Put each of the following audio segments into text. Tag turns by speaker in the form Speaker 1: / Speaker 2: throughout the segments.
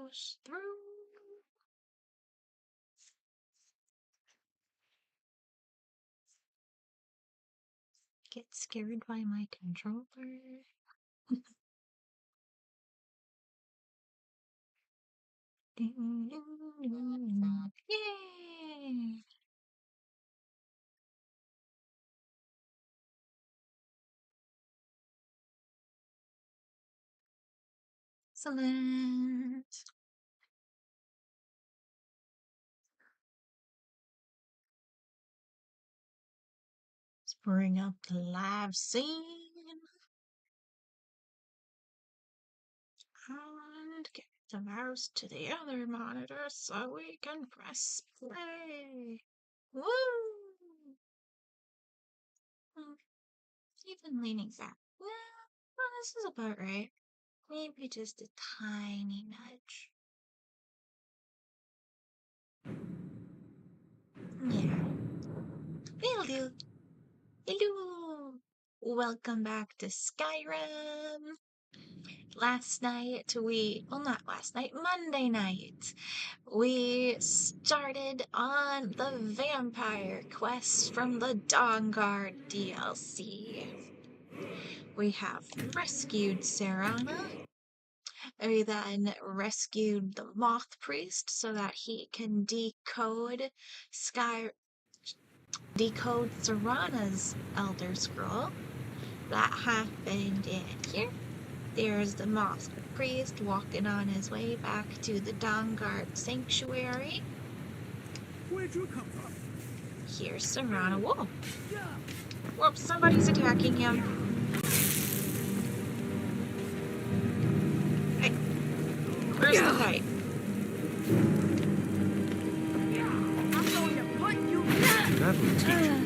Speaker 1: goes through. Get scared by my controller. Yay! Excellent. Let's bring up the live scene. And get the mouse to the other monitor so we can press play. Woo! Even leaning back. Well, this is about right. Maybe just a tiny nudge. Yeah. Will do. Hello! Welcome back to Skyrim. Monday night, we started on the vampire quest from the Dawnguard DLC. We have rescued Serana. We then rescued the Moth Priest so that he can decode Serana's Elder Scroll. That happened in here. There's the Moth Priest walking on his way back to the Dawnguard Sanctuary.
Speaker 2: Where'd you come from?
Speaker 1: Here's Serana. Whoa! Whoops, somebody's attacking him. Hey, where's the fight?
Speaker 2: I'm going to put you down.
Speaker 3: That will teach you.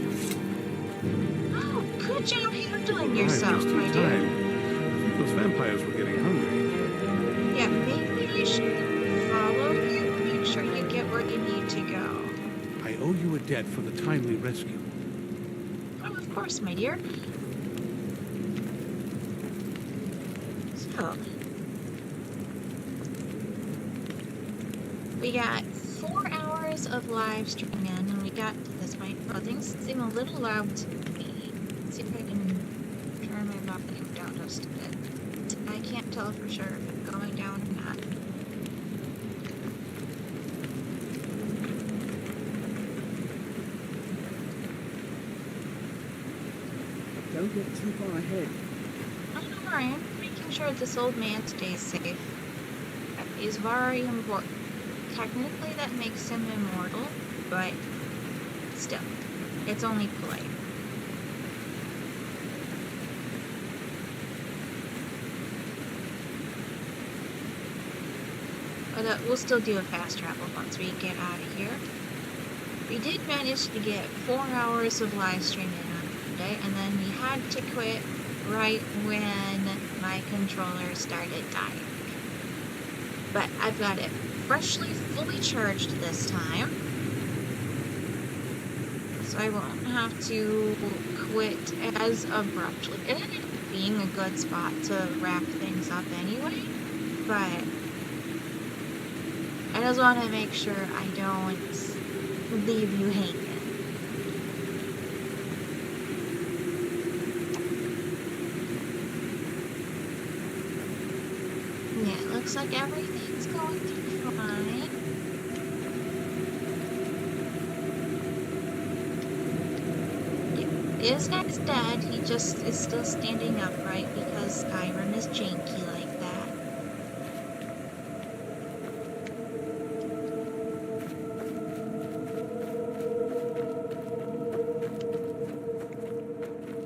Speaker 1: Oh, good job handling yourself, my
Speaker 3: I
Speaker 1: dear.
Speaker 3: think those vampires were getting hungry.
Speaker 1: Yeah, maybe you should follow him. Make sure you get where you need to go.
Speaker 3: I owe you a debt for the timely rescue.
Speaker 1: Oh, of course, my dear. So, we got 4 hours of live streaming in, and we got to this point. Oh, things seem a little loud to me. Let's see if I can turn my volume down just a bit. I can't tell for sure if I'm going down or not.
Speaker 2: Don't get too far ahead.
Speaker 1: I don't know, I'm making sure this old man stays safe. That is very important. Technically, that makes him immortal, but still, it's only polite. But we'll still do a fast travel once we get out of here. We did manage to get 4 hours of live streaming on Monday, and then we had to quit right when my controller started dying. But I've got it freshly, fully charged this time, so I won't have to quit as abruptly. It ended up being a good spot to wrap things up anyway, but I just want to make sure I don't leave you hanging. Yeah, it looks like everything's going through fine. Yeah, this guy's dead. He just is still standing upright because Skyrim is janky like that.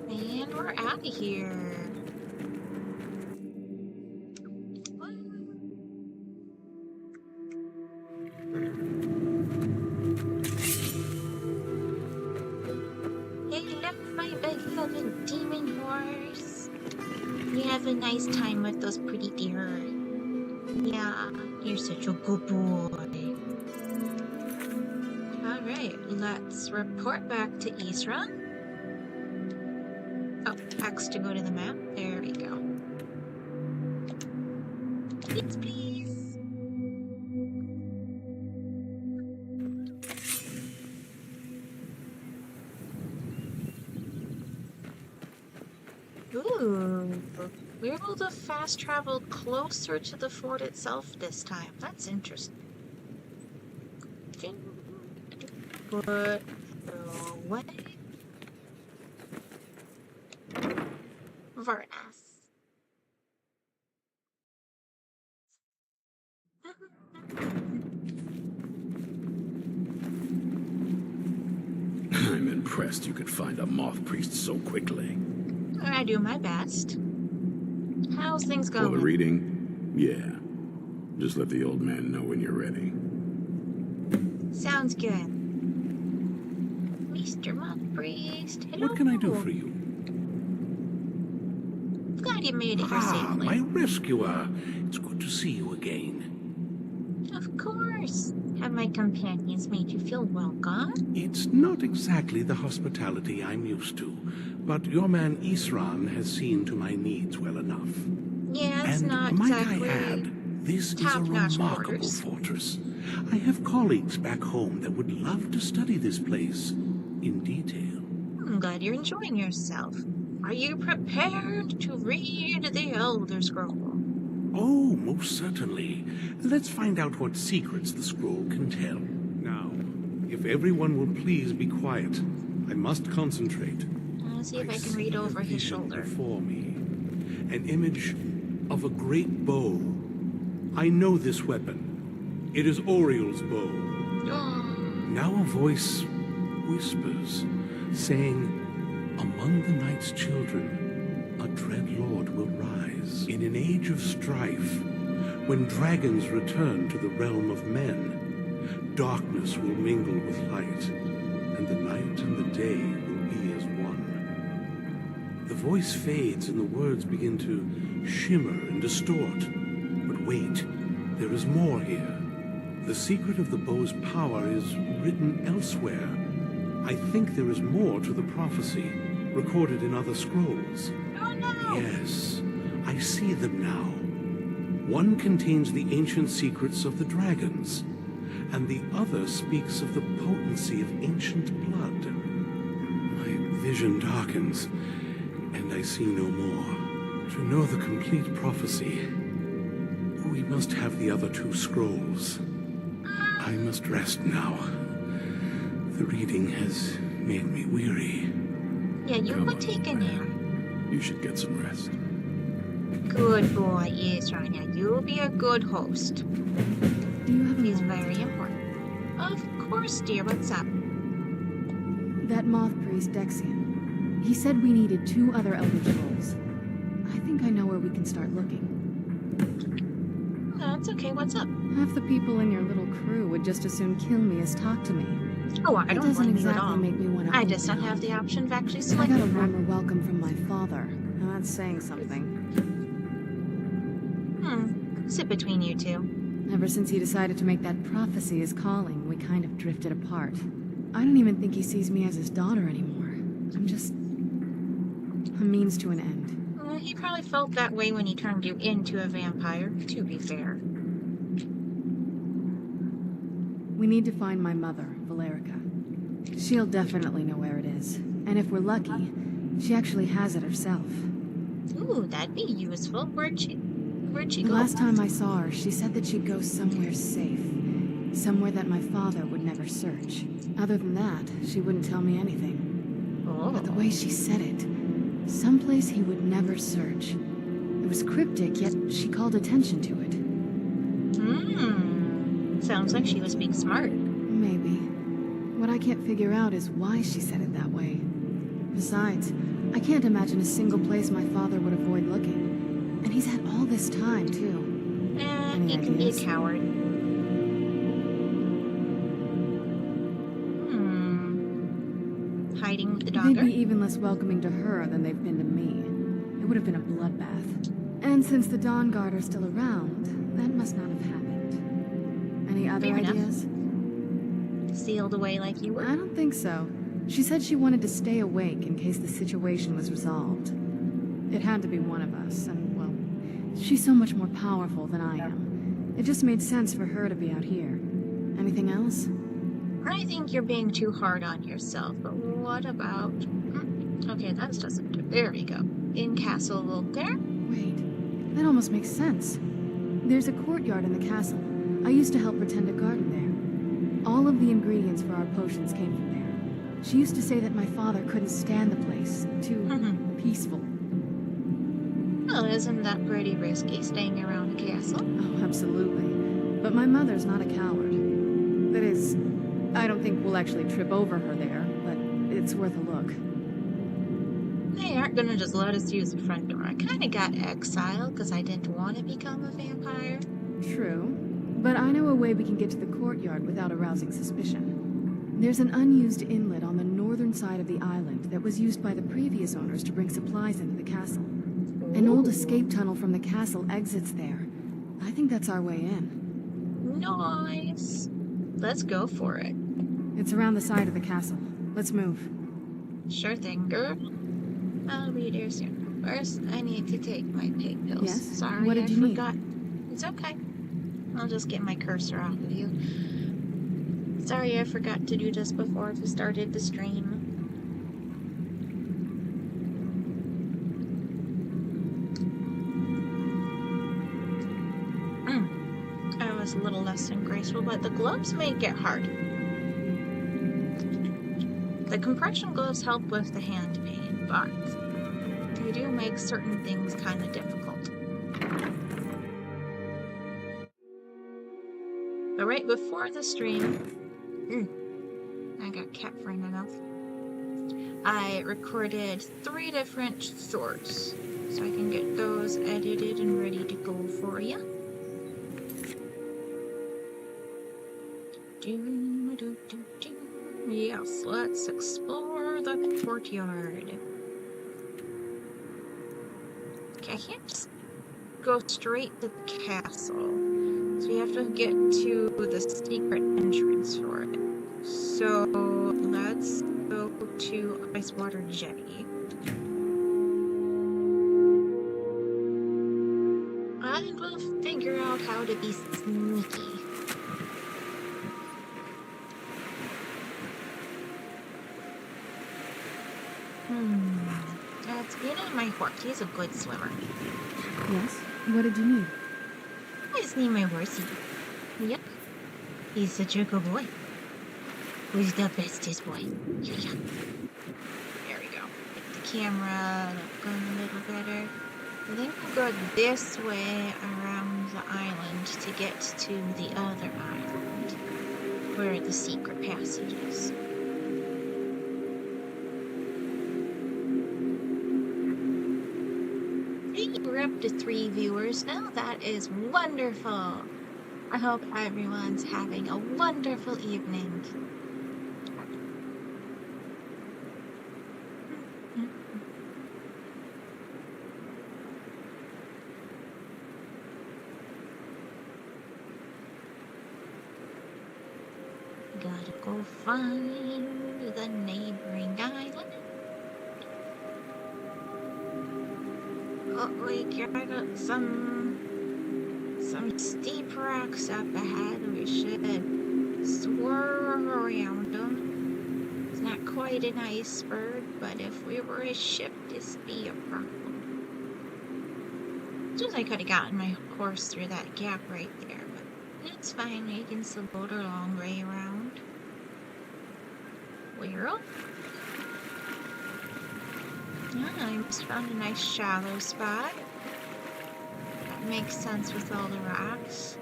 Speaker 1: And we're out of here. Hello, my beloved demon horse. You have a nice time with those pretty deer. Yeah, you're such a good boy. Alright, let's report back to Isra. Oh, X to go to the map. There we go. Please, please. Ooh. We're able to fast travel closer to the fort itself this time. That's interesting. Put away. Very nice.
Speaker 4: I'm impressed you could find a Moth Priest so quickly.
Speaker 1: I do my best. How's things
Speaker 4: For the
Speaker 1: going?
Speaker 4: reading? Yeah. Just let the old man know when you're ready.
Speaker 1: Sounds good. Mr. Moth Priest, hello.
Speaker 3: What can I do for you?
Speaker 1: Glad you made it here safely.
Speaker 3: My rescuer. It's good to see you again.
Speaker 1: Of course. Have my companions made you feel welcome?
Speaker 3: It's not exactly the hospitality I'm used to, but your man Isran has seen to my needs well enough.
Speaker 1: Yeah, it's
Speaker 3: And
Speaker 1: not
Speaker 3: might
Speaker 1: exactly
Speaker 3: I add, this is a
Speaker 1: top-notch
Speaker 3: remarkable
Speaker 1: quarters.
Speaker 3: fortress. I have colleagues back home that would love to study this place in detail.
Speaker 1: I'm glad you're enjoying yourself. Are you prepared to read the Elder Scroll?
Speaker 3: Oh, most certainly. Let's find out what secrets the scroll can tell. Now, if everyone will please be quiet, I must concentrate.
Speaker 1: I'll see if I can read over his shoulder.
Speaker 3: Before me, an image of a great bow. I know this weapon. It is Oriel's bow.
Speaker 1: Oh,
Speaker 3: Now a voice whispers, saying, "Among the night's children, a dread lord will rise. In an age of strife, when dragons return to the realm of men, darkness will mingle with light, and the night and the day will be as one." The voice fades and the words begin to shimmer and distort. But wait, there is more here. The secret of the bow's power is written elsewhere. I think there is more to the prophecy, recorded in other scrolls.
Speaker 1: oh no!
Speaker 3: Yes, I see them now. One contains the ancient secrets of the dragons, and the other speaks of the potency of ancient blood. My vision darkens, and I see no more. To know the complete prophecy, we must have the other two scrolls. I must rest now. The reading has made me weary.
Speaker 1: Yeah, you
Speaker 4: Come
Speaker 1: could
Speaker 4: on,
Speaker 1: take a
Speaker 4: man.
Speaker 1: nap.
Speaker 4: You should get some rest.
Speaker 1: Good boy, Serana. You'll be a good host.
Speaker 5: Do you have a
Speaker 1: He's
Speaker 5: moment
Speaker 1: very
Speaker 5: to talk?
Speaker 1: important. Of course, dear. What's up?
Speaker 5: That Moth Priest Dexian. He said we needed 2 other Elder Scrolls. I think I know where we can start looking.
Speaker 1: No, it's okay. What's up?
Speaker 5: Half the people in your little crew would just as soon kill me as talk to me.
Speaker 1: Oh, I
Speaker 5: That
Speaker 1: don't
Speaker 5: doesn't
Speaker 1: blame you at
Speaker 5: exactly
Speaker 1: all.
Speaker 5: make me want to.
Speaker 1: I just don't have the option of actually
Speaker 5: I
Speaker 1: selecting
Speaker 5: got a
Speaker 1: one.
Speaker 5: warmer welcome from my father, and that's saying something.
Speaker 1: Sit between you two.
Speaker 5: Ever since he decided to make that prophecy his calling, we kind of drifted apart. I don't even think he sees me as his daughter anymore. I'm just a means to an end.
Speaker 1: Well, he probably felt that way when he turned you into a vampire, to be fair.
Speaker 5: We need to find my mother, Valerica. She'll definitely know where it is. And if we're lucky, she actually has it herself.
Speaker 1: Ooh, that'd be useful. Where'd she
Speaker 5: The
Speaker 1: go?
Speaker 5: last time I saw her, she said that she'd go somewhere safe. Somewhere that my father would never search. Other than that, she wouldn't tell me anything.
Speaker 1: Oh.
Speaker 5: But the way she said it, someplace he would never search. It was cryptic, yet she called attention to it.
Speaker 1: Sounds like she was being smart.
Speaker 5: Maybe. What I can't figure out is why she said it that way. Besides, I can't imagine a single place my father would avoid looking. And he's had all this time, too. Any
Speaker 1: He can be a
Speaker 5: ideas?
Speaker 1: coward. Hiding with the
Speaker 5: They'd
Speaker 1: dogger?
Speaker 5: be even less welcoming to her than they've been to me. It would have been a bloodbath. And since the Dawn Guard are still around, that must not have happened. Any other
Speaker 1: Fair enough.
Speaker 5: ideas?
Speaker 1: Sealed away like you were?
Speaker 5: I don't think so. She said she wanted to stay awake in case the situation was resolved. It had to be one of us, and, well, she's so much more powerful than I am. It just made sense for her to be out here. Anything else?
Speaker 1: I think you're being too hard on yourself, but what about... Okay, that doesn't do... There we go. in Castle Volker.
Speaker 5: Wait, that almost makes sense. There's a courtyard in the castle. I used to help her tend a garden there. All of the ingredients for our potions came from there. She used to say that my father couldn't stand the place. Too peaceful.
Speaker 1: Well, isn't that pretty risky, staying around a castle?
Speaker 5: Oh, absolutely. But my mother's not a coward. That is, I don't think we'll actually trip over her there, but it's worth a look.
Speaker 1: They aren't gonna just let us use the front door. I kinda got exiled because I didn't want to become a vampire.
Speaker 5: True. But I know a way we can get to the courtyard without arousing suspicion. There's an unused inlet on the northern side of the island that was used by the previous owners to bring supplies into the castle. An old escape tunnel from the castle exits there. I think that's our way in.
Speaker 1: Nice. Let's go for it.
Speaker 5: It's around the side of the castle. Let's move.
Speaker 1: Sure thing, girl. I'll be there soon. First, I need to take my pig pills.
Speaker 5: Yes?
Speaker 1: Sorry,
Speaker 5: What did you
Speaker 1: I
Speaker 5: need?
Speaker 1: forgot. It's okay. I'll just get my cursor off of you. Sorry, I forgot to do this before we started the stream. I was a little less than graceful, but the gloves make it hard. The compression gloves help with the hand pain, but they do make certain things kind of difficult. But right before the stream, I got cat friend enough. I recorded 3 different shorts, so I can get those edited and ready to go for you. Yes, let's explore the courtyard. Okay, I can't just go straight to the castle. So we have to get to the secret entrance for it. So let's go to Icewater Jetty. And we'll figure out how to be sneaky. That's good on my horse. He's a good swimmer.
Speaker 5: Yes? What did you need?
Speaker 1: I just need my horsey. Yep. He's such a good boy. Who's the bestest boy? Yeah. There we go. Get the camera looking a little better. I think we'll go this way around the island to get to the other island, where the secret passage is. We're up to 3 viewers now. That is wonderful. I hope everyone's having a wonderful evening. Gotta go find the neighboring island. Oh, we got some steep rocks up ahead. We should swerve around them. It's not quite an iceberg, but if we were a ship, this would be a problem. Just I could have gotten my horse through that gap right there, but it's fine. We can still boat our long way around. We're up. I just found a nice shallow spot. That makes sense with all the rocks.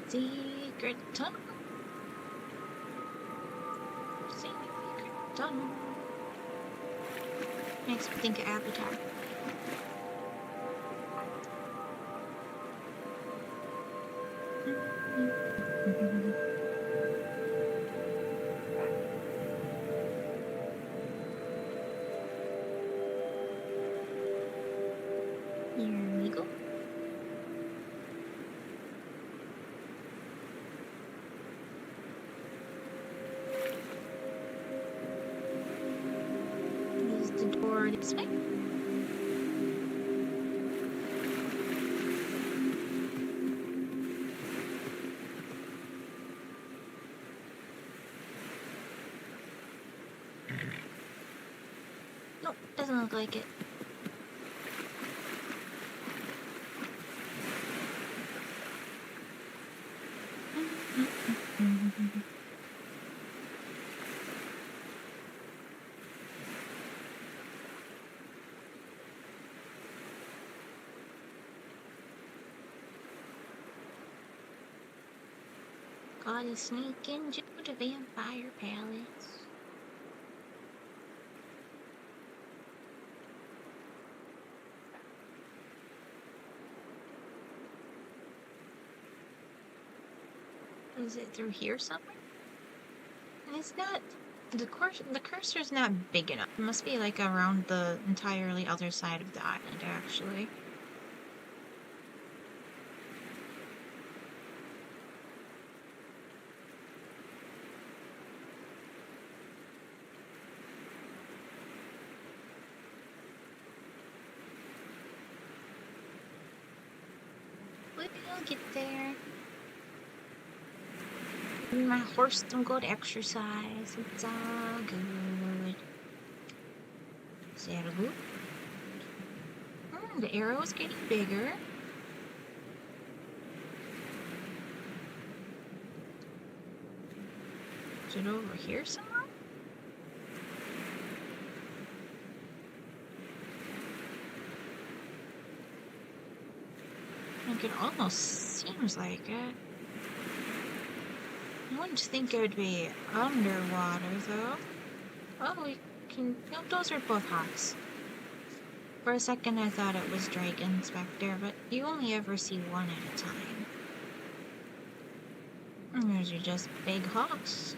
Speaker 1: Secret tunnel. Secret tunnel. Makes me think of Avatar. Here we go. Is the door this way? Doesn't look like it. Gotta sneak into the vampire palace. Is it through here somewhere? It's not. The cursor's not big enough. It must be like around the entirely other side of the island, actually. We'll get there. My horse don't go to exercise. It's all good. Is that a good? The arrow is getting bigger. Is it over here somewhere? Like it almost seems like it. I wouldn't think it would be underwater, though. Oh, we can... Nope, those are both hawks. For a second, I thought it was dragons back there, but you only ever see one at a time. And those are just big hawks.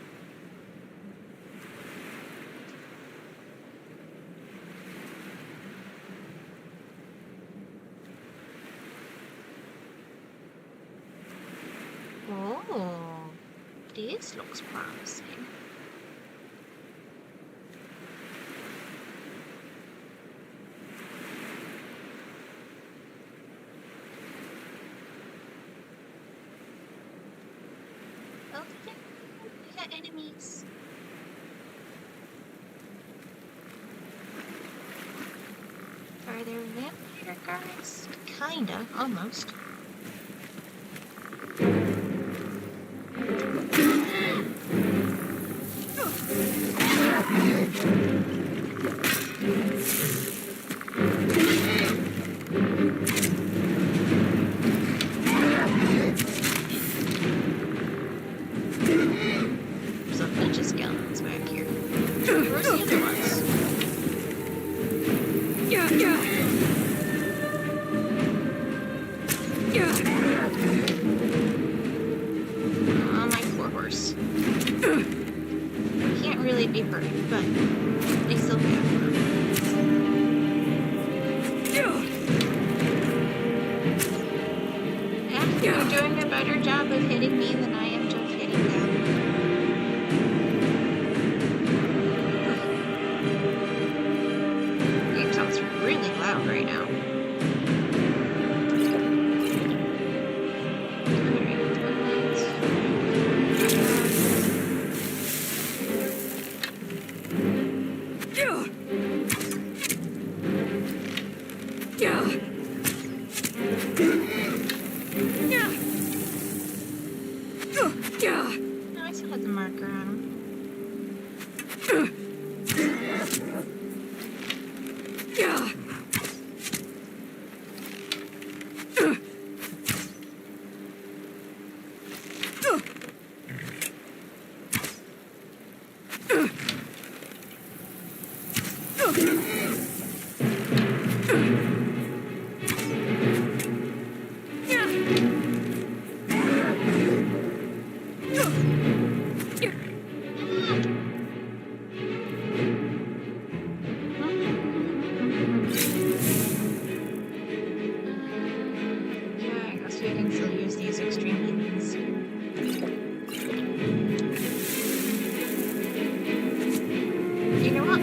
Speaker 1: Oh, this looks promising. Oh, yeah, we got enemies. Are there vampire guards? Kinda, almost. There's a bunch of skeletons back here. Where's the other ones? Oh, my poor horse. Can't really be hurt, but they still have her. Yeah, you're doing a better job of hitting me than I am just hitting them. Game sounds really loud right now. No, I still have the marker on him. Yeah, I guess we can still use these extreme healings. You know what?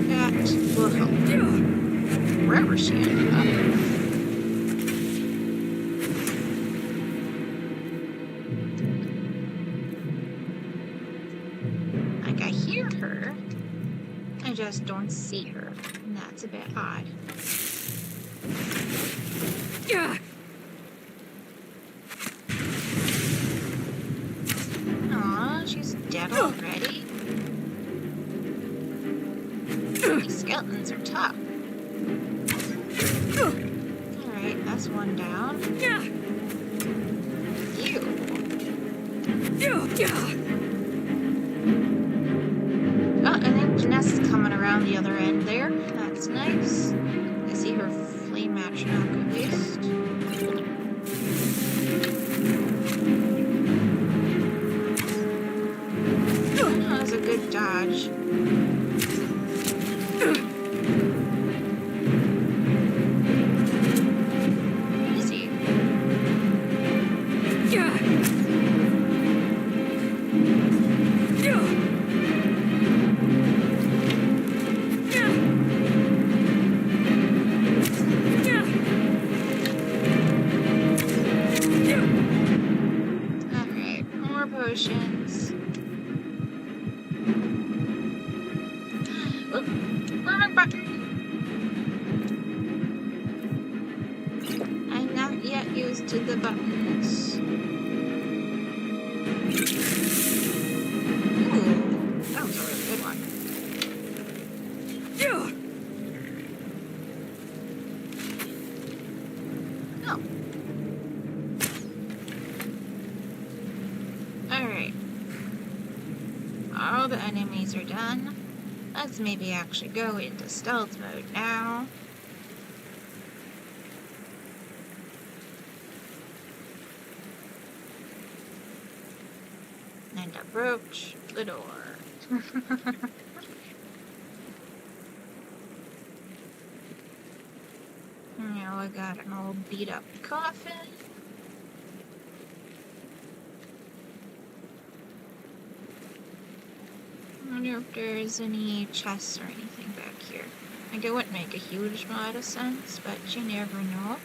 Speaker 1: That will help. wherever she ended up. Like, I hear her, I just don't see her, and that's a bit odd. Aw, she's dead already? These skeletons are tough. Alright, that's one down. You. Oh, I think Janessa's coming around the other end there. That's nice. I see her flame match now, at least. That was a good dodge. Easy. Alright, more potions. Oh, wrong button. I'm not yet used to the buttons. Ooh, that was a really good one. Oh. Alright. All the enemies are done. Let's maybe actually go into stealth mode now. And approach the door. Now I got an old beat up coffin. I wonder if there's any chests or anything back here. Like, it wouldn't make a huge amount of sense, but you never know.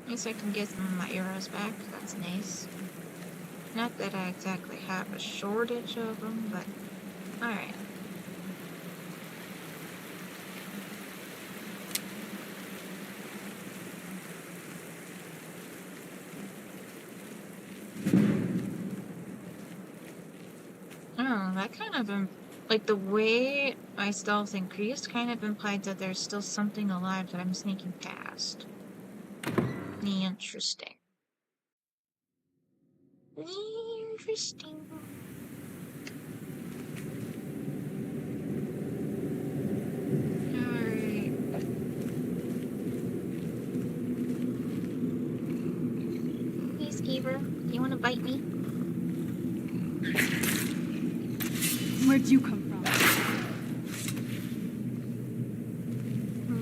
Speaker 1: At least I can get some of my arrows back. That's nice. Not that I exactly have a shortage of them, but alright. Oh, that kind of, like, the way my stealth increased kind of implied that there's still something alive that I'm sneaking past. Interesting. Interesting. Alright. Hey, Skeever, do you want to bite me?
Speaker 5: Where'd you come from?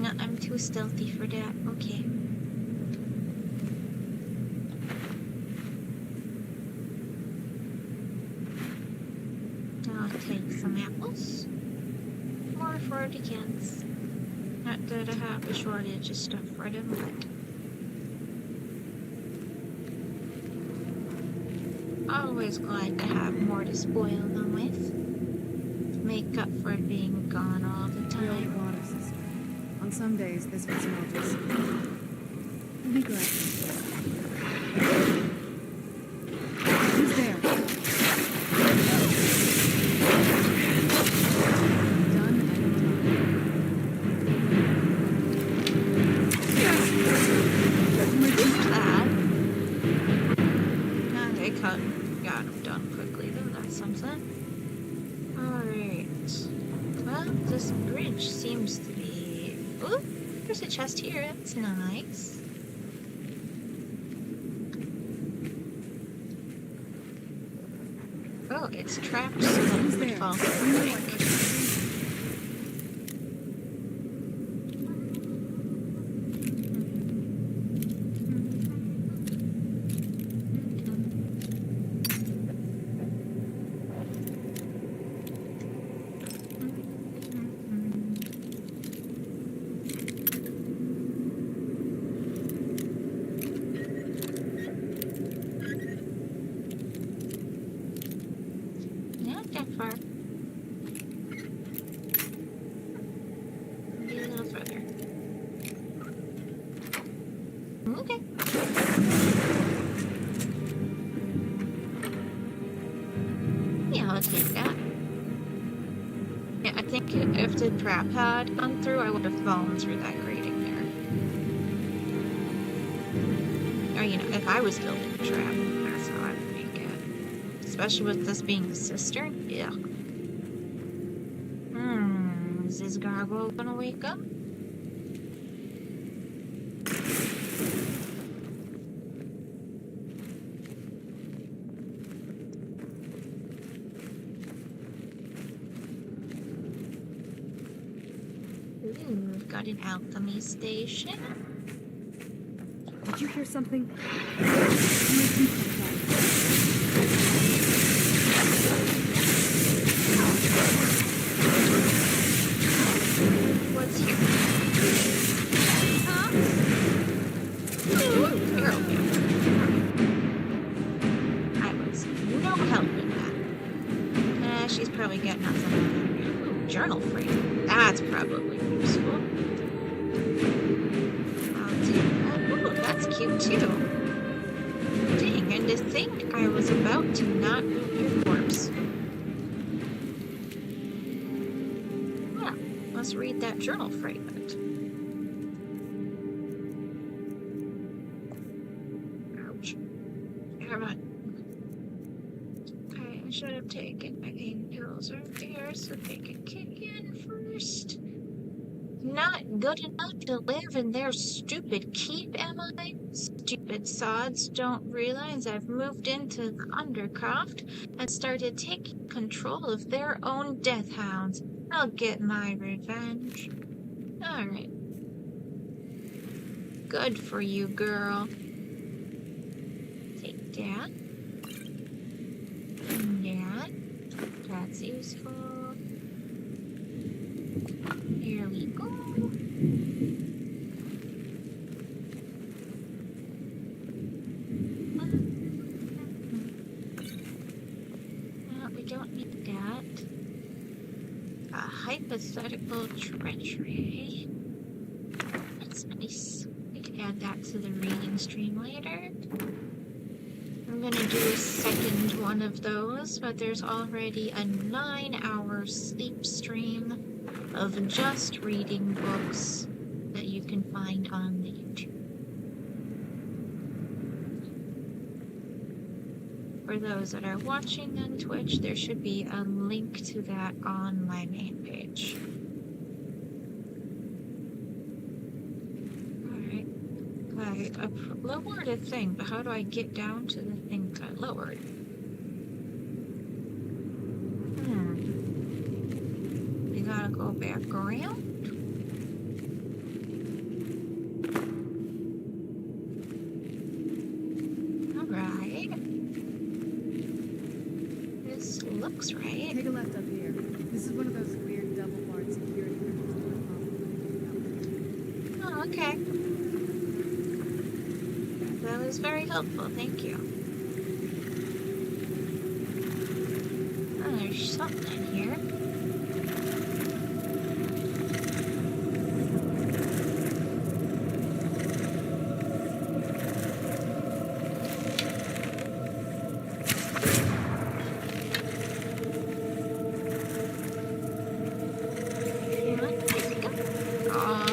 Speaker 1: No, I'm too stealthy for that. Okay. I'll take some apples. More for the kids. Not that I have a shortage of stuff for them, but always glad to have more to spoil them with. Make up for being gone all the
Speaker 5: Real
Speaker 1: time.
Speaker 5: water, sister. On some days, this would smell just... You'll be glad. Who's there? Done and
Speaker 1: That. No, they got them done quickly, though. That's something. Alright. Well, this bridge seems to be... Oh, there's a chest here. That's nice. Oh, it's trapped so that it would fall through the brink. busted trap had gone through, I would have fallen through that grating there. Or, you know, if I was building a trap, that's how I would make it. Especially with this being a cistern. Yeah. Is this gargoyle gonna wake up? We've got an alchemy station.
Speaker 2: Did you hear something?
Speaker 1: What's here? Huh? Ooh, Carol. I was no help in that. She's probably getting us something. Journal frame. That's probably useful. I'll take that. Ooh, that's cute too. Dang, and to think I was about to not move your corpse. Yeah, let's read that journal fragment. Ouch. Come on. Okay, I should have taken my painkillers over here so they could kick in first. Not good enough to live in their stupid keep, am I? Stupid sods don't realize I've moved into the Undercroft and started taking control of their own death hounds. I'll get my revenge. Alright. Good for you, girl. Take that. And that. That's useful. Here we go. We don't need that. A hypothetical treachery. That's nice. We can add that to the reading stream later. I'm gonna do a second one of those, but there's already a 9-hour sleep stream of just reading books that you can find on the YouTube. For those that are watching on Twitch, there should be a link to that on my main page. Alright. I lowered a thing, but how do I get down to the thing that I lowered? We gotta go back around. Alright. This looks right.
Speaker 5: Take a left up here. This is one of those weird double-barred security rooms.
Speaker 1: Oh, okay. That was very helpful, thank you. Oh, there's something in here.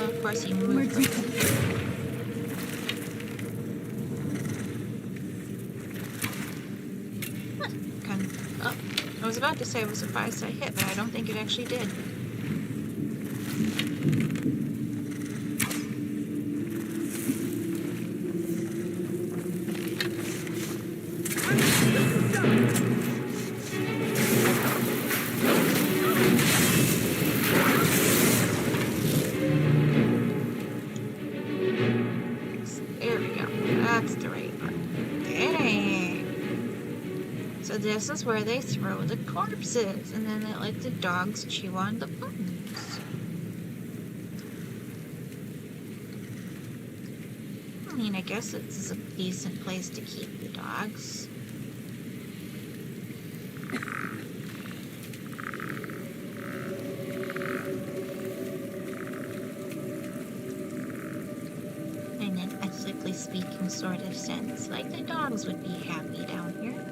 Speaker 1: Of course, he moved. Oh, I was about to say it was a 5-side hit, but I don't think it actually did. This is where they throw the corpses, and then they let the dogs chew on the bones. I mean, I guess it's a decent place to keep the dogs. In an ethically speaking sort of sense, like the dogs would be happy down here.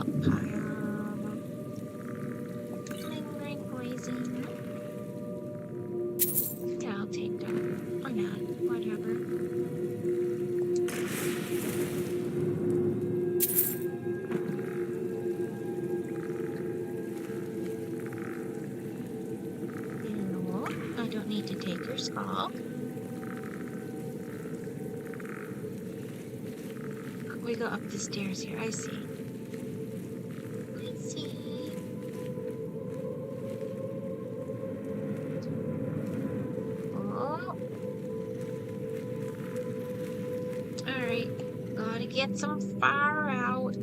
Speaker 1: stockpile lingering poison. Yeah, I'll take that. Or not, whatever. No, I don't need to take your skull. We go up the stairs here, I see. I see. Oh. Alright, gotta get some fire out.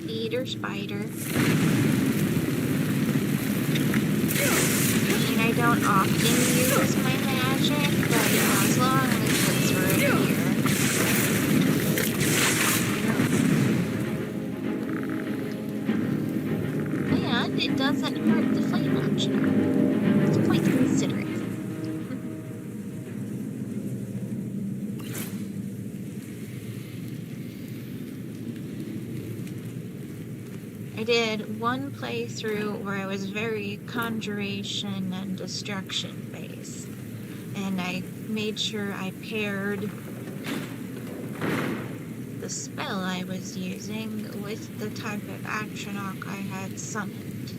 Speaker 1: Eater spider. I mean, I don't often use my magic, but yeah, as long as it's right here. And it doesn't hurt the flame launcher. It's quite considerate. I did one playthrough where I was very conjuration and destruction based, and I made sure I paired the spell I was using with the type of action arc I had summoned.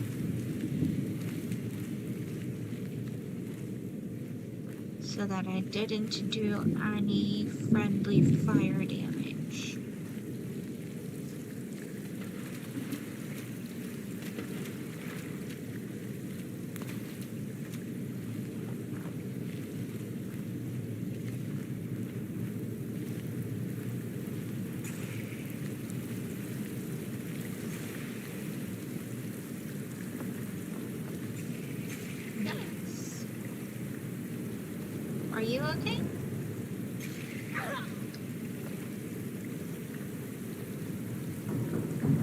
Speaker 1: So that I didn't do any friendly fire damage. Are you okay?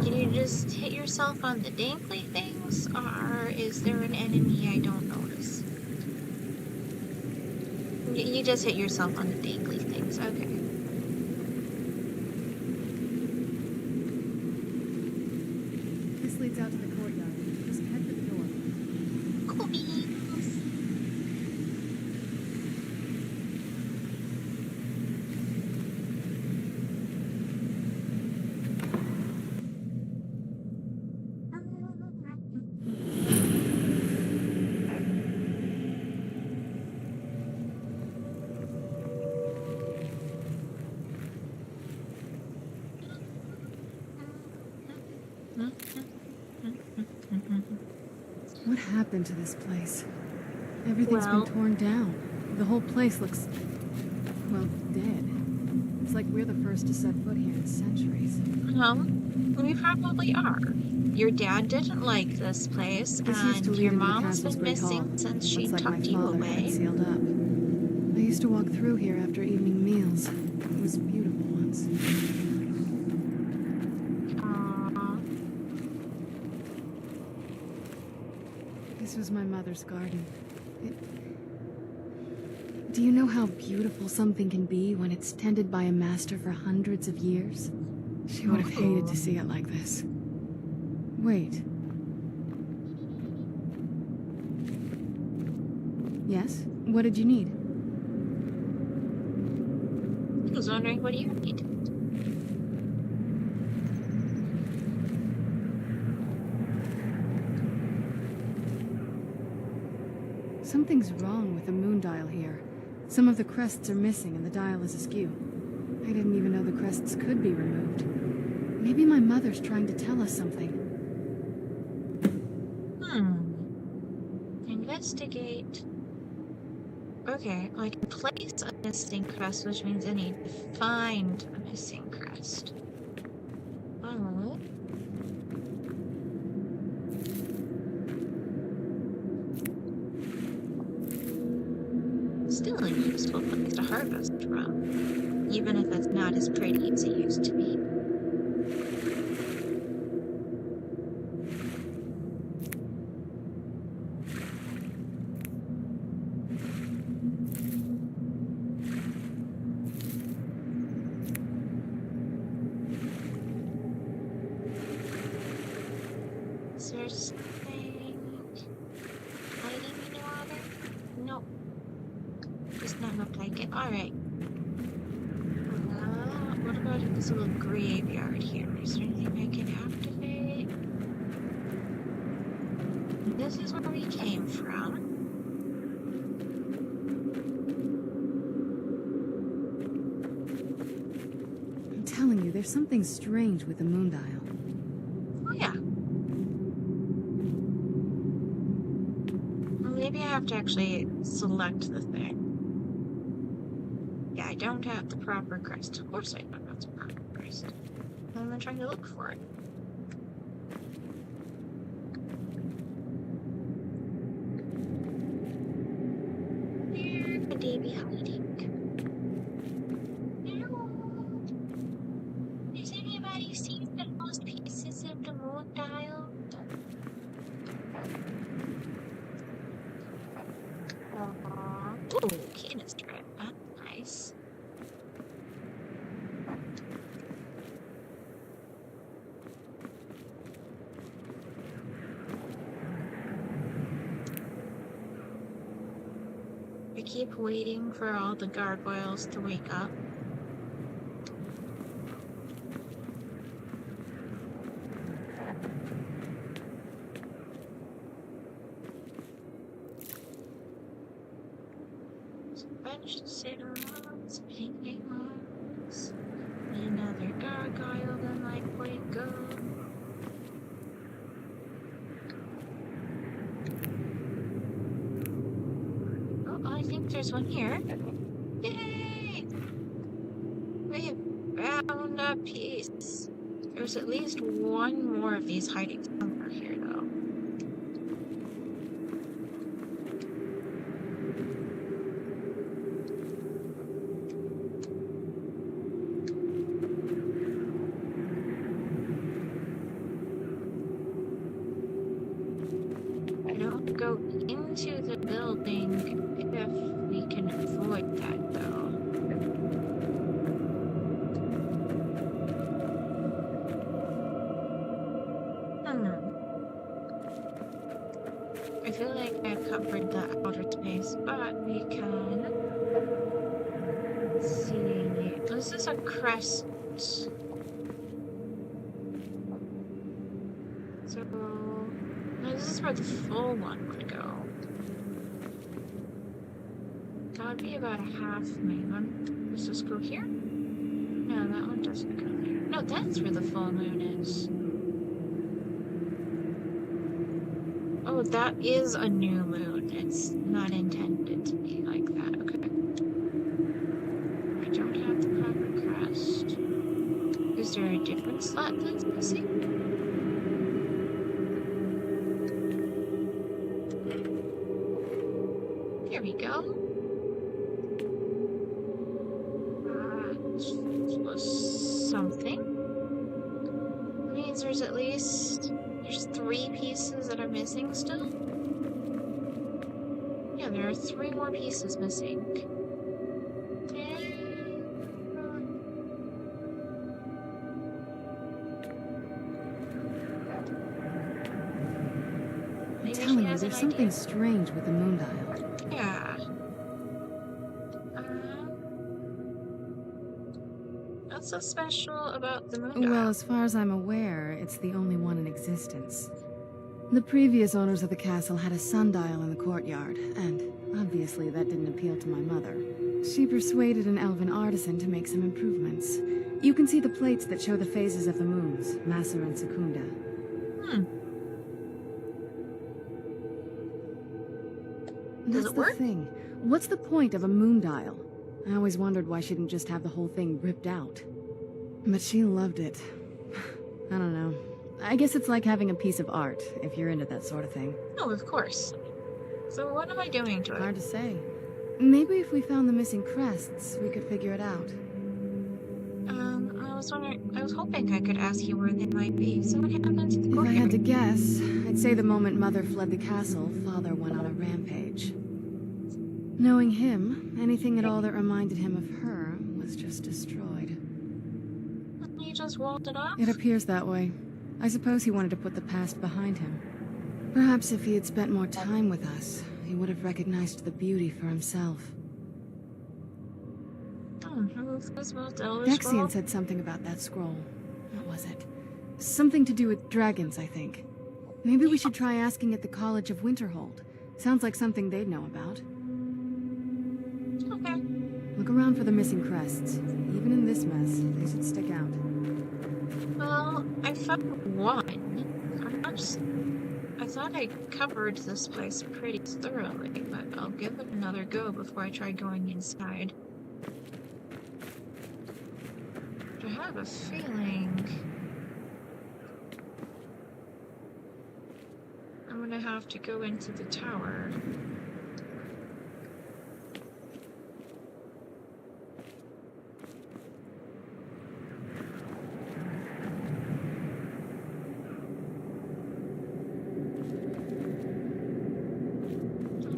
Speaker 1: Did you just hit yourself on the dangly things, or is there an enemy I don't notice? You just hit yourself on the dangly things, okay.
Speaker 5: This leads out to the courtyard. Just head for the door.
Speaker 1: Cool beans.
Speaker 5: What happened to this place? Everything's
Speaker 1: Well-
Speaker 5: been torn down. The whole place looks, well, dead. It's like we're the first to set foot here in centuries.
Speaker 1: We probably are. Your dad didn't like this place,
Speaker 5: This used to
Speaker 1: and
Speaker 5: lead
Speaker 1: your
Speaker 5: into the
Speaker 1: mom's
Speaker 5: castle's
Speaker 1: been
Speaker 5: great hall.
Speaker 1: missing since she
Speaker 5: Looks like my
Speaker 1: tucked you
Speaker 5: father had it
Speaker 1: away.
Speaker 5: sealed up. I used to walk through here after evening meals. It was beautiful once.
Speaker 1: Aww.
Speaker 5: This was my mother's garden. Do you know how beautiful something can be when it's tended by a master for hundreds of years? She would have hated to see it like this. Wait. Yes? What did you need?
Speaker 1: I was wondering, what do you need?
Speaker 5: Something's wrong with the moon dial here. Some of the crests are missing and the dial is askew. I didn't even know the crests could be removed. Maybe my mother's trying to tell us something.
Speaker 1: Investigate. Okay, I can place a missing crest, which means I need to find a missing crest. Oh. Still a useful place to harvest from, even if it's not as pretty as it used to be. not look like it. Alright. What about this little graveyard here? Is there anything I can activate? This is where we came from.
Speaker 5: I'm telling you, there's something strange with the moon dial.
Speaker 1: Oh yeah. Well, maybe I have to actually select the thing. Yeah, I don't have the proper crest. Of course I don't have the proper crest. I'm trying to look for it. Where could they be hiding? No. Has anybody seen the lost pieces of the moon dial? Ooh, canister. That's nice. I keep waiting for all the gargoyles to wake up. There's a bunch to sit on, some hanging ones, and another gargoyle that might wake up. I think there's one here. Yay! We found a piece. There's at least one more of these hiding somewhere here, though. I don't go into the building if we can avoid that, though. I feel like I've covered the outer space, but we can see. This is a crest. So this is where the full one would go. That would be about a half moon. Does this go here? No, that one doesn't go there. No, that's where the full moon is. Oh, that is a new moon. It's not intended to be like that. Okay. I don't have the proper crest. Is there a different slot that's missing? There we go. Something. That means there's at least 3 pieces that are missing still. Yeah, there are 3 more pieces missing.
Speaker 5: I'm telling you, there's something strange with the moon dial.
Speaker 1: Yeah. What's so special about the moon dial?
Speaker 5: Well, as far as I'm aware, it's the only one in existence. The previous owners of the castle had a sundial in the courtyard, and obviously that didn't appeal to my mother. She persuaded an elven artisan to make some improvements. You can see the plates that show the phases of the moons, Masser and Secunda.
Speaker 1: Does it work?
Speaker 5: That's the thing. What's the point of a moon dial? I always wondered why she didn't just have the whole thing ripped out. But she loved it. I don't know. I guess it's like having a piece of art, if you're into that sort of thing.
Speaker 1: Oh, of course. So what am I doing to it?
Speaker 5: Hard to say. Maybe if we found the missing crests, we could figure it out.
Speaker 1: I was hoping I could ask you where they might be. So what happened to the
Speaker 5: If I
Speaker 1: courtyard?
Speaker 5: had to guess, I'd say the moment Mother fled the castle, Father went on a rampage. Knowing him, anything at all that reminded him of her was just destroyed.
Speaker 1: He just walled it off?
Speaker 5: It appears that way. I suppose he wanted to put the past behind him. Perhaps if he had spent more time with us, he would have recognized the beauty for himself.
Speaker 1: Who's most elder
Speaker 5: Dexian
Speaker 1: scroll?
Speaker 5: said something about that scroll. What was it? Something to do with dragons, I think. Maybe we should try asking at the College of Winterhold. Sounds like something they'd know about.
Speaker 1: Okay.
Speaker 5: Look around for the missing crests. Even in this mess, they should stick out.
Speaker 1: Well, I found one. I thought I covered this place pretty thoroughly, but I'll give it another go before I try going inside. But I have a feeling I'm gonna have to go into the tower.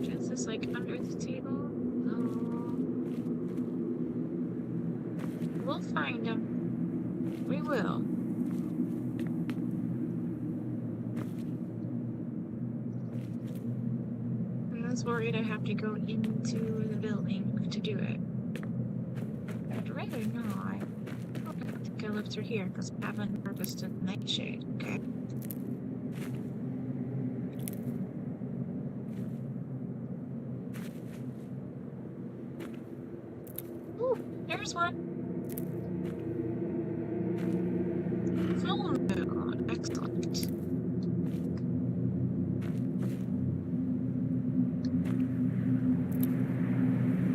Speaker 1: Is this like under the table? Oh. We'll find him. We will. I was worried I'd have to go into the building to do it. I'd rather not. I think I live through here because I haven't harvested the nightshade. Okay. Ooh, there's one. Oh my god, excellent.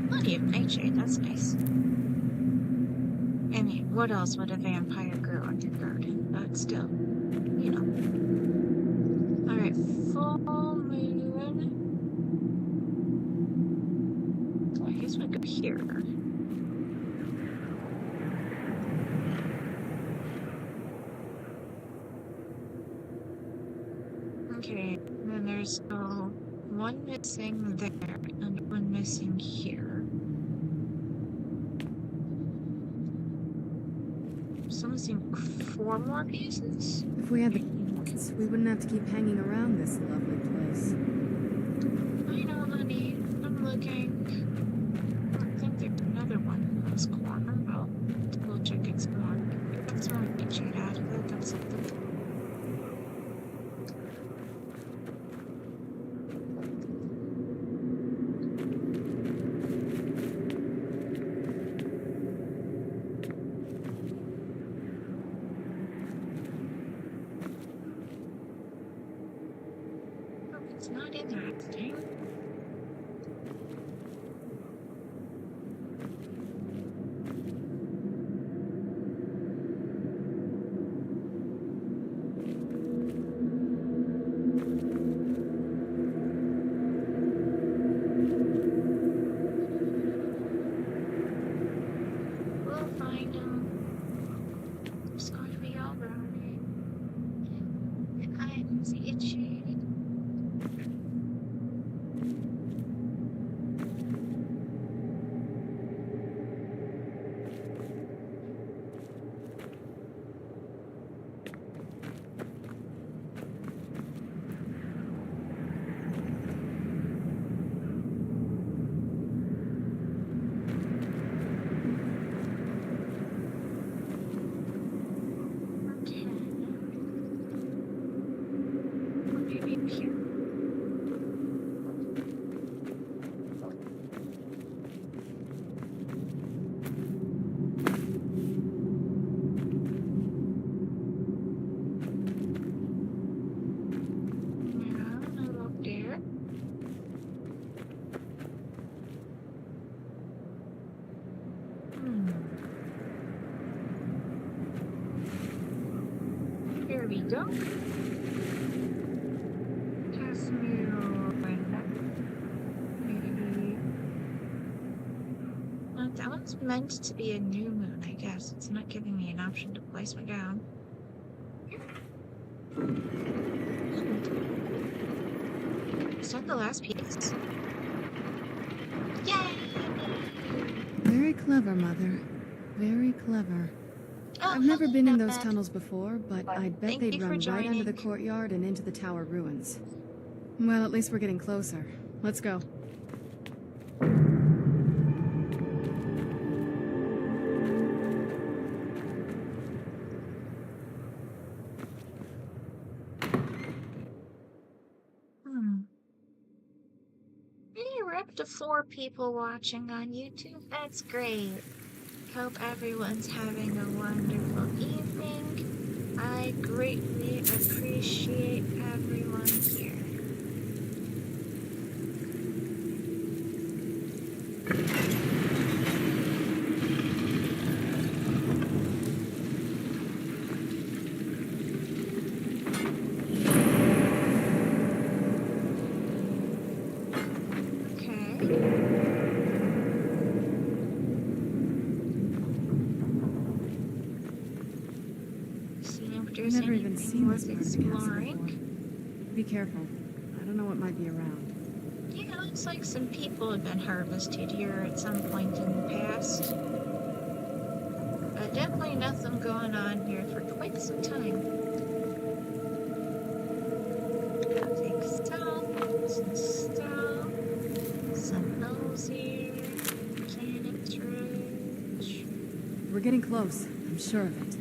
Speaker 1: Plenty of nightshade, that's nice. I mean, what else would a vampire grow in your garden? But still, you know. Alright, full moon. Well, I guess we go here. Okay, and then there's one missing there and one missing here. So I'm missing 4 more pieces?
Speaker 5: If we had the keys, we wouldn't have to keep hanging around this lovely place.
Speaker 1: I know, honey. I'm looking. I think there's another one in this corner. I'll double check it's more. That's more nightshade out of it. That's something. It's not in that thing. We'll find them. It's going to be all right. I'm itchy. Okay. Or maybe up here. Yeah, no up there. Here we go. Pass me maybe. That one's meant to be a new moon, I guess. It's not giving me an option to place me down. Is that the last piece? Yay!
Speaker 5: Very clever, Mother. Very clever.
Speaker 1: Oh,
Speaker 5: I've never been in those
Speaker 1: Dad.
Speaker 5: tunnels before, but I'd bet
Speaker 1: Thank
Speaker 5: they'd
Speaker 1: you for
Speaker 5: run right under the
Speaker 1: joining.
Speaker 5: courtyard and into the tower ruins. Well, at least we're getting closer. Let's go.
Speaker 1: we're up to 4 people watching on YouTube. That's great. Hope everyone's having a wonderful evening. I greatly appreciate everyone here.
Speaker 5: I've never even seen this part of the castle before. Be careful. I don't know what might be around.
Speaker 1: Yeah, it looks like some people have been harvested here at some point in the past. Definitely nothing going on here for quite some time. Take some stuff, some L's here, planet trash.
Speaker 5: We're getting close. I'm sure of it.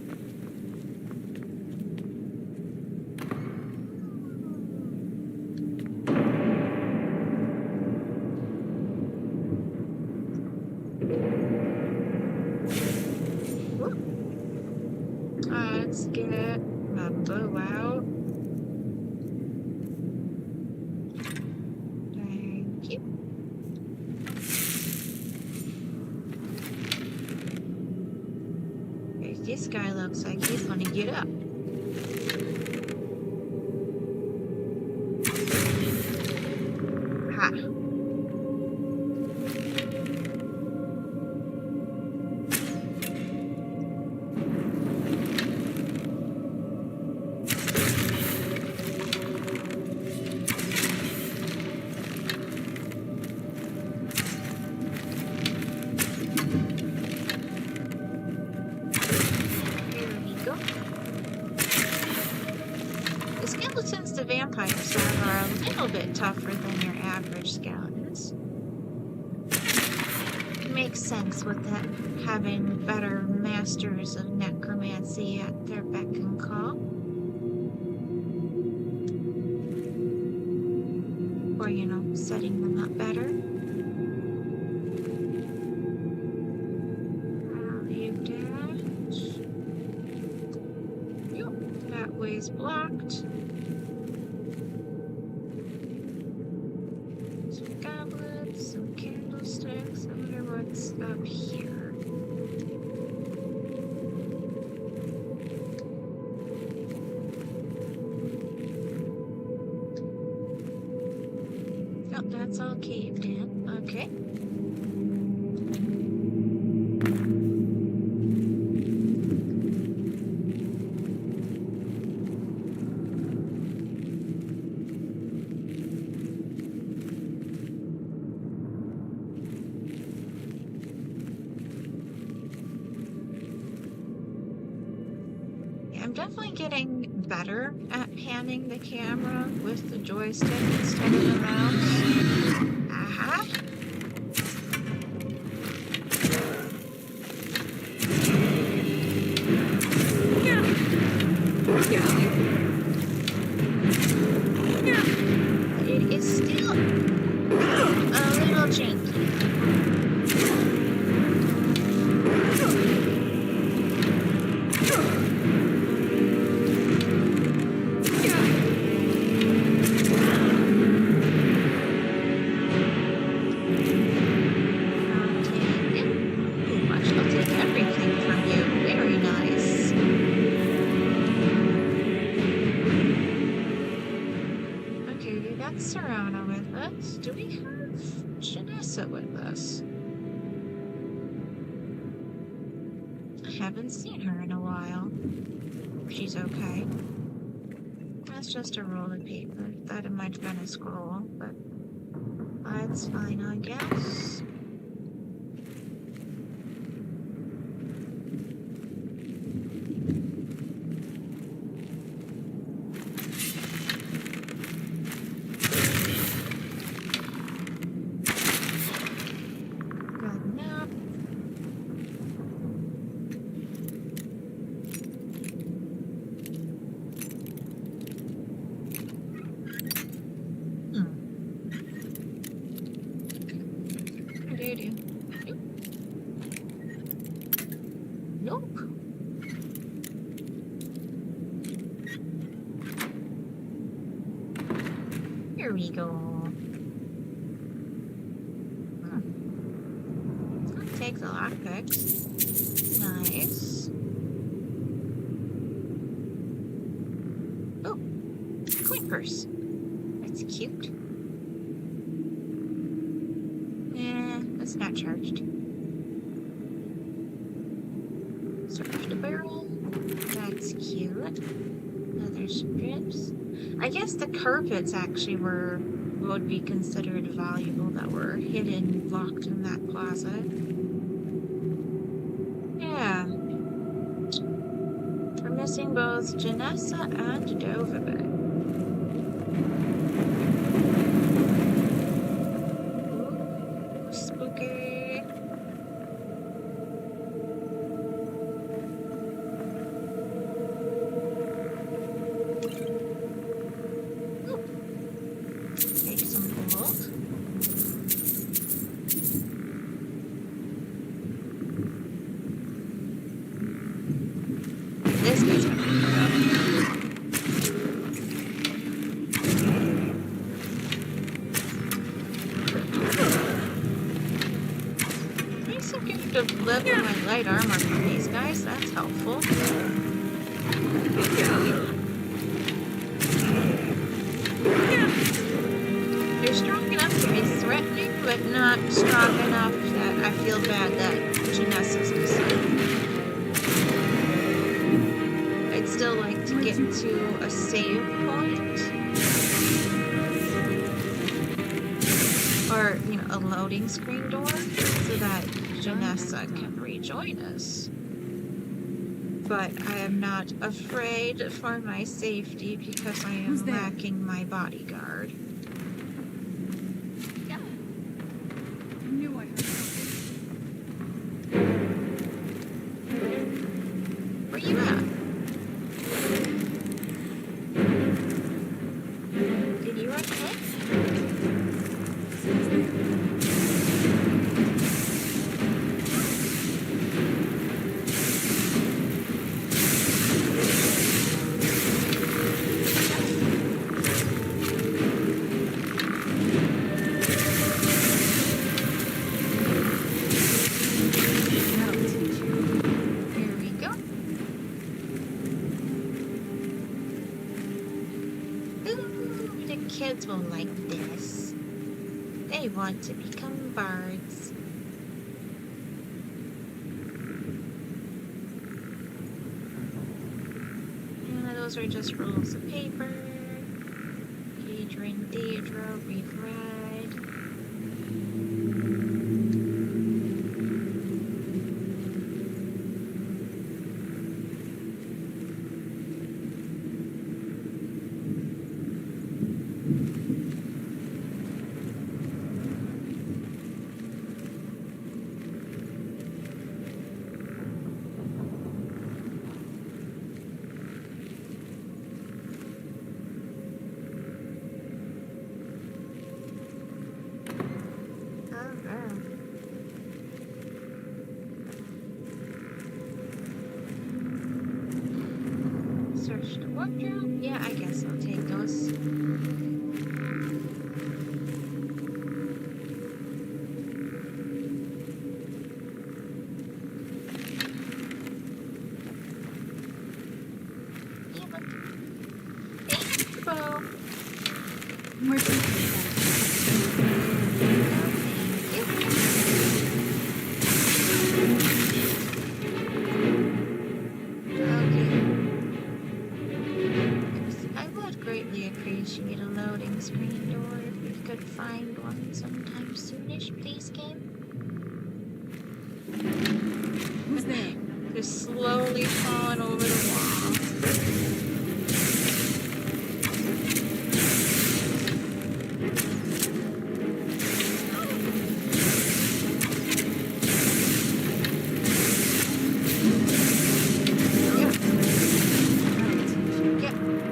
Speaker 1: Let's get my bow out. Thank you. Okay, this guy looks like he's gonna get up. Ha. The vampires are a little bit tougher than your average skeletons. It makes sense with that having better masters of necromancy at their beck and call. Or, you know, setting them up better. I'll leave that. Yep, that way's blocked. Some candlesticks. I wonder what's up here. Oh, that's all caved in. Okay. I'm definitely getting better at panning the camera with the joystick instead of the mouse. Aha! It is still a little janky. Serana with us. Do we have Janessa with us? I haven't seen her in a while. She's okay. That's just a roll of paper. Thought it might have been a scroll, but that's fine, I guess. do. Nope. Here we go. Take the lockpicks. Nice. Oh, coin purse. That's cute. That's not charged. Search the barrel. That's cute. Leather strips. I guess the carpets actually would be considered valuable that were hidden, locked in that closet. Yeah. We're missing both Janessa and Dovabit. Ooh, spooky. Ooh. Take some gold. This guy's gonna be Nice of gift of level my light armor from these guys. That's helpful. They're strong enough to be threatening, but not strong enough that I feel bad that Janessa's missing. I'd still like to get to a save point. Or, a loading screen door so that Janessa can rejoin us. But I am not afraid for my safety because I am lacking my bodyguard.
Speaker 2: Yeah. I knew I heard something.
Speaker 1: Where you at? Did you run away? Here we go. Ooh, the kids will like this. They want to become bards. Yeah, those are just rolls of paper. Deidre, we've read. Search the wardrobe. Yeah, I guess I'll take those. Yeah, look. Info.
Speaker 5: More people. I would greatly appreciate a loading screen door if we could find one sometime soonish, please, game. Who's there?
Speaker 1: Just slowly falling over the wall.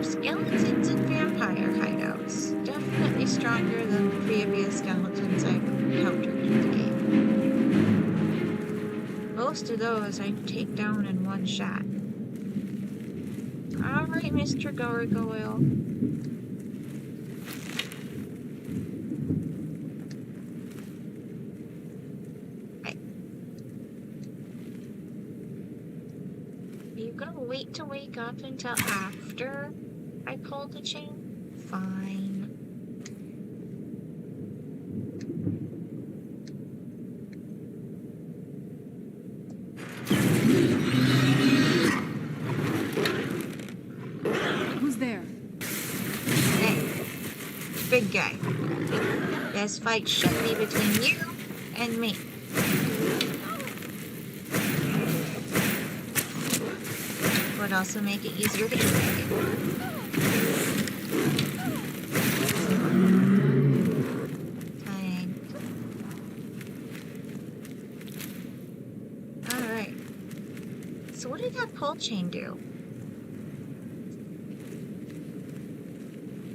Speaker 1: Skeletons and vampire hideouts. Definitely stronger than the previous skeletons I've encountered in the game. most of those I take down in one shot. Alright, Mr. Gargoyle. Are you gonna wait to wake up until after I pull the chain? Fine.
Speaker 5: Who's there?
Speaker 1: Hey, big guy. This fight should be between you and me. Would also make it easier to eat. Alright. So what did that pull chain do?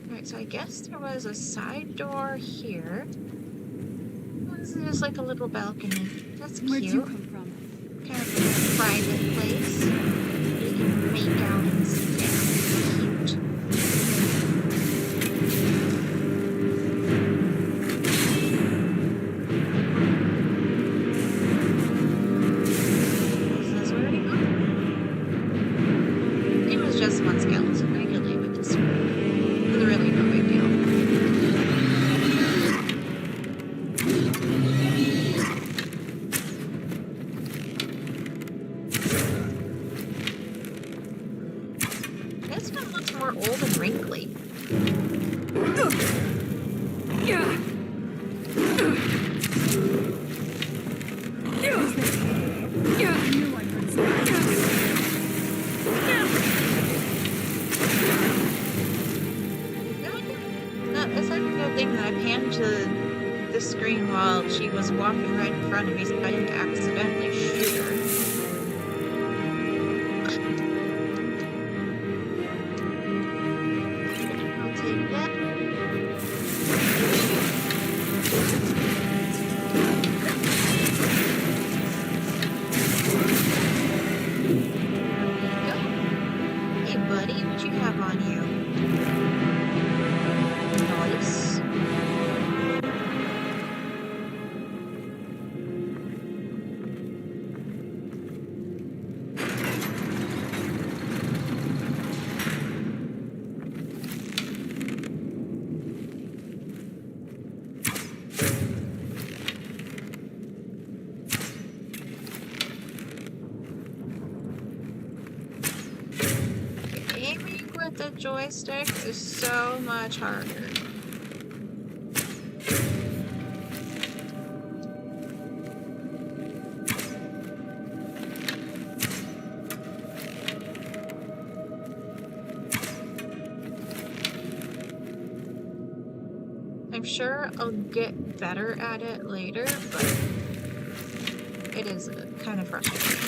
Speaker 1: Alright, so I guess there was a side door here. This is just like a little balcony. That's cute.
Speaker 5: Where'd you come from?
Speaker 1: Kind of like a private place. You can make out and sit down. Cute. Is this where we go? It was just one skeleton. I could leave it this way. It's really no big deal. This one looks more old and wrinkly. That's like a good thing that I panned to the screen while she was walking right in front of me so I didn't accidentally shoot her. I'll take that. Hey buddy, what you have on you? Nice. Aiming with the joystick is so much harder. I'm sure I'll get better at it later, but it is kind of frustrating.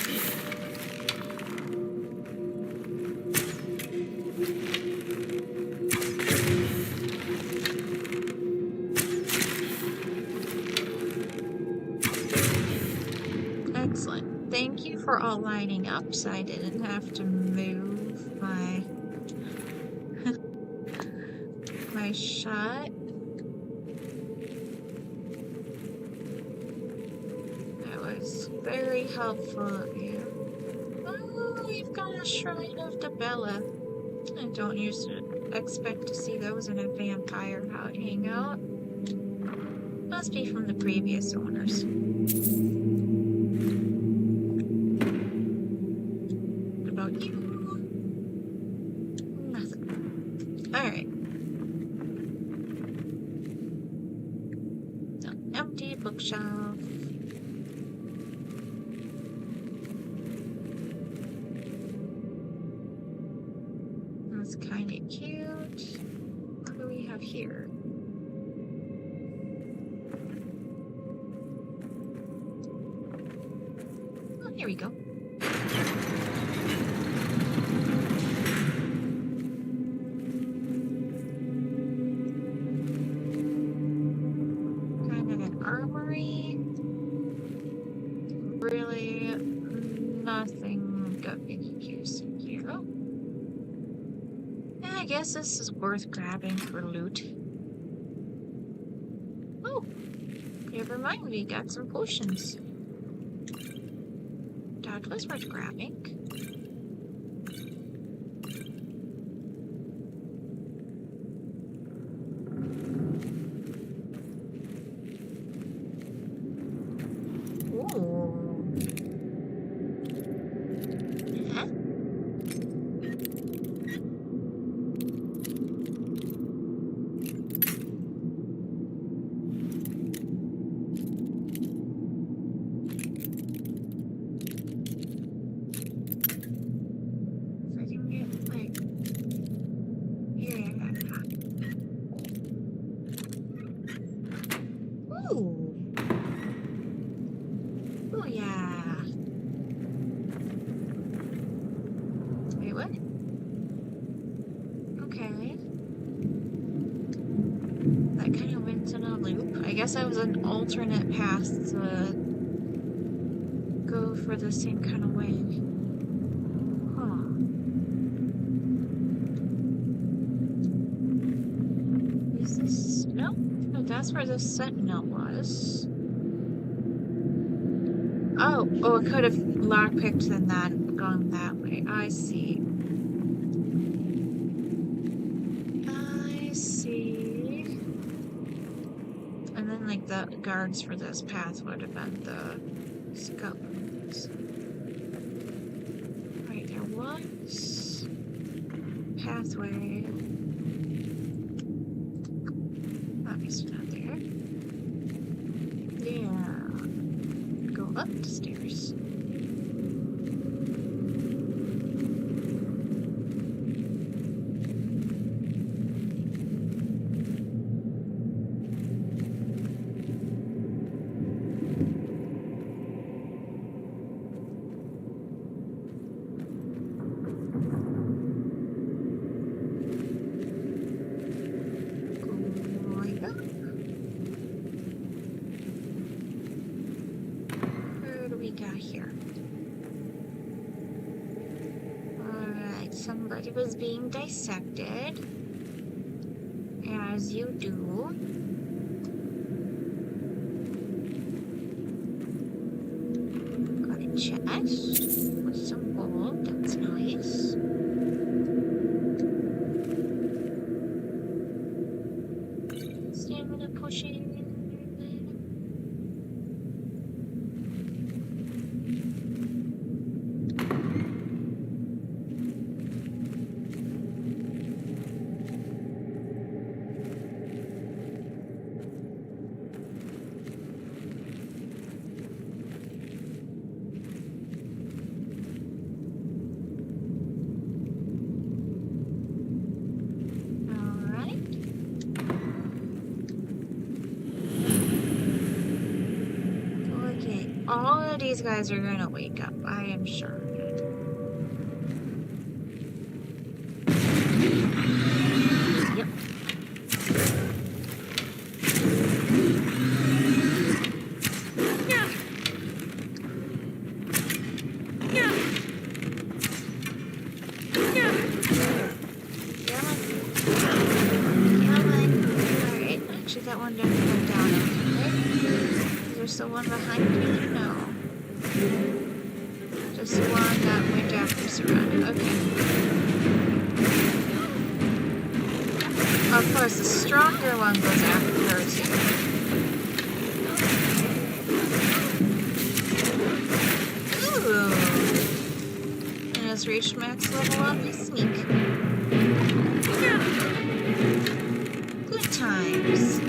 Speaker 1: Excellent. Thank you for all lining up so I didn't have to move my my shot. That was very helpful of you. Oh, we've got a Shrine of Debella. I don't usually expect to see those in a vampire hangout. Must be from the previous owners. What about you? Nothing. Alright. An empty bookshelf. That's kind of cute. What do we have here? Oh, here we go. Kind of an armory. Really nothing good in here. Yeah, I guess this is worth grabbing for loot. Oh, never mind, we got some potions. That was worth grabbing. I guess I was an alternate path to go for the same kind of way. Huh. Is this... No? No, that's where the sentinel was. Oh, it could have lockpicked and then gone that way. I see. The guards for this path would have been the skeletons. Right, there was pathway. Obviously not there. Yeah. Go up the stairs. Somebody was being dissected, as you do. Got a chest with some gold, that's nice. Stamina pushing. All of these guys are gonna wake up, I am sure. Yep. Alright, actually that one didn't go down, okay? Is there still one behind me? No. Just one that went after Serana. Okay. Of course, the stronger one goes after her too. Ooh. And has reached max level up. You sneak. Good times.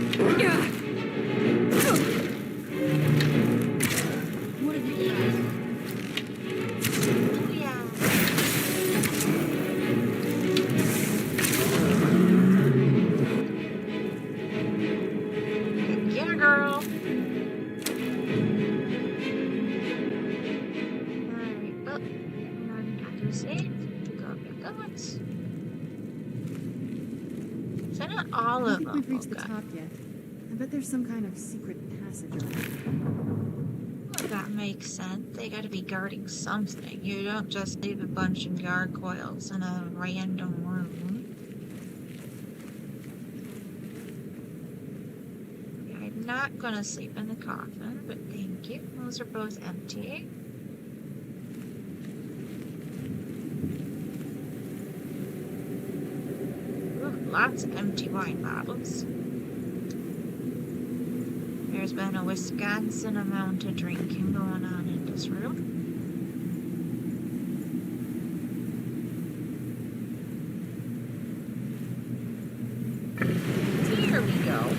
Speaker 5: We've reached the top yet. I bet there's some kind of secret passage.
Speaker 1: What that makes sense. They gotta be guarding something. You don't just leave a bunch of gargoyles in a random room. Yeah, I'm not gonna sleep in the coffin, but thank you. Those are both empty. Ooh, lots of empty wine bottles. There's been a Wisconsin amount of drinking going on in this room. Here we go.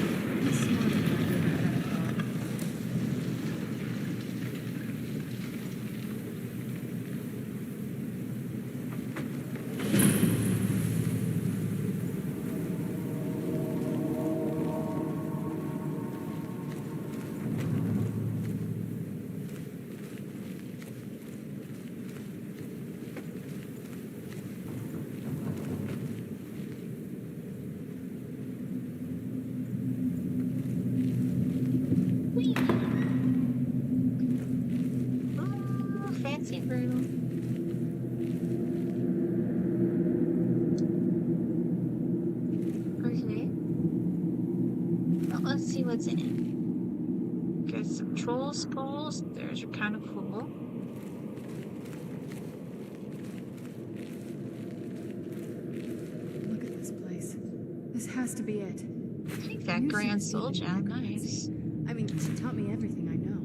Speaker 1: Oh, fancy room. Okay. Well, let's see what's in it. Got some troll skulls. Those are kind of cool.
Speaker 5: Look at this place. This has to be it.
Speaker 1: I think that
Speaker 5: Knew she
Speaker 1: grand
Speaker 5: was
Speaker 1: soul
Speaker 5: deep in
Speaker 1: gem,
Speaker 5: necromancy.
Speaker 1: nice.
Speaker 5: I mean, she taught me everything I know.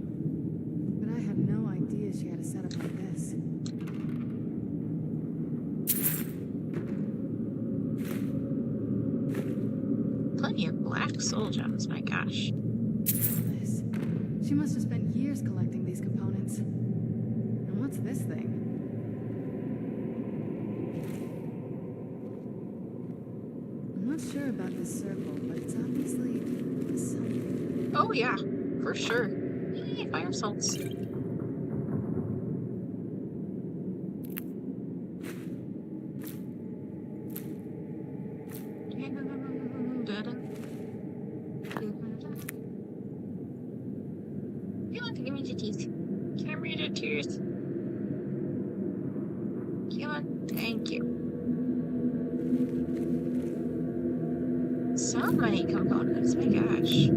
Speaker 5: But I had no idea she had a setup like this.
Speaker 1: Plenty of black soul gems, my gosh.
Speaker 5: This. She must have spent years collecting these components. And what's this thing? I'm not sure about this circle, but it's obviously something.
Speaker 1: Oh yeah, for sure. Yay, fire salts. You want to give me the teeth. Give me the teeth. Come on, thank you. So many components, my gosh.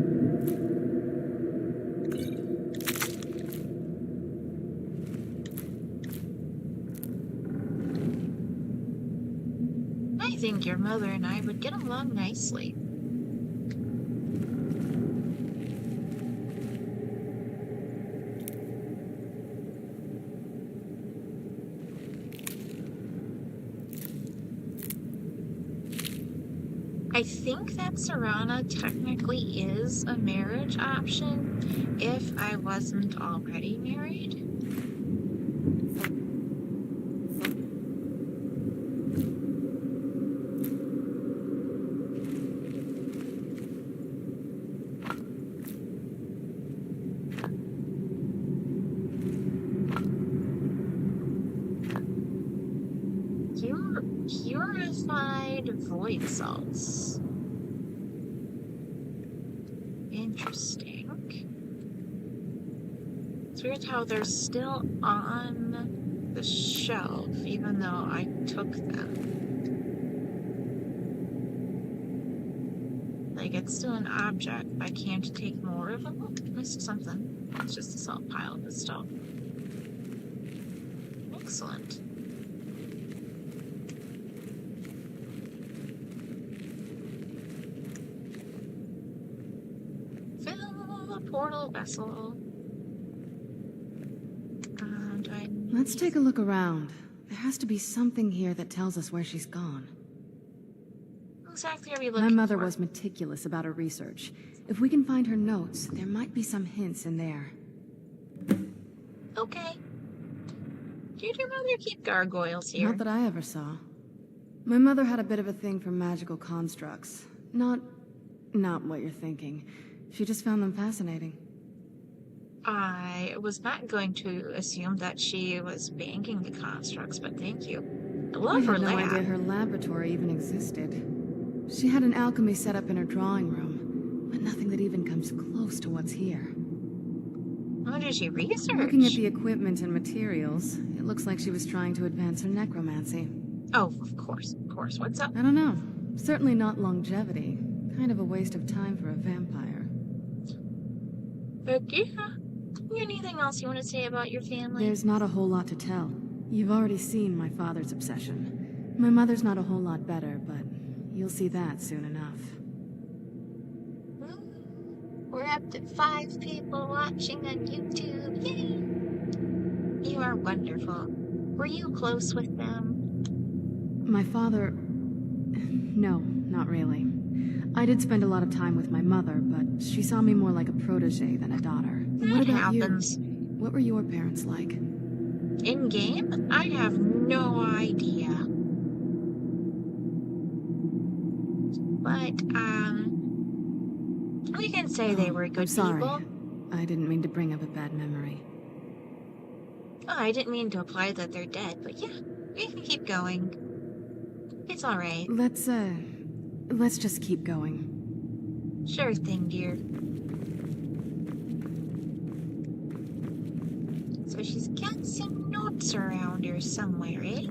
Speaker 1: I think your mother and I would get along nicely. I think that Serana technically is a marriage option if I wasn't already married. Purified void salts. Interesting. It's weird how they're still on the shelf, even though I took them. Like, it's still an object. I can't take more of them. Oh, missed something. It's just a salt pile of stuff. Excellent. Portal vessel.
Speaker 5: Let's take a look around. There has to be something here that tells us where she's gone.
Speaker 1: Exactly are we looking
Speaker 5: My mother
Speaker 1: for?
Speaker 5: was meticulous about her research. If we can find her notes, there might be some hints in there.
Speaker 1: Okay. Did your mother keep gargoyles here?
Speaker 5: Not that I ever saw. My mother had a bit of a thing for magical constructs. Not what you're thinking. She just found them fascinating.
Speaker 1: I was not going to assume that she was banking the constructs, but thank you. I love
Speaker 5: I
Speaker 1: her
Speaker 5: had no
Speaker 1: lab.
Speaker 5: idea her laboratory even existed. She had an alchemy set up in her drawing room, but nothing that even comes close to what's here.
Speaker 1: What did she research?
Speaker 5: Looking at the equipment and materials, it looks like she was trying to advance her necromancy.
Speaker 1: Oh, of course, of course. What's up?
Speaker 5: I don't know. Certainly not longevity. Kind of a waste of time for a vampire.
Speaker 1: Okay. Anything else you want to say about your family?
Speaker 5: There's not a whole lot to tell. You've already seen my father's obsession. My mother's not a whole lot better, but you'll see that soon enough.
Speaker 1: We're up to 5 people watching on YouTube. Yay! You are wonderful. Were you close with them?
Speaker 5: My father... No, not really. I did spend a lot of time with my mother, but she saw me more like a protege than a daughter. What
Speaker 1: That
Speaker 5: about
Speaker 1: happens.
Speaker 5: you? What were your parents like?
Speaker 1: In game? I have no idea. But, we can say they were good
Speaker 5: I'm sorry.
Speaker 1: people.
Speaker 5: I didn't mean to bring up a bad memory.
Speaker 1: Oh, I didn't mean to imply that they're dead, but yeah, we can keep going. It's alright.
Speaker 5: Let's just keep going.
Speaker 1: Sure thing, dear. So she's got some notes around her somewhere, eh?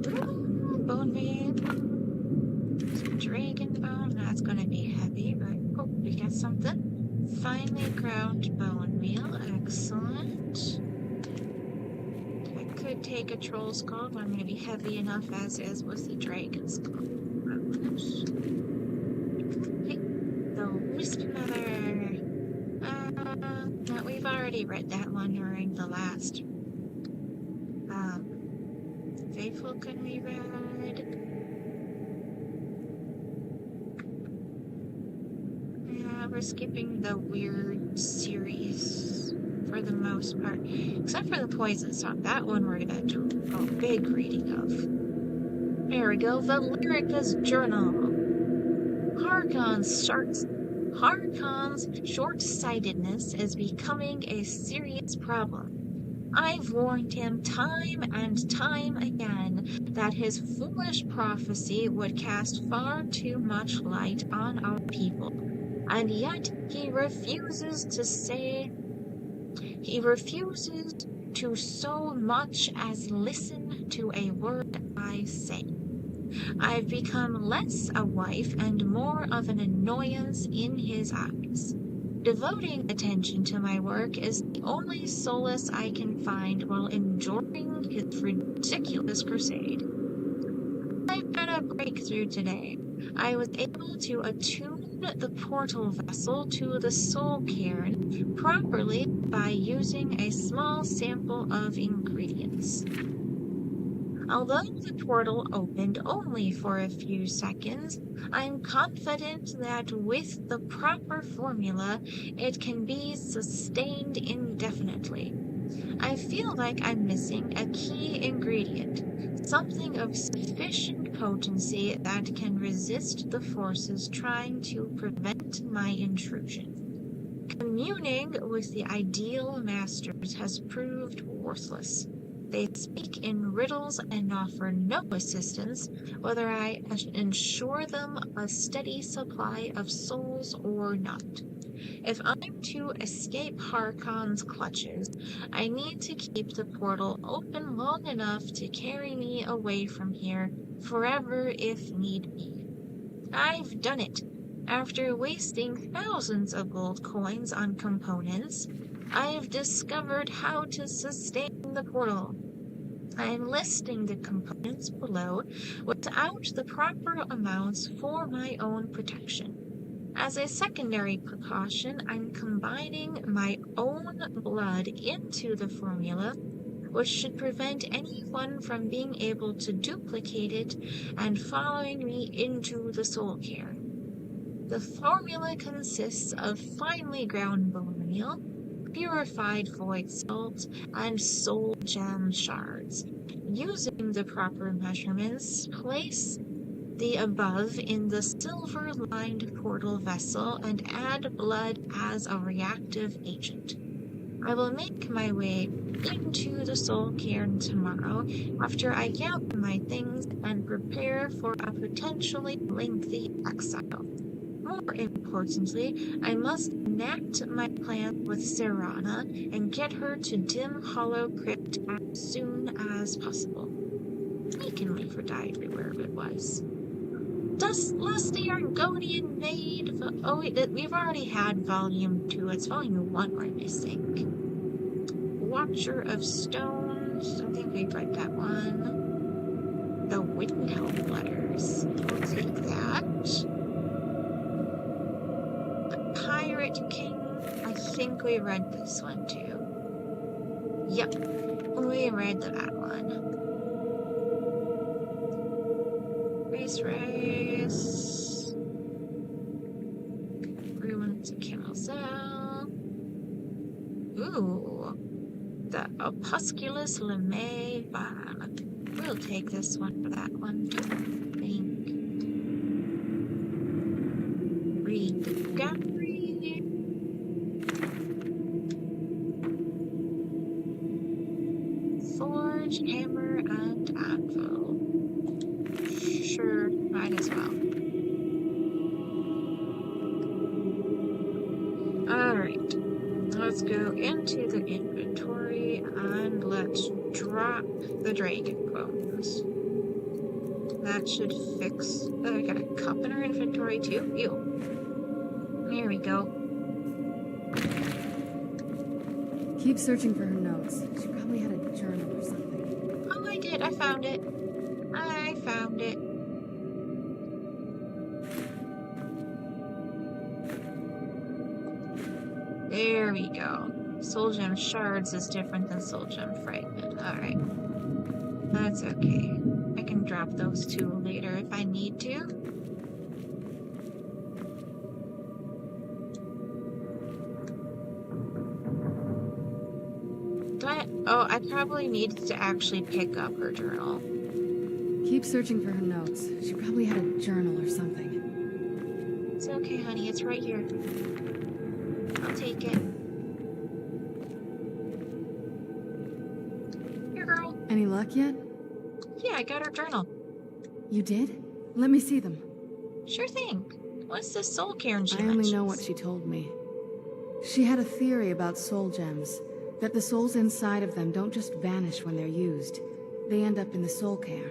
Speaker 1: Ooh, bone meal. Some dragon bone. That's gonna be heavy, but oh, we got something. Finely ground bone meal. Excellent. I could take a troll skull, but I'm gonna be heavy enough as is with the dragon skull. Okay. The Wisp Mother. No, we've already read that one during the last. Faithful can we read? Yeah, we're skipping the weird series for the most part. Except for the Poison Song. That one we're gonna do a big reading of. There we go. The Lyrica's Journal. Harkon's short-sightedness is becoming a serious problem. I've warned him time and time again that his foolish prophecy would cast far too much light on our people, and yet he refuses to so much as listen to a word I say. I've become less a wife and more of an annoyance in his eyes. Devoting attention to my work is the only solace I can find while enjoying his ridiculous crusade. I've got a breakthrough today. I was able to attune the portal vessel to the soul cairn properly by using a small sample of ingredients. Although the portal opened only for a few seconds, I'm confident that with the proper formula, it can be sustained indefinitely. I feel like I'm missing a key ingredient, something of sufficient potency that can resist the forces trying to prevent my intrusion. Communing with the ideal masters has proved worthless. They speak in riddles and offer no assistance, whether I ensure them a steady supply of souls or not. If I'm to escape Harkon's clutches, I need to keep the portal open long enough to carry me away from here forever if need be. I've done it. After wasting thousands of gold coins on components, I've discovered how to sustain the portal. I'm listing the components below without the proper amounts for my own protection. As a secondary precaution, I'm combining my own blood into the formula, which should prevent anyone from being able to duplicate it and following me into the soul cairn. The formula consists of finely ground bone meal, purified void salt, and soul gem shards. Using the proper measurements, place the above in the silver-lined portal vessel and add blood as a reactive agent. I will make my way into the soul cairn tomorrow after I gather my things and prepare for a potentially lengthy exile. More importantly, I must enact my plan with Serana and get her to Dim Hollow Crypt as soon as possible. I can leave her diary wherever it was. Thus, lusty Argonian maid. Oh wait, we've already had Volume 2. It's Volume 1 we're missing. Watcher of Stones. I think we've read that one. The Windhelm Letters. We'll take that. The Pirate King. I think we read this one too. Yep, we read that one. Race. Ruins of Camelcell. Ooh. The Opusculus Lemay Van. We'll take this one for that one too, I think. Read the gallery. Forge, hammer, and anvil. Sure, might as well. Alright, let's go into the inventory and let's drop the dragon bones. That should fix. Oh, I got a cup in our inventory too. Ew. There we go.
Speaker 5: Keep searching for her notes. She probably had a journal or something.
Speaker 1: Oh, I did. I found it. I found it. There we go. Soul Gem Shards is different than Soul Gem Fragment. Alright. That's okay. I can drop those two later if I need to. I probably needed to actually pick up her journal.
Speaker 5: Keep searching for her notes. She probably had a journal or something.
Speaker 1: It's okay, honey. It's right here. I'll take it. Here, girl.
Speaker 5: Any luck yet?
Speaker 1: Yeah, I got her journal.
Speaker 5: You did? Let me see them.
Speaker 1: Sure thing. What's this soul cairn she
Speaker 5: I only know
Speaker 1: mentions?
Speaker 5: what she told me. She had a theory about soul gems. That the souls inside of them don't just vanish when they're used. They end up in the soul cairn.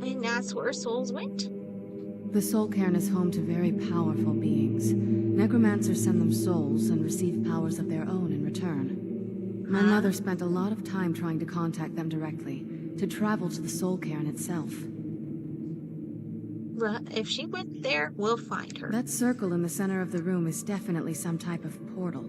Speaker 1: And that's where souls went?
Speaker 5: The soul cairn is home to very powerful beings. Necromancers send them souls and receive powers of their own in return. My mother spent a lot of time trying to contact them directly, to travel to the soul cairn itself.
Speaker 1: Well, if she went there, we'll find her.
Speaker 5: That circle in the center of the room is definitely some type of portal.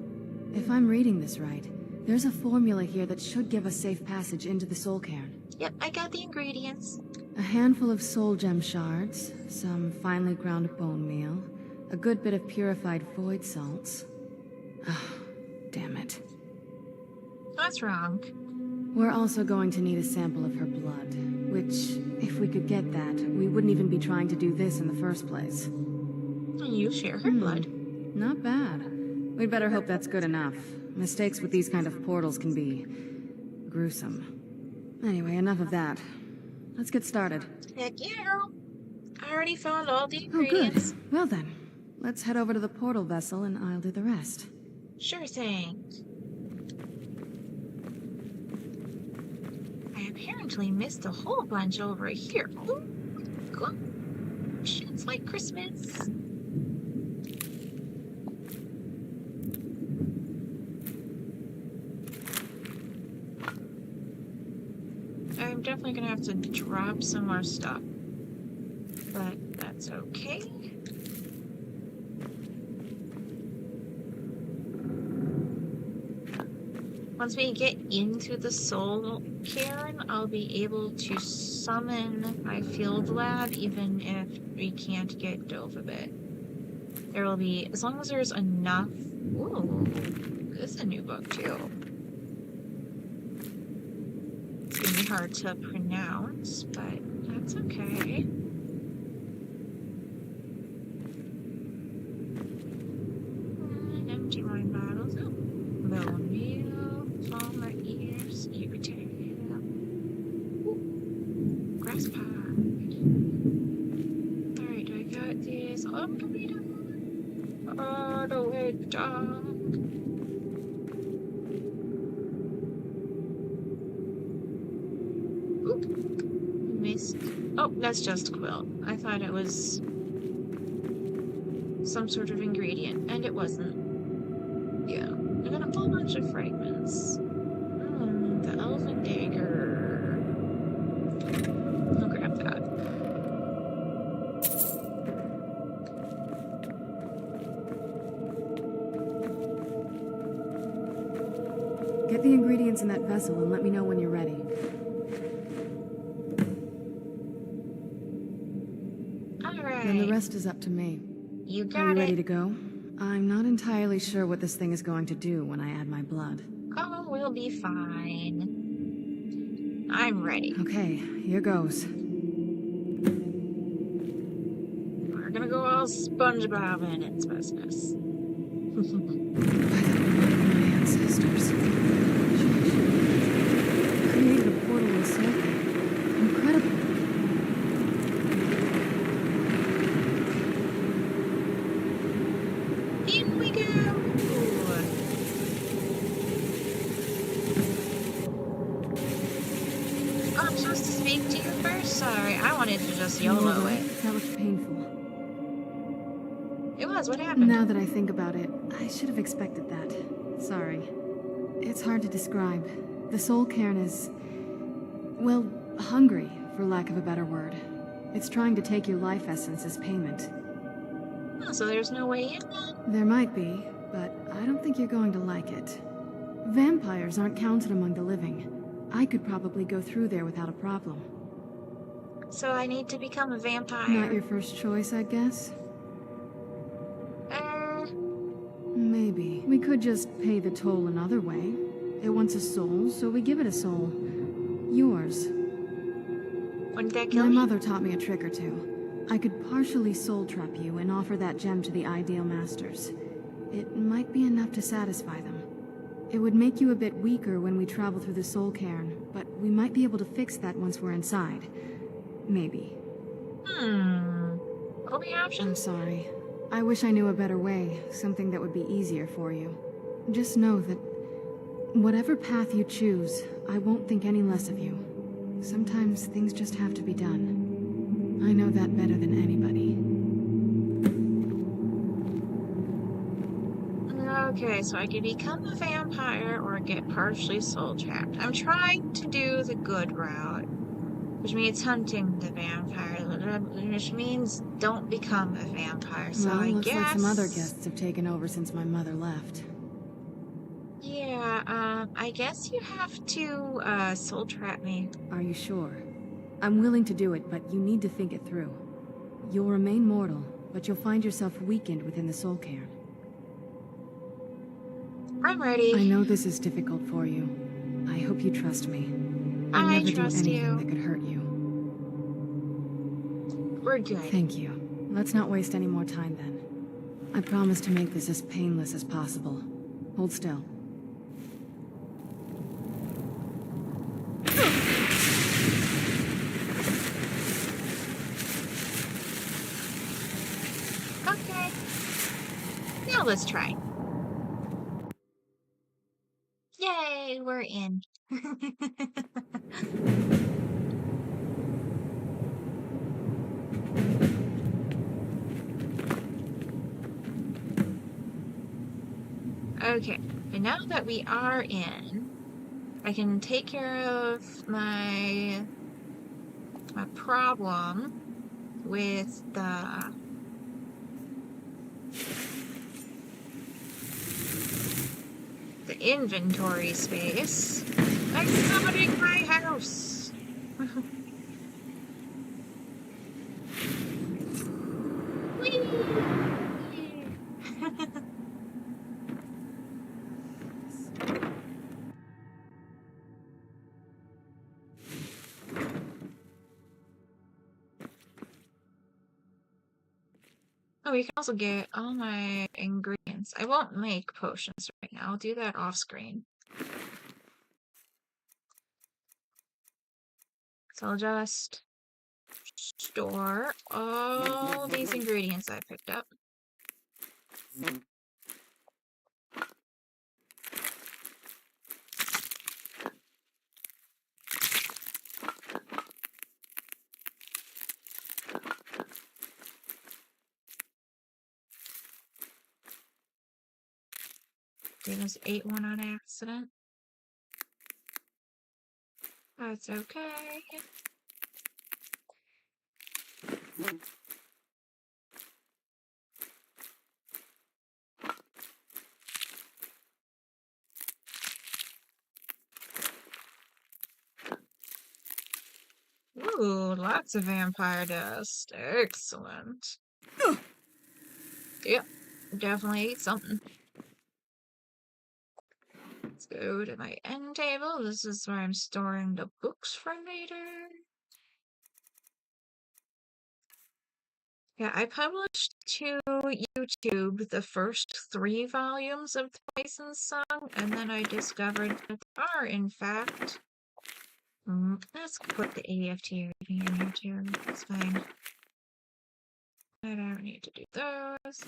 Speaker 5: If I'm reading this right, there's a formula here that should give us safe passage into the soul cairn.
Speaker 1: Yep, I got the ingredients.
Speaker 5: A handful of soul gem shards, some finely ground bone meal, a good bit of purified void salts. Ah, damn it.
Speaker 1: What's wrong?
Speaker 5: We're also going to need a sample of her blood, which, if we could get that, we wouldn't even be trying to do this in the first place.
Speaker 1: You share her blood.
Speaker 5: Not bad. We'd better hope that's good enough. Mistakes with these kind of portals can be gruesome. Anyway, enough of that. Let's get started.
Speaker 1: Heck yeah, girl. I already found all the
Speaker 5: Oh, good.
Speaker 1: ingredients.
Speaker 5: Well then, let's head over to the portal vessel and I'll do the rest.
Speaker 1: Sure thing. I apparently missed a whole bunch over here. Ooh, cool. Shit's like Christmas. I'm definitely gonna have to drop some more stuff, but that's okay. Once we get into the soul cairn, I'll be able to summon my field lab even if we can't get Dove a bit. There will be, as long as there's enough. Ooh, this is a new book too. It's gonna be hard to pronounce, but that's okay. Empty wine bottles. Oh, bone meal, farmer ears, irritated. Grass pod. Alright, I got this. Oh, that's just quilt. I thought it was some sort of ingredient, and it wasn't. Yeah, I got a whole bunch of fragments. The elven dagger. I'll grab that.
Speaker 5: Get the ingredients in that vessel and let me know when you're ready.
Speaker 1: Alright.
Speaker 5: Then the rest is up to me.
Speaker 1: You
Speaker 5: Are
Speaker 1: got
Speaker 5: you ready
Speaker 1: it.
Speaker 5: to go? I'm not entirely sure what this thing is going to do when I add my blood.
Speaker 1: Oh, we'll be fine. I'm ready.
Speaker 5: Okay, here goes.
Speaker 1: We're gonna go all SpongeBob in its business.
Speaker 5: My ancestors. Created a portal in Soul. Incredible.
Speaker 1: In we go! Oh, I'm supposed to speak to you first? Sorry, I wanted to just YOLO it.
Speaker 5: That looked painful.
Speaker 1: It was, what happened?
Speaker 5: Now that I think about it, I should have expected that. Sorry. It's hard to describe. The soul cairn is... well, hungry, for lack of a better word. It's trying to take your life essence as payment.
Speaker 1: Oh, so there's no way in then?
Speaker 5: There might be, but I don't think you're going to like it. Vampires aren't counted among the living. I could probably go through there without a problem.
Speaker 1: So I need to become a vampire?
Speaker 5: Not your first choice, I guess? Maybe. We could just pay the toll another way. It wants a soul, so we give it a soul. Yours.
Speaker 1: Wouldn't that kill
Speaker 5: My
Speaker 1: me?
Speaker 5: mother taught me a trick or two. I could partially soul trap you and offer that gem to the ideal masters. It might be enough to satisfy them. It would make you a bit weaker when we travel through the soul cairn, but we might be able to fix that once we're inside. Maybe.
Speaker 1: What are the
Speaker 5: I'm
Speaker 1: options?
Speaker 5: sorry. I wish I knew a better way, something that would be easier for you. Just know that whatever path you choose, I won't think any less of you. Sometimes things just have to be done. I know that better than anybody.
Speaker 1: Okay, so I can become a vampire or get partially soul trapped. I'm trying to do the good route, which means hunting the vampire, which means don't become a vampire. So
Speaker 5: Well,
Speaker 1: I
Speaker 5: looks
Speaker 1: guess
Speaker 5: like some other guests have taken over since my mother left.
Speaker 1: Yeah, I guess you have to soul trap me.
Speaker 5: Are you sure? I'm willing to do it, but you need to think it through. You'll remain mortal, but you'll find yourself weakened within the soul cairn.
Speaker 1: I'm ready.
Speaker 5: I know this is difficult for you. I hope you trust me. I'll
Speaker 1: I
Speaker 5: never do
Speaker 1: trust
Speaker 5: anything
Speaker 1: you.
Speaker 5: that could hurt you.
Speaker 1: We're good.
Speaker 5: Thank you. Let's not waste any more time then. I promise to make this as painless as possible. Hold still.
Speaker 1: Okay. Now let's try. Yay, we're in. Okay, and now that we are in, I can take care of my problem with the inventory space by summoning my house. Whee! Oh, you can also get all my ingredients. I won't make potions right now. I'll do that off screen. So I'll just store all these ingredients I picked up. They just ate one on accident. That's okay. Ooh, lots of vampire dust. Excellent. Yep, definitely ate something. Let's go to my end table. This is where I'm storing the books for later. Yeah, I published to YouTube the first 3 volumes of the Poison Song, and then I discovered that there are, in fact... let's put the AFT reading in here too. It's fine. I don't need to do those.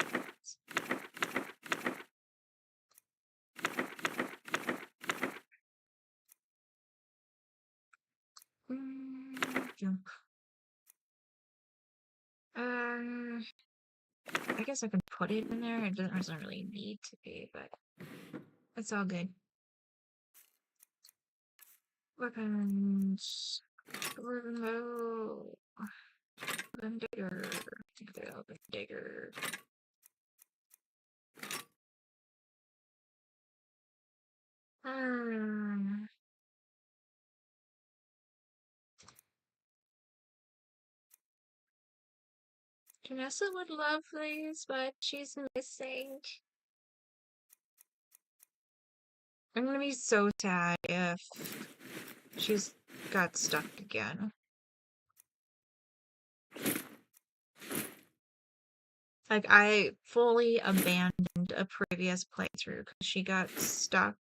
Speaker 1: Jump. I guess I can put it in there. It doesn't really need to be, but it's all good. Weapons. No. Open digger. Open digger. Janessa would love these, but she's missing. I'm gonna be so sad if she's got stuck again. Like, I fully abandoned a previous playthrough because she got stuck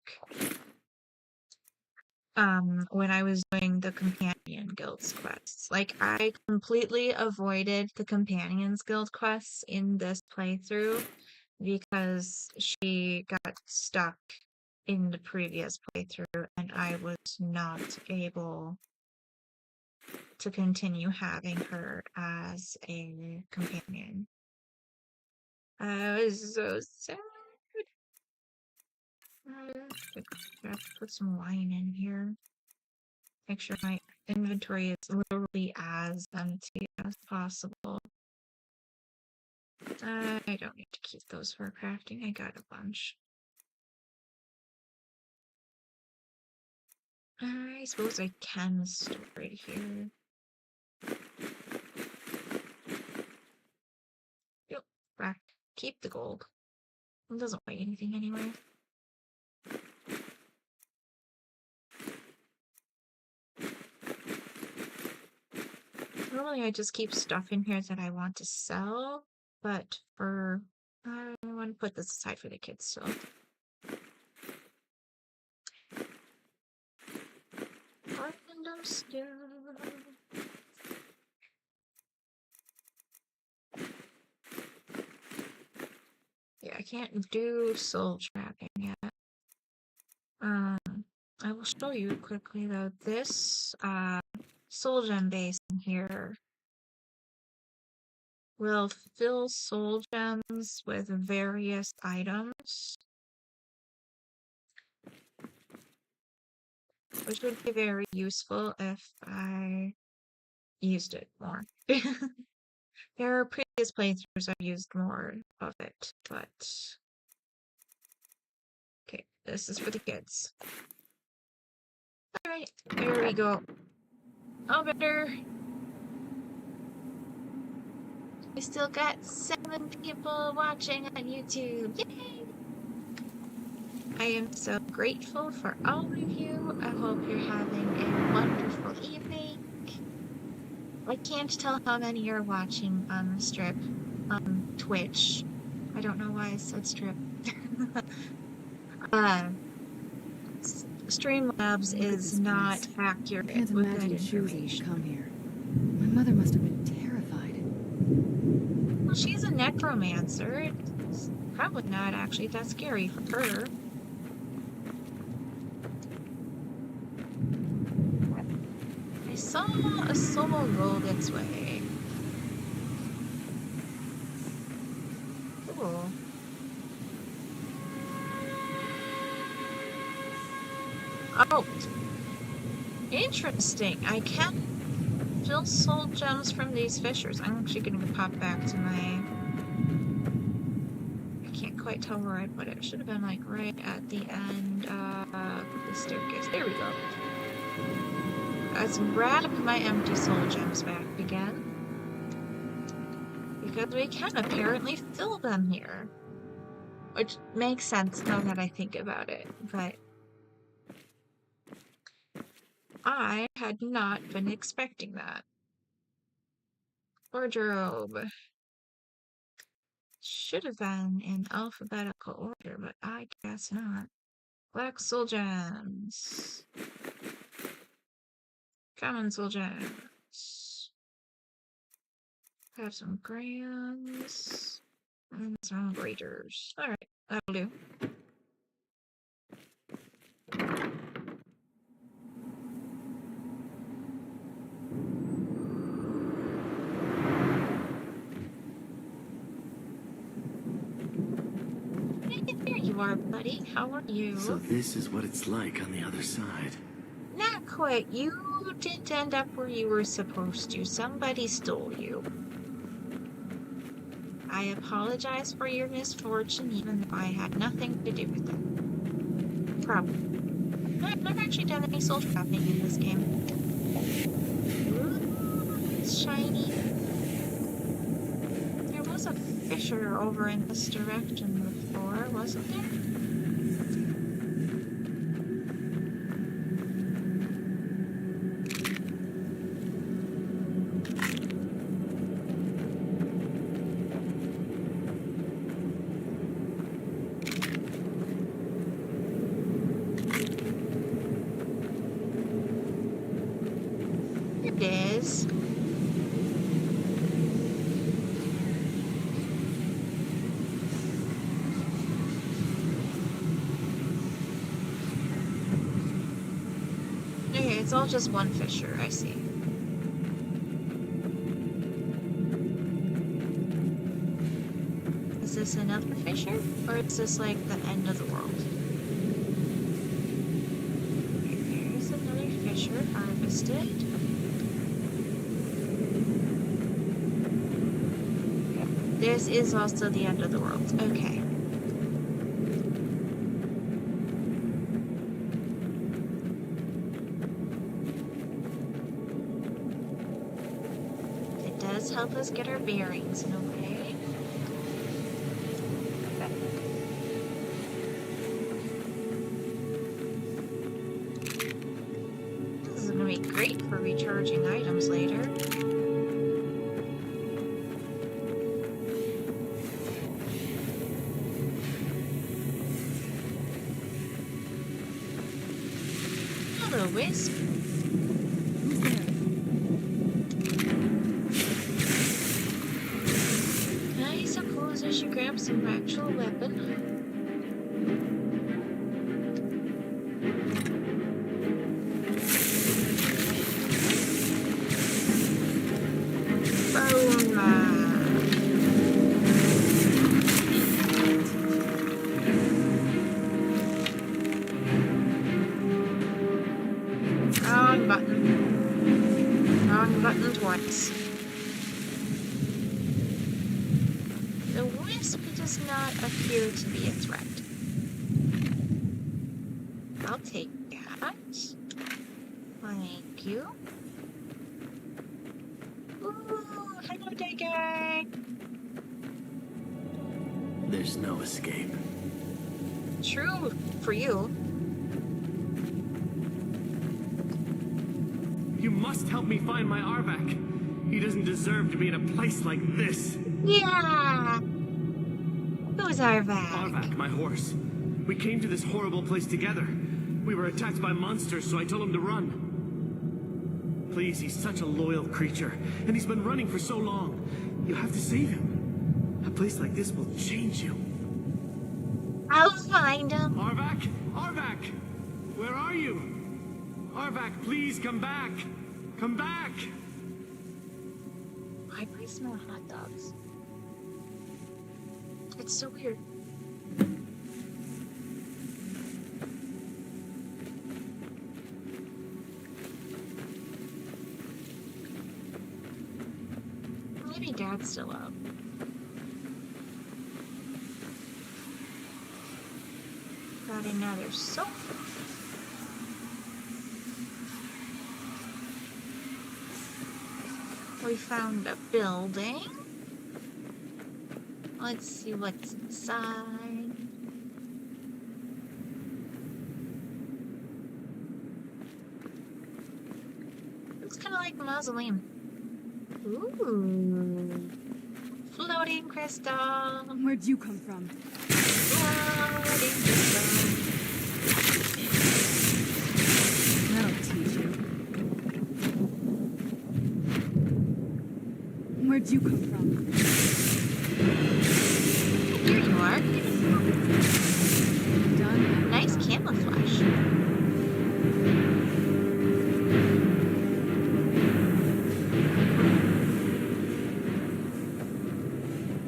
Speaker 1: when I was doing the Companion Guild's quests. Like, I completely avoided the Companions Guild quests in this playthrough because she got stuck in the previous playthrough and I was not able to continue having her as a companion. I was so sad. I have to put some wine in here. Make sure my inventory is literally as empty as possible. I don't need to keep those for crafting. I got a bunch. I suppose I can store it here. Yep, back. Keep the gold. It doesn't weigh anything anyway. Normally I just keep stuff in here that I want to sell, but I want to put this aside for the kids still. Random stuff. Yeah, I can't do soul trapping yet. I will show you quickly though. This soul gem base in here will fill soul gems with various items, which would be very useful if I used it more. There are previous playthroughs I've used more of it, but okay, this is for the kids. Alright, there we go. Oh, better. We still got 7 people watching on YouTube. Yay! I am so grateful for all of you. I hope you're having a wonderful evening. I can't tell how many are watching on the strip on Twitch. I don't know why I said strip. Streamlabs is not accurate
Speaker 5: I can't
Speaker 1: with
Speaker 5: imagine
Speaker 1: that
Speaker 5: choosing to
Speaker 1: information.
Speaker 5: come here. My mother must have been terrified.
Speaker 1: Well, she's a necromancer. It's probably not actually that scary for her. I saw a soul go this way. Cool. Oh, interesting. I can still soul gems from these fissures. I'm actually gonna pop back to my... I can't quite tell where I put it. It should have been like right at the end of the staircase. There we go. Let's grab my empty soul gems back again. Because we can apparently fill them here. Which makes sense now that I think about it, but I had not been expecting that. Wardrobe. Should have been in alphabetical order, but I guess not. Black soul gems. Common soul gems. Have some grands. And some graders. Alright, that'll do. Hey, there you are, buddy. How are you?
Speaker 6: So this is what it's like on the other side.
Speaker 1: Not quite. You didn't end up where you were supposed to. Somebody stole you. I apologize for your misfortune, even though I had nothing to do with it. Probably. I've never actually done any soul trapping in this game. Ooh, it's shiny. There was a fissure over in this direction before, wasn't there? It is. Okay, it's all just one fissure, I see. Is this another fissure? Or is this like the end of the world? Here's another fissure harvested. This is also the end of the world. Okay. It does help us get our bearings in a way. Okay. This is going to be great for recharging items later. Hello, Wisp.
Speaker 5: Who's there?
Speaker 1: I suppose I should grab some actual weapon. Wrong button. Wrong button twice. The wisp does not appear to be a threat. I'll take that. Thank you. Ooh, hello, Digger.
Speaker 6: There's no escape.
Speaker 1: True for you.
Speaker 7: You must help me find my Arvak. He doesn't deserve to be in a place like this.
Speaker 1: Yeah. Who's Arvak?
Speaker 7: Arvak, my horse. We came to this horrible place together. We were attacked by monsters, so I told him to run. Please, he's such a loyal creature, and he's been running for so long. You have to save him. A place like this will change you.
Speaker 1: I'll find him.
Speaker 7: Arvak! Arvak! Where are you? Arvak, please come back! Come back!
Speaker 1: Why do I smell hot dogs? It's so weird. Dad's still up. Got another sofa. We found a building. Let's see what's inside. Looks kind of like a mausoleum. Ooh. Floating crystal.
Speaker 5: Where'd you come from?
Speaker 1: Floating crystal.
Speaker 5: That'll teach you. Where'd you come from?
Speaker 1: Here you are.
Speaker 5: Done.
Speaker 1: Nice camouflage.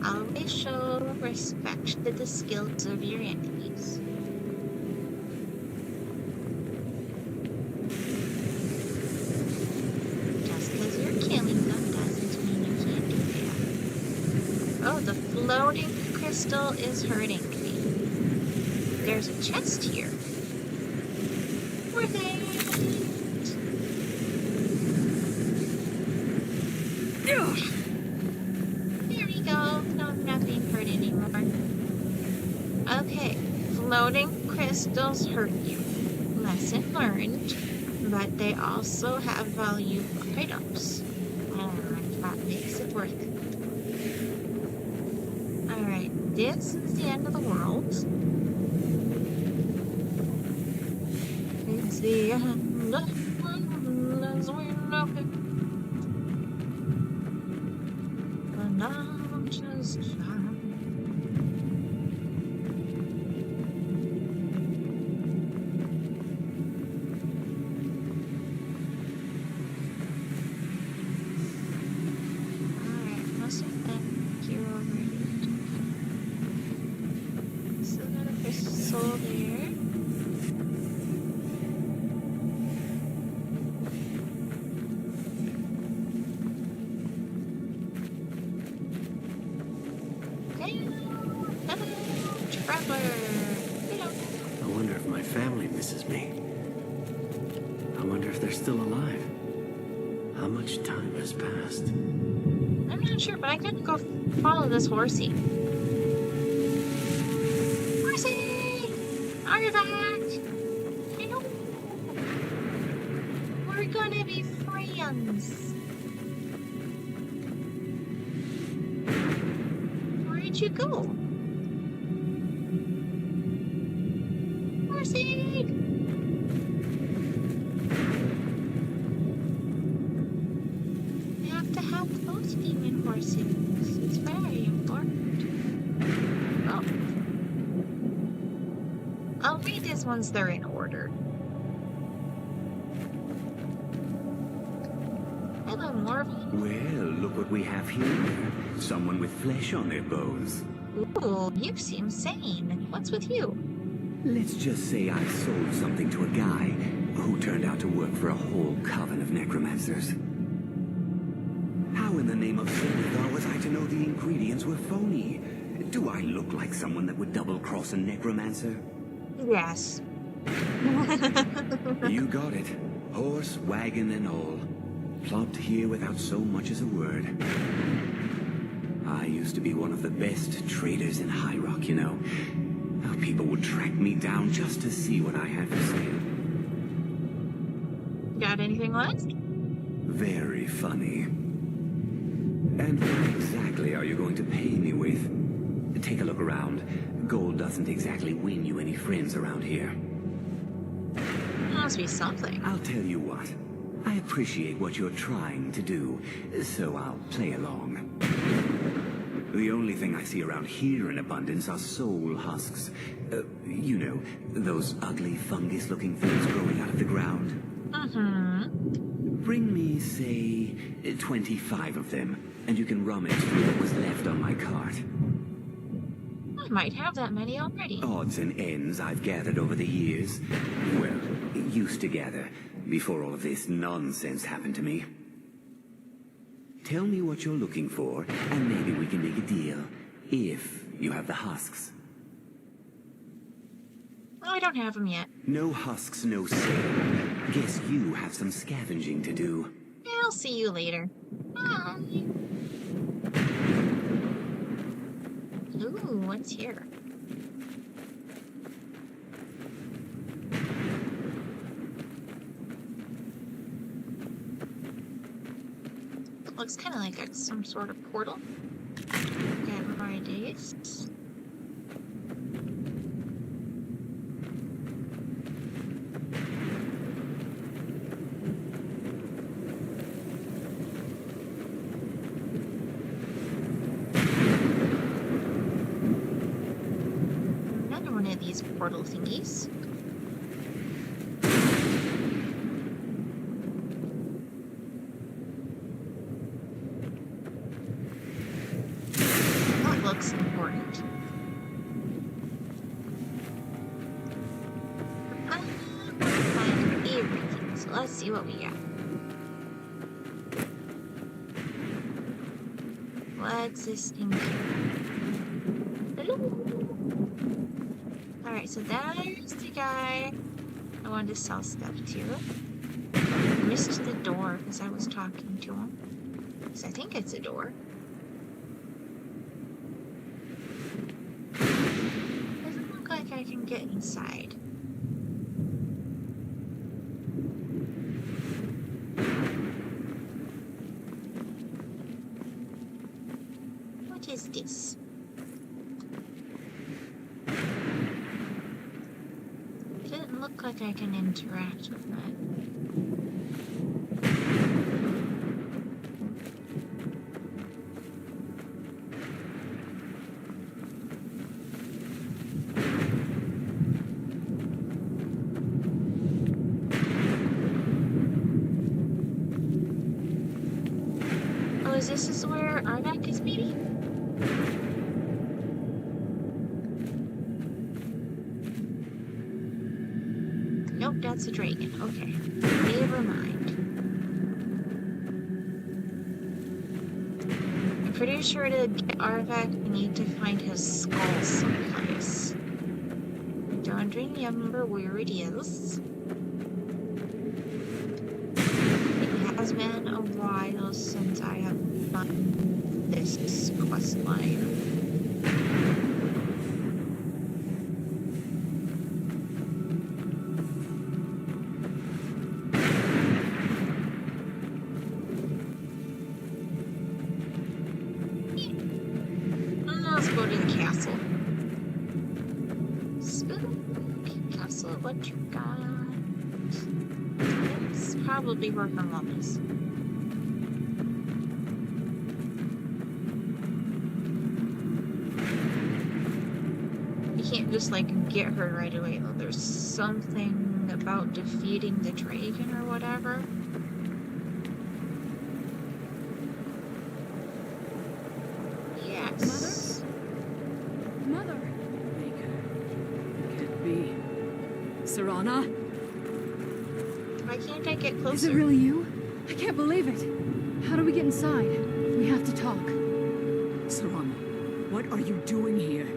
Speaker 1: Always show respect to the skills of your enemies. Just because you're killing them doesn't mean you can't do that. Oh, the floating crystal is hurting me. There's a chest here. Worth it! There we go. No, I'm not being hurt anymore. Okay, floating crystals hurt you. Lesson learned. But they also have valuable items. And that makes it worth it. Alright, this is the end of the world. It's the end of the world as we know it. And I'm just fine. Alright, must have been here already. Still got a crystal there. Traveler! Hello.
Speaker 6: I wonder if my family misses me. I wonder if they're still alive. How much time has passed?
Speaker 1: I'm not sure, but I could go follow this horsey. Horsey! Artifact! Hello! We're gonna be friends. Where'd you go? Horsey! You have to have both demon horses. It's very important. Oh. I'll read these once they're in order. Hello, Marvel.
Speaker 8: Well, look what we have here. Someone with flesh on their bones.
Speaker 1: Ooh, you seem sane. What's with you?
Speaker 8: Let's just say I sold something to a guy who turned out to work for a whole coven of necromancers. How in the name of Senegal was I to know the ingredients were phony? Do I look like someone that would double-cross a necromancer?
Speaker 1: Yes.
Speaker 8: You got it. Horse, wagon, and all. Plopped here without so much as a word. I used to be one of the best traders in High Rock, you know. How people would track me down just to see what I had for sale.
Speaker 1: Got anything left?
Speaker 8: Very funny. And what exactly are you going to pay me with? Take a look around. Gold doesn't exactly win you any friends around here.
Speaker 1: Must be something.
Speaker 8: I'll tell you what. I appreciate what you're trying to do, so I'll play along. The only thing I see around here in abundance are soul husks. You know, those ugly fungus-looking things growing out of the ground. Bring me, say, 25 of them, and you can rummage through what was left on my cart.
Speaker 1: I might have that many already.
Speaker 8: Odds and ends I've gathered over the years. Well, used to gather, before all of this nonsense happened to me. Tell me what you're looking for, and maybe we can make a deal. If you have the husks.
Speaker 1: Oh, I don't have them yet.
Speaker 8: No husks, no sale. Guess you have some scavenging to do.
Speaker 1: Yeah, I'll see you later. Bye. Ooh, what's here? Looks kind of like some sort of portal. Got my days. Another one of these portal thingies. Looks important. I want to find everything, so let's see what we got. What's this thing here? Hello? Alright, so there's the guy I wanted to sell stuff to. I missed the door because I was talking to him. Because I think it's a door. I can get inside. What is this? It doesn't look like I can interact with that. This is where Arnak is, maybe? Nope, that's a dragon. Okay. Never mind. I'm pretty sure to get Arnak, we need to find his skull someplace. I don't remember where it is. It has been a while since I have done this quest line. Let's go to the castle. Spooky castle, what you got? It's probably where her mom is. Can't just like get her right away though. There's something about defeating the dragon or whatever. Yes.
Speaker 5: Mother?
Speaker 2: Maker. Can't be. Serana?
Speaker 1: Why can't I get closer?
Speaker 5: Is it really you? I can't believe it. How do we get inside? We have to talk.
Speaker 2: Serana, what are you doing here?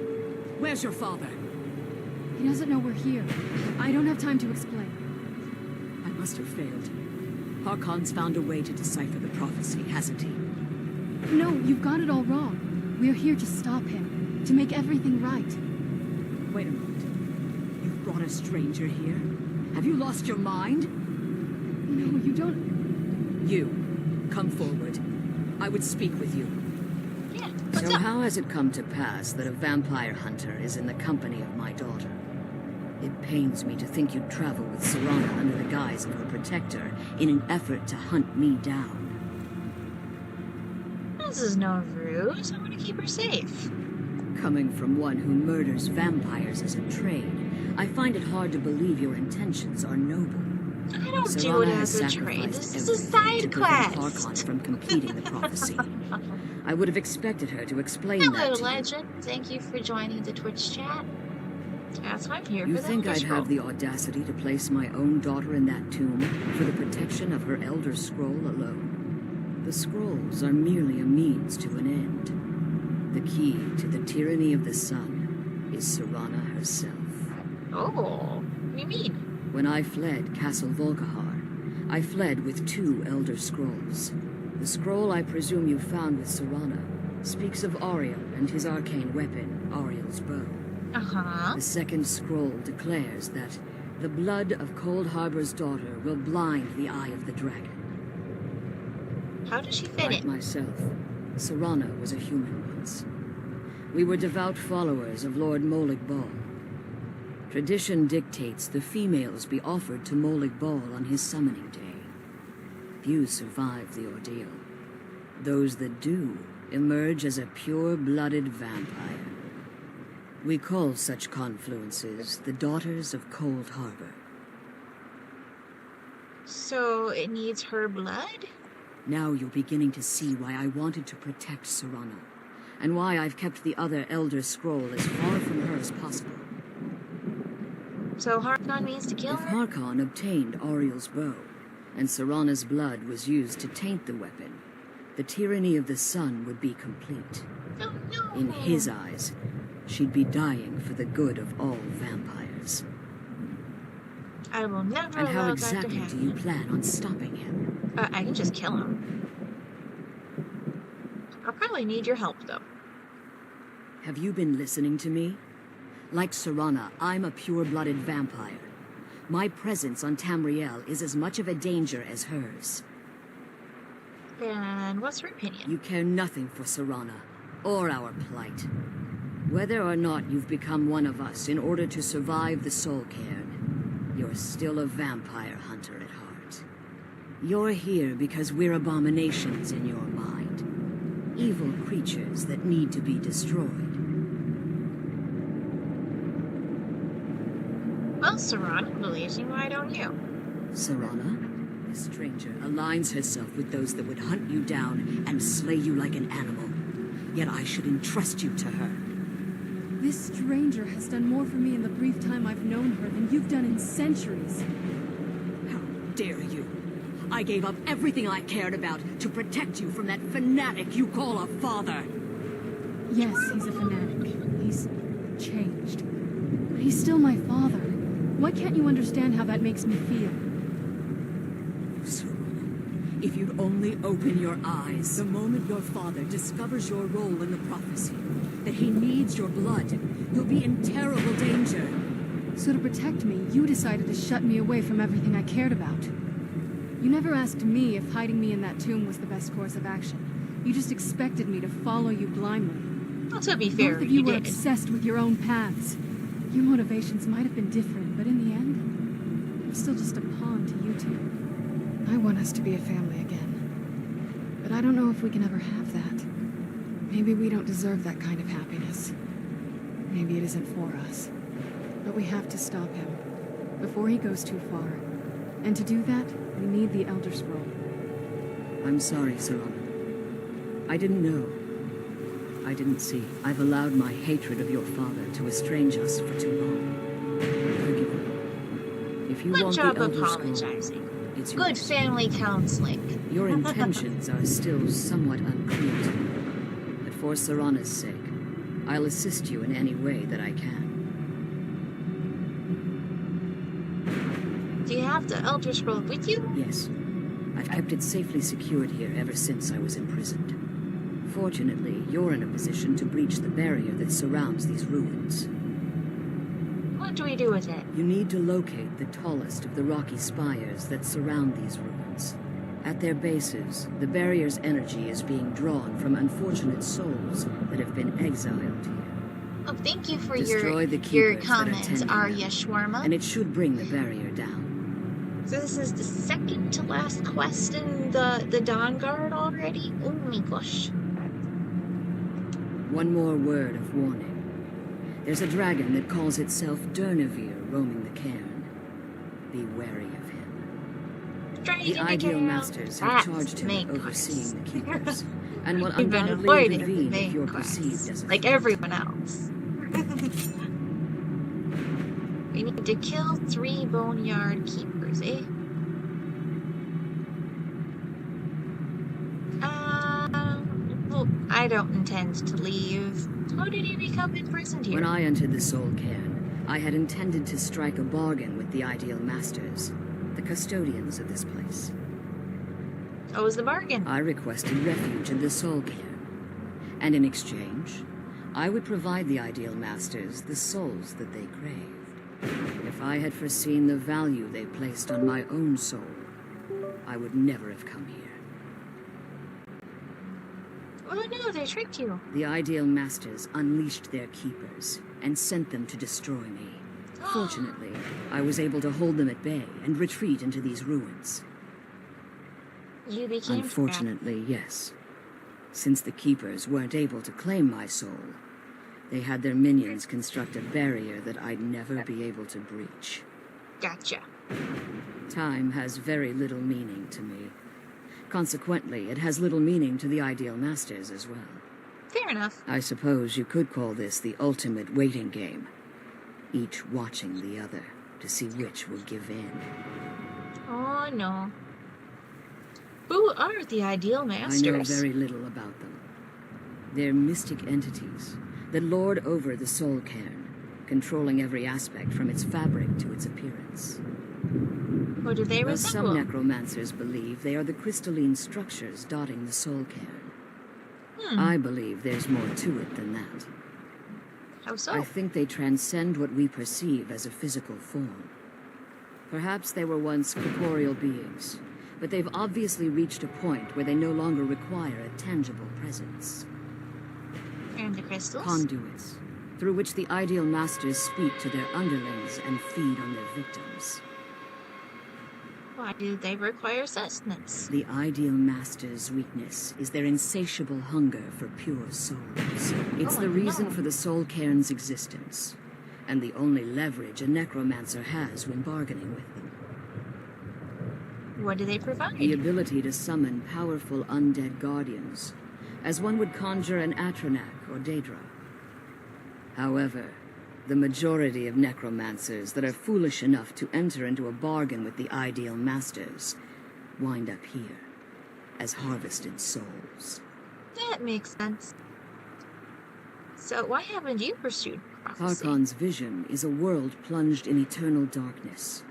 Speaker 2: Where's your father?
Speaker 5: He doesn't know we're here. I don't have time to explain.
Speaker 2: I must have failed. Harkon's found a way to decipher the prophecy, hasn't he?
Speaker 5: No, you've got it all wrong. We're here to stop him, to make everything right.
Speaker 2: Wait a moment. You've brought a stranger here? Have you lost your mind?
Speaker 5: No, you don't...
Speaker 2: You, come forward. I would speak with you.
Speaker 1: Yeah. What's
Speaker 9: So
Speaker 1: up?
Speaker 9: how has it come to pass that a vampire hunter is in the company of my daughter? It pains me to think you'd travel with Serana under the guise of her protector in an effort to hunt me down.
Speaker 1: This is no ruse. I want to keep her safe.
Speaker 9: Coming from one who murders vampires as a trade, I find it hard to believe your intentions are noble.
Speaker 1: I don't do
Speaker 9: Serana
Speaker 1: it
Speaker 9: has
Speaker 1: as a trade.
Speaker 9: sacrificed
Speaker 1: This is a
Speaker 9: everything to
Speaker 1: side
Speaker 9: prevent
Speaker 1: quest.
Speaker 9: Harkon from completing the prophecy. I would have expected her to explain
Speaker 1: Hello,
Speaker 9: that to you.
Speaker 1: legend. Thank you for joining the Twitch chat. That's why I'm here
Speaker 9: You
Speaker 1: for the
Speaker 9: think I'd
Speaker 1: Elder Scroll.
Speaker 9: have the audacity to place my own daughter in that tomb for the protection of her Elder Scroll alone? The scrolls are merely a means to an end. The key to the tyranny of the sun is Serana herself.
Speaker 1: Oh, what do you mean?
Speaker 9: When I fled Castle Volkihar, I fled with 2 Elder Scrolls. The scroll I presume you found with Serana speaks of Ariel and his arcane weapon, Ariel's bow.
Speaker 1: Uh-huh.
Speaker 9: The second scroll declares that the blood of Cold Harbor's daughter will blind the eye of the dragon.
Speaker 1: How does she fit
Speaker 9: Like
Speaker 1: it?
Speaker 9: myself, Serana was a human once. We were devout followers of Lord Molig Bal. Tradition dictates the females be offered to Molig Bal on his summoning day. Few survive the ordeal. Those that do emerge as a pure-blooded vampire. We call such confluences the Daughters of Cold Harbor.
Speaker 1: So it needs her blood?
Speaker 9: Now you're beginning to see why I wanted to protect Serana, and why I've kept the other Elder Scroll as far from her as possible.
Speaker 1: So Harkon means to kill
Speaker 9: If
Speaker 1: her?
Speaker 9: Harkon obtained Ariel's bow, and Serana's blood was used to taint the weapon, the tyranny of the sun would be complete.
Speaker 1: Oh no!
Speaker 9: In his eyes, she'd be dying for the good of all vampires.
Speaker 1: I will never
Speaker 9: And how
Speaker 1: allow that to
Speaker 9: exactly do you
Speaker 1: happen.
Speaker 9: plan on stopping him?
Speaker 1: I can just kill him. I'll probably need your help, though.
Speaker 9: Have you been listening to me? Like Serana, I'm a pure-blooded vampire. My presence on Tamriel is as much of a danger as hers.
Speaker 1: And what's her opinion?
Speaker 9: You care nothing for Serana, or our plight. Whether or not you've become one of us in order to survive the Soul Cairn, you're still a vampire hunter at heart. You're here because we're abominations in your mind. Evil creatures that need to be destroyed.
Speaker 1: Well, Serana believes me, why don't you?
Speaker 9: Serana, the stranger, aligns herself with those that would hunt you down and slay you like an animal. Yet I should entrust you to her.
Speaker 5: This stranger has done more for me in the brief time I've known her than you've done in centuries.
Speaker 9: How dare you! I gave up everything I cared about to protect you from that fanatic you call a father!
Speaker 5: Yes, he's a fanatic. He's changed. But he's still my father. Why can't you understand how that makes me feel?
Speaker 9: Serana, if you'd only open your eyes. The moment your father discovers your role in the prophecy, that he needs your blood, you'll be in terrible danger.
Speaker 5: So to protect me, you decided to shut me away from everything I cared about. You never asked me if hiding me in that tomb was the best course of action. You just expected me to follow you blindly.
Speaker 1: Well, to be fair,
Speaker 5: Both of you were
Speaker 1: did.
Speaker 5: obsessed with your own paths. Your motivations might have been different, but in the end, I'm still just a pawn to you two. I want us to be a family again. But I don't know if we can ever have that. Maybe we don't deserve that kind of happiness. Maybe it isn't for us. But we have to stop him, before he goes too far. And to do that, we need the Elder Scroll.
Speaker 9: I'm sorry, Serana. I didn't know. I didn't see. I've allowed my hatred of your father to estrange us for too long. Forgive me. If you
Speaker 1: Good
Speaker 9: want
Speaker 1: job
Speaker 9: the Elder
Speaker 1: apologizing.
Speaker 9: Scroll, it's
Speaker 1: Good
Speaker 9: yours.
Speaker 1: family counseling.
Speaker 9: Your intentions are still somewhat unclear to me. But for Serana's sake, I'll assist you in any way that I can.
Speaker 1: Do you have the Elder Scroll with you?
Speaker 9: Yes. I've kept it safely secured here ever since I was imprisoned. Fortunately, you're in a position to breach the barrier that surrounds these ruins.
Speaker 1: What do we do with it?
Speaker 9: You need to locate the tallest of the rocky spires that surround these ruins. At their bases, the barrier's energy is being drawn from unfortunate souls that have been exiled here.
Speaker 1: Oh, thank you for
Speaker 9: Destroy the
Speaker 1: your
Speaker 9: keepers that are
Speaker 1: comments,
Speaker 9: tending
Speaker 1: Arya
Speaker 9: them,
Speaker 1: Shawarma.
Speaker 9: and it should bring the barrier down.
Speaker 1: So this is the second to last quest in the Dawn Guard already? Oh my gosh.
Speaker 9: One more word of warning. There's a dragon that calls itself Durnevere roaming the cairn. Be wary of him. The Ideal Masters have charged him with overseeing the keepers, and will
Speaker 1: You've been
Speaker 9: undoubtedly
Speaker 1: avoiding the
Speaker 9: intervene
Speaker 1: main
Speaker 9: if you're
Speaker 1: quest,
Speaker 9: perceived as a
Speaker 1: like
Speaker 9: threat.
Speaker 1: everyone else. We need to kill 3 boneyard keepers, eh? I don't intend to leave. How did you become imprisoned here?
Speaker 9: When I entered the Soul Cairn, I had intended to strike a bargain with the Ideal Masters, the custodians of this place.
Speaker 1: What was the bargain?
Speaker 9: I requested refuge in the Soul Cairn, and in exchange, I would provide the Ideal Masters the souls that they craved. If I had foreseen the value they placed on my own soul, I would never have come here.
Speaker 1: Oh no, they tricked you.
Speaker 9: The Ideal Masters unleashed their keepers and sent them to destroy me. Fortunately, I was able to hold them at bay and retreat into these ruins.
Speaker 1: You became
Speaker 9: Unfortunately, yes. Since the keepers weren't able to claim my soul, they had their minions construct a barrier that I'd never be able to breach.
Speaker 1: Gotcha.
Speaker 9: Time has very little meaning to me. Consequently, it has little meaning to the Ideal Masters as well.
Speaker 1: Fair enough.
Speaker 9: I suppose you could call this the ultimate waiting game, each watching the other to see which will give in.
Speaker 1: Oh no. Who are the Ideal Masters?
Speaker 9: I know very little about them. They're mystic entities that lord over the Soul Cairn, controlling every aspect from its fabric to its appearance.
Speaker 1: What do they
Speaker 9: Thus,
Speaker 1: resemble?
Speaker 9: some necromancers believe they are the crystalline structures dotting the Soul Cairn. I believe there's more to it than that.
Speaker 1: How so?
Speaker 9: I think they transcend what we perceive as a physical form. Perhaps they were once corporeal beings, but they've obviously reached a point where they no longer require a tangible presence.
Speaker 1: And the crystals?
Speaker 9: Conduits, through which the Ideal Masters speak to their underlings and feed on their victims.
Speaker 1: Why do they require sustenance?
Speaker 9: The Ideal Masters' weakness is their insatiable hunger for pure souls. It's the reason for the Soul Cairn's existence, and the only leverage a necromancer has when bargaining with them.
Speaker 1: What do they provide?
Speaker 9: The ability to summon powerful undead guardians, as one would conjure an Atronak or Daedra. However, the majority of necromancers that are foolish enough to enter into a bargain with the Ideal Masters wind up here as harvested souls.
Speaker 1: That makes sense. So why haven't you pursued prophecy?
Speaker 9: Harkon's vision is a world plunged in eternal darkness,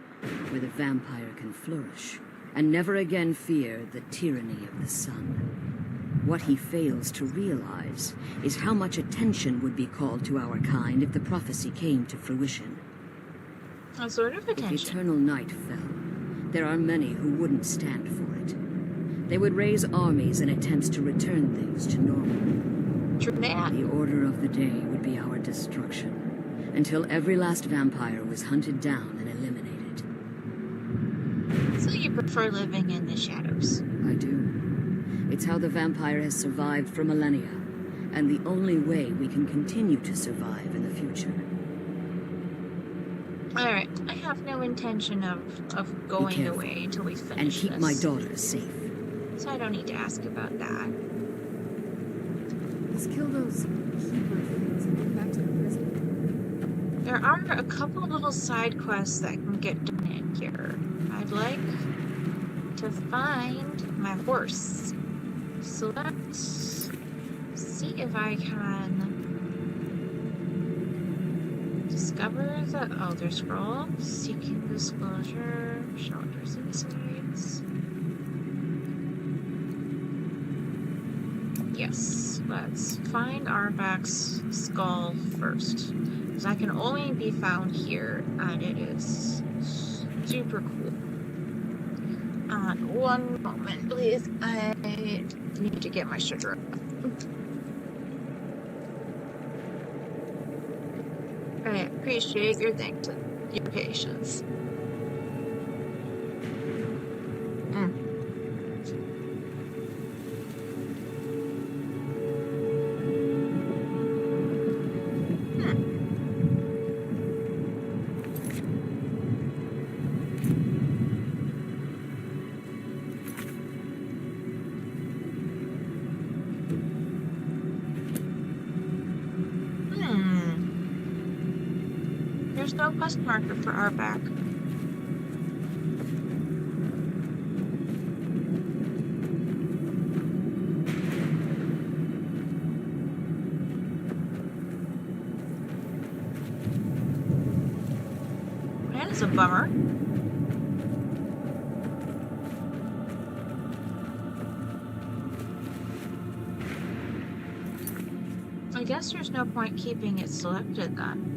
Speaker 9: where the vampire can flourish and never again fear the tyranny of the sun. What he fails to realize is how much attention would be called to our kind if the prophecy came to fruition.
Speaker 1: What sort of
Speaker 9: If
Speaker 1: attention?
Speaker 9: eternal night fell, there are many who wouldn't stand for it. They would raise armies in attempts to return things to normal.
Speaker 1: True that.
Speaker 9: The order of the day would be our destruction, until every last vampire was hunted down and eliminated.
Speaker 1: So you prefer living in the shadows?
Speaker 9: I do. It's how the vampire has survived for millennia, and the only way we can continue to survive in the future.
Speaker 1: Alright, I have no intention of going
Speaker 9: careful,
Speaker 1: away until we finish
Speaker 9: And keep
Speaker 1: this.
Speaker 9: my daughter safe.
Speaker 1: So I don't need to ask about that.
Speaker 5: Let's kill those keeper things and get back to the prison.
Speaker 1: There are a couple little side quests that can get done in here. I'd like to find my horse. So let's see if I can discover the Elder Scroll, seeking disclosure, shelters and seeds. Yes, let's find Arbak's skull first, because I can only be found here, and it is super cool. One moment, please. I need to get my sugar up. I appreciate your thanks and your patience. There's no quest marker for Arbak. That's a bummer. I guess there's no point keeping it selected then.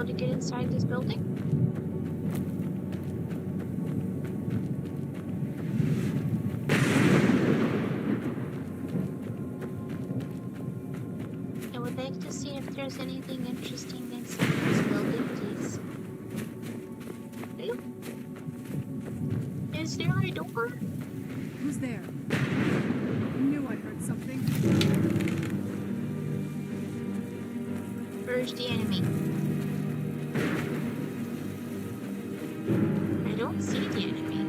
Speaker 1: To get inside this building? I would like to see if there's anything interesting inside this building, please. Hello? Is there a door?
Speaker 5: Who's there? I knew I heard something.
Speaker 1: Where's the enemy? I don't see the enemy.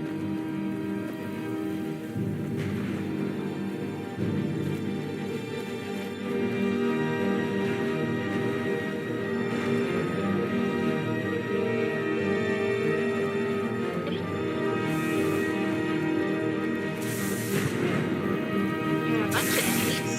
Speaker 1: There are a bunch of enemies.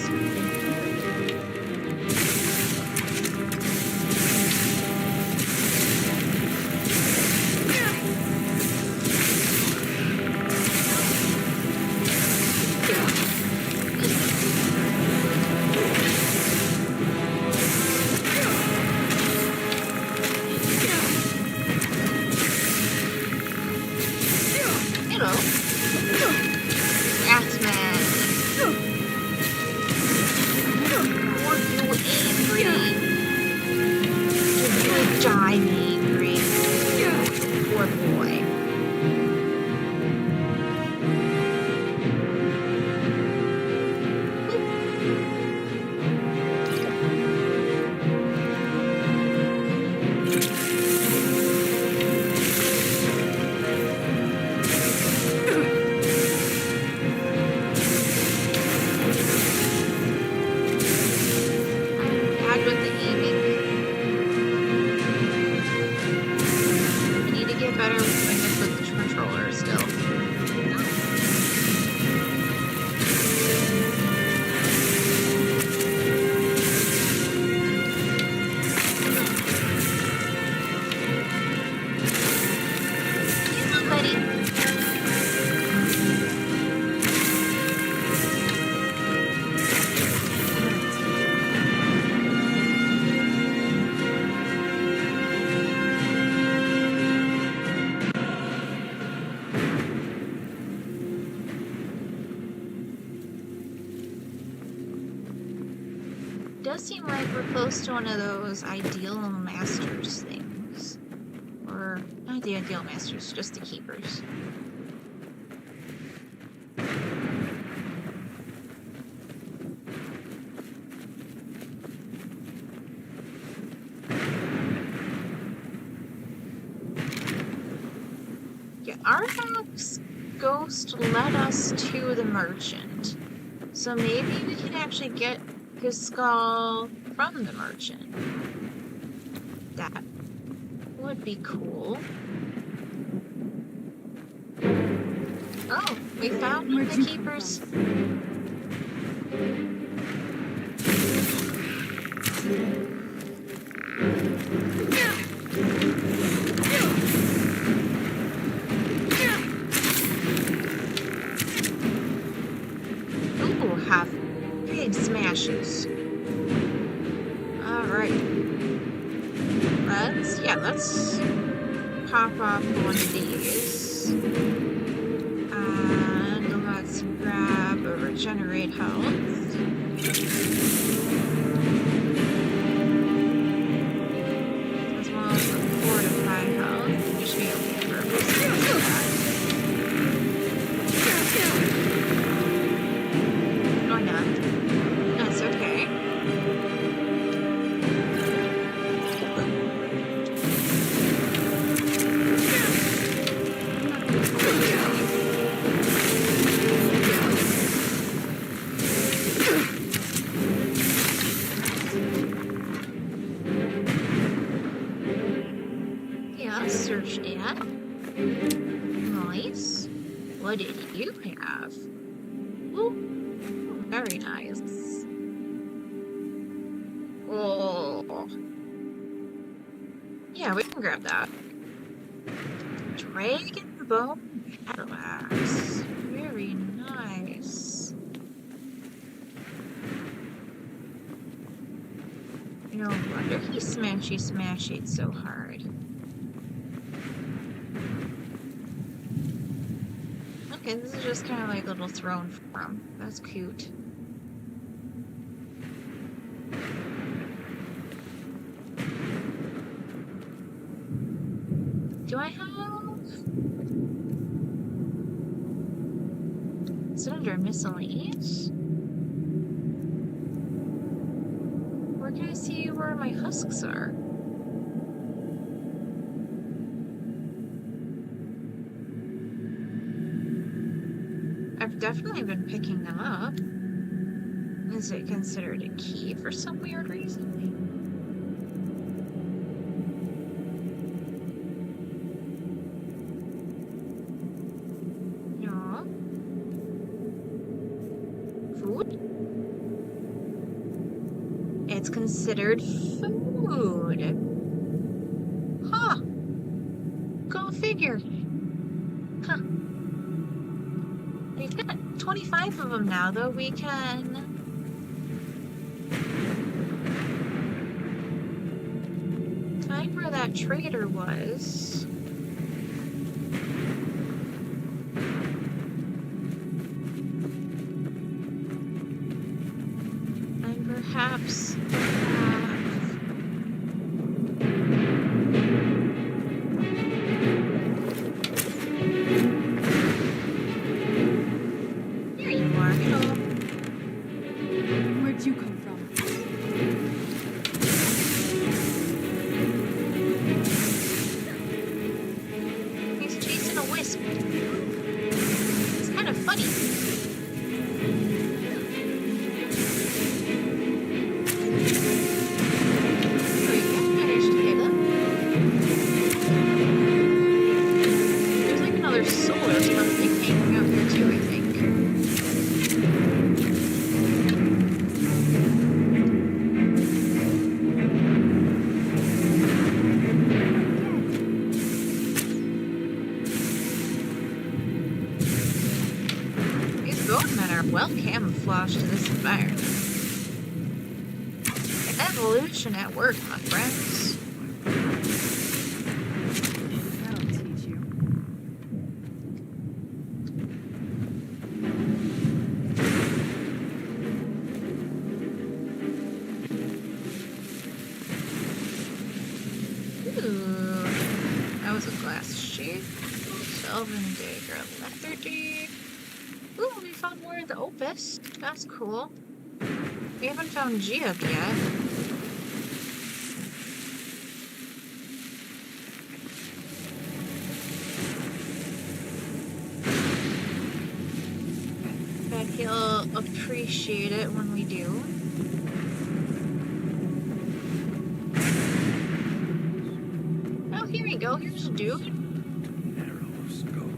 Speaker 1: Hello. Batman. Or you angry. You die angry. Poor boy. Bad with the aiming. I need to get better with doing this with the controller still. Come on, buddy. Does seem like we're close to one of those ideal masters things. Or not the ideal masters, just the keepers. Yeah, Arnox's ghost led us to the merchant. So maybe we can actually get his skull from the merchant. That would be cool. Oh, we found one of the keepers. Ooh, have big smashes. Alright. Let's pop off one of these. And let's grab a regenerate health. As well as a fortify health. We should be okay for a bit. what did you have? Ooh, very nice. Oh. Yeah, we can grab that. Dragon Bone Battle Axe. Very nice. No wonder he smashed so hard. Okay, this is just kind of like a little throne for him. That's cute. Do I have... Is it under miscellaneous? Where can I see where my husks are? I've definitely been picking them up. Is it considered a key for some weird reason? No. Food? It's considered food. Huh. Go figure. Huh. We've got 25 of them now, though. We can... find where that trader was. And perhaps... Here you are, hello.
Speaker 5: Where'd you come from?
Speaker 1: He's chasing a wisp. It's kind of funny. Oh, you managed to get him. There's like another soul or something hanging out here too, I think. These boatmen are well camouflaged to this environment. Evolution at work, my friends.
Speaker 5: That'll teach you.
Speaker 1: Ooh, that was a glass sheet. Shelving dagger, lethargy. Ooh, we found more of the opus. That's cool. We haven't found Geob yet. Bet he'll appreciate it when we do. Oh, here we go. Here's a dude.
Speaker 8: Narrow scope.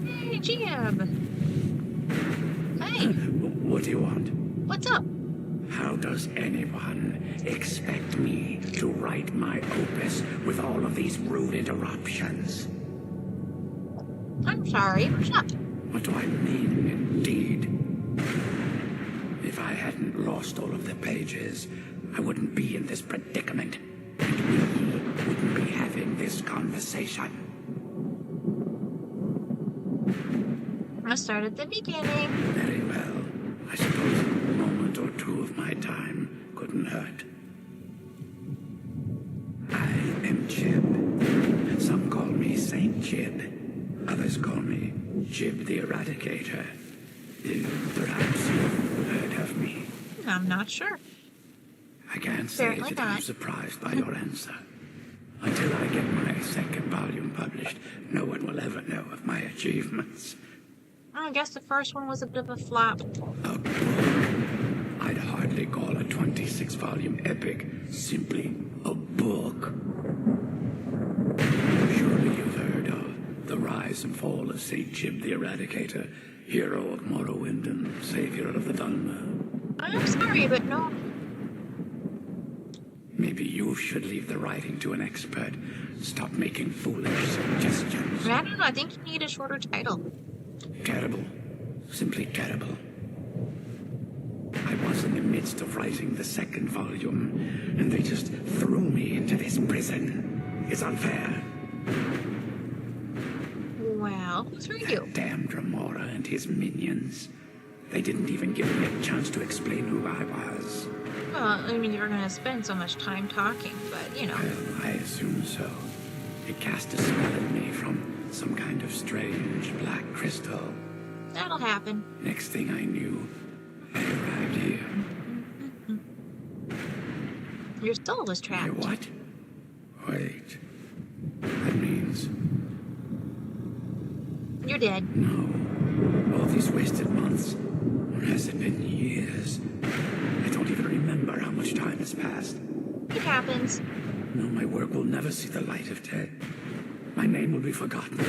Speaker 1: Hey, Geob. Hey,
Speaker 8: What do you want?
Speaker 1: what's up?
Speaker 8: How does anyone expect me to write my opus with all of these rude interruptions?
Speaker 1: I'm sorry. What's up?
Speaker 8: What do I mean, indeed? If I hadn't lost all of the pages, I wouldn't be in this predicament. And we wouldn't be having this conversation.
Speaker 1: I'll start at the beginning.
Speaker 8: Very well. I suppose a moment or two of my time couldn't hurt. I am Jib. Some call me Saint Jib. Others call me Jib the Eradicator. Perhaps you've heard of me.
Speaker 1: I'm not sure.
Speaker 8: I can't say
Speaker 1: Apparently
Speaker 8: that I'm
Speaker 1: not.
Speaker 8: surprised by your answer. Until I get my second volume published, no one will ever know of my achievements.
Speaker 1: I guess the first one was a bit of a flop.
Speaker 8: A book. I'd hardly call a 26-volume epic simply a book. Surely you've heard of The Rise rise and fall of St. Jib the Eradicator, hero of Morrowind and savior of the Dhalma.
Speaker 1: I'm sorry, but no.
Speaker 8: Maybe you should leave the writing to an expert. Stop making foolish suggestions.
Speaker 1: I don't know, I think you need a shorter title.
Speaker 8: Terrible. Simply terrible. I was in the midst of writing the second volume, and they just threw me into this prison. It's unfair.
Speaker 1: Well, who threw you?
Speaker 8: Damn Dremora and his minions. They didn't even give me a chance to explain who I was.
Speaker 1: Well, I mean, you're gonna spend so much time talking, but, you know.
Speaker 8: Well, I assume so. It cast a spell at me from some kind of strange black crystal.
Speaker 1: That'll happen.
Speaker 8: Next thing I knew, I arrived here.
Speaker 1: Your soul was
Speaker 8: My
Speaker 1: trapped.
Speaker 8: what? Wait. That means...
Speaker 1: You're dead.
Speaker 8: No. All these wasted months. Or has it been years? I don't even remember how much time has passed.
Speaker 1: It happens.
Speaker 8: No, my work will never see the light of day. My name will be forgotten.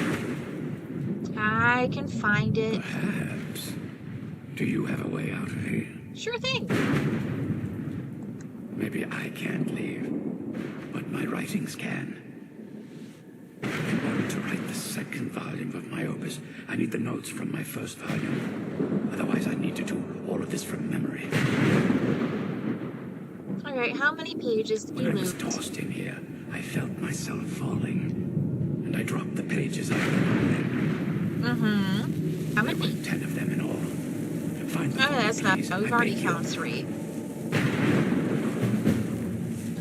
Speaker 1: I can find it.
Speaker 8: Perhaps. Do you have a way out of here?
Speaker 1: Sure thing.
Speaker 8: Maybe I can't leave, but my writings can. In order to write the second volume of my opus, I need the notes from my first volume. Otherwise, I need to do all of this from memory.
Speaker 1: Alright, how many pages did you
Speaker 8: When I was
Speaker 1: lose?
Speaker 8: tossed in here, I felt myself falling, and I dropped the pages out of the volume.
Speaker 1: Mm-hmm. How
Speaker 8: There
Speaker 1: many?
Speaker 8: were 10 of them in all. To find the
Speaker 1: Oh, that's not.
Speaker 8: piece,
Speaker 1: We've
Speaker 8: I
Speaker 1: already
Speaker 8: beg you.
Speaker 1: found 3.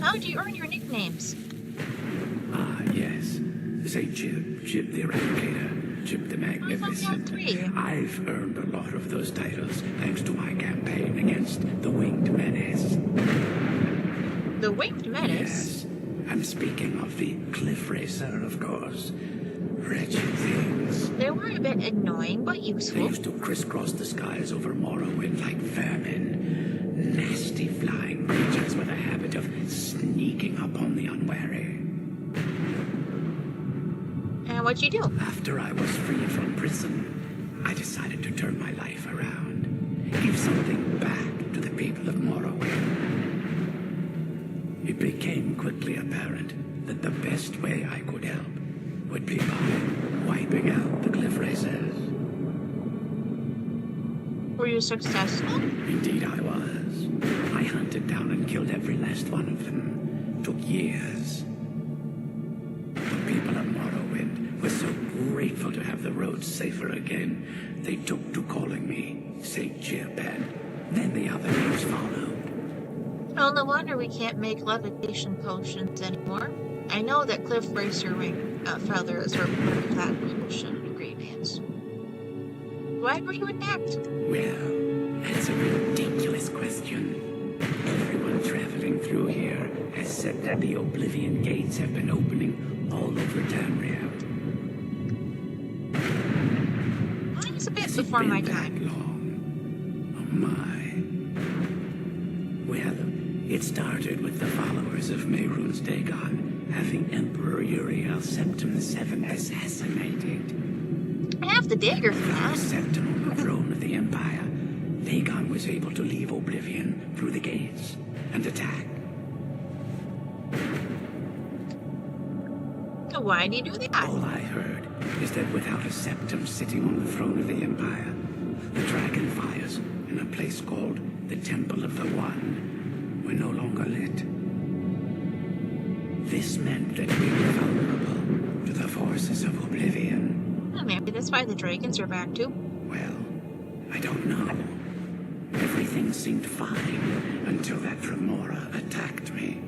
Speaker 1: How did you earn your nicknames?
Speaker 8: Ah, yes. St. Jib, Jib the Eradicator, Jib the Magnificent.
Speaker 1: 3.
Speaker 8: I've earned a lot of those titles thanks to my campaign against the Winged Menace.
Speaker 1: The Winged Menace?
Speaker 8: Yes, I'm speaking of the Cliff Racer, of course. Wretched things.
Speaker 1: They were a bit annoying, but
Speaker 8: They
Speaker 1: useful.
Speaker 8: used to crisscross the skies over Morrowind like vermin. Nasty flying creatures with a habit of sneaking up on the unwary.
Speaker 1: And what'd you do?
Speaker 8: After I was freed from prison, I decided to turn my life around. Give something back to the people of Morrowind. It became quickly apparent that the best way I could help would be by wiping out the Cliff Racers.
Speaker 1: Were you successful?
Speaker 8: Indeed I was. I hunted down and killed every last one of them. Took years. The people of Morrowind were so grateful to have the roads safer again, they took to calling me St. Jib, and then the other names followed.
Speaker 1: Well, no wonder we can't make levitation potions anymore. I know that Cliff Racer ring feathers were part of that potion ingredients. Why were you attacked?
Speaker 8: Well, that's a ridiculous question. Everyone traveling through here has said that the Oblivion Gates have been opening all over Tamriel.
Speaker 1: It was a bit
Speaker 8: Has it
Speaker 1: before
Speaker 8: been
Speaker 1: my
Speaker 8: that
Speaker 1: time.
Speaker 8: long? Oh my. Well, it started with the followers of Mehrunes Dagon having Emperor Uriel Septim VII assassinated.
Speaker 1: I have the dagger for
Speaker 8: Without
Speaker 1: that.
Speaker 8: Septim on the throne of the Empire, Dagon was able to leave Oblivion through the gates and attack.
Speaker 1: So why did you do that?
Speaker 8: All I heard is that without a Septim sitting on the throne of the Empire, the dragon fires in a place called the Temple of the One were no longer lit. This meant that we were vulnerable to the forces of Oblivion.
Speaker 1: Well, maybe that's why the dragons are back too.
Speaker 8: Well, I don't know. Everything seemed fine until that Dremora attacked me.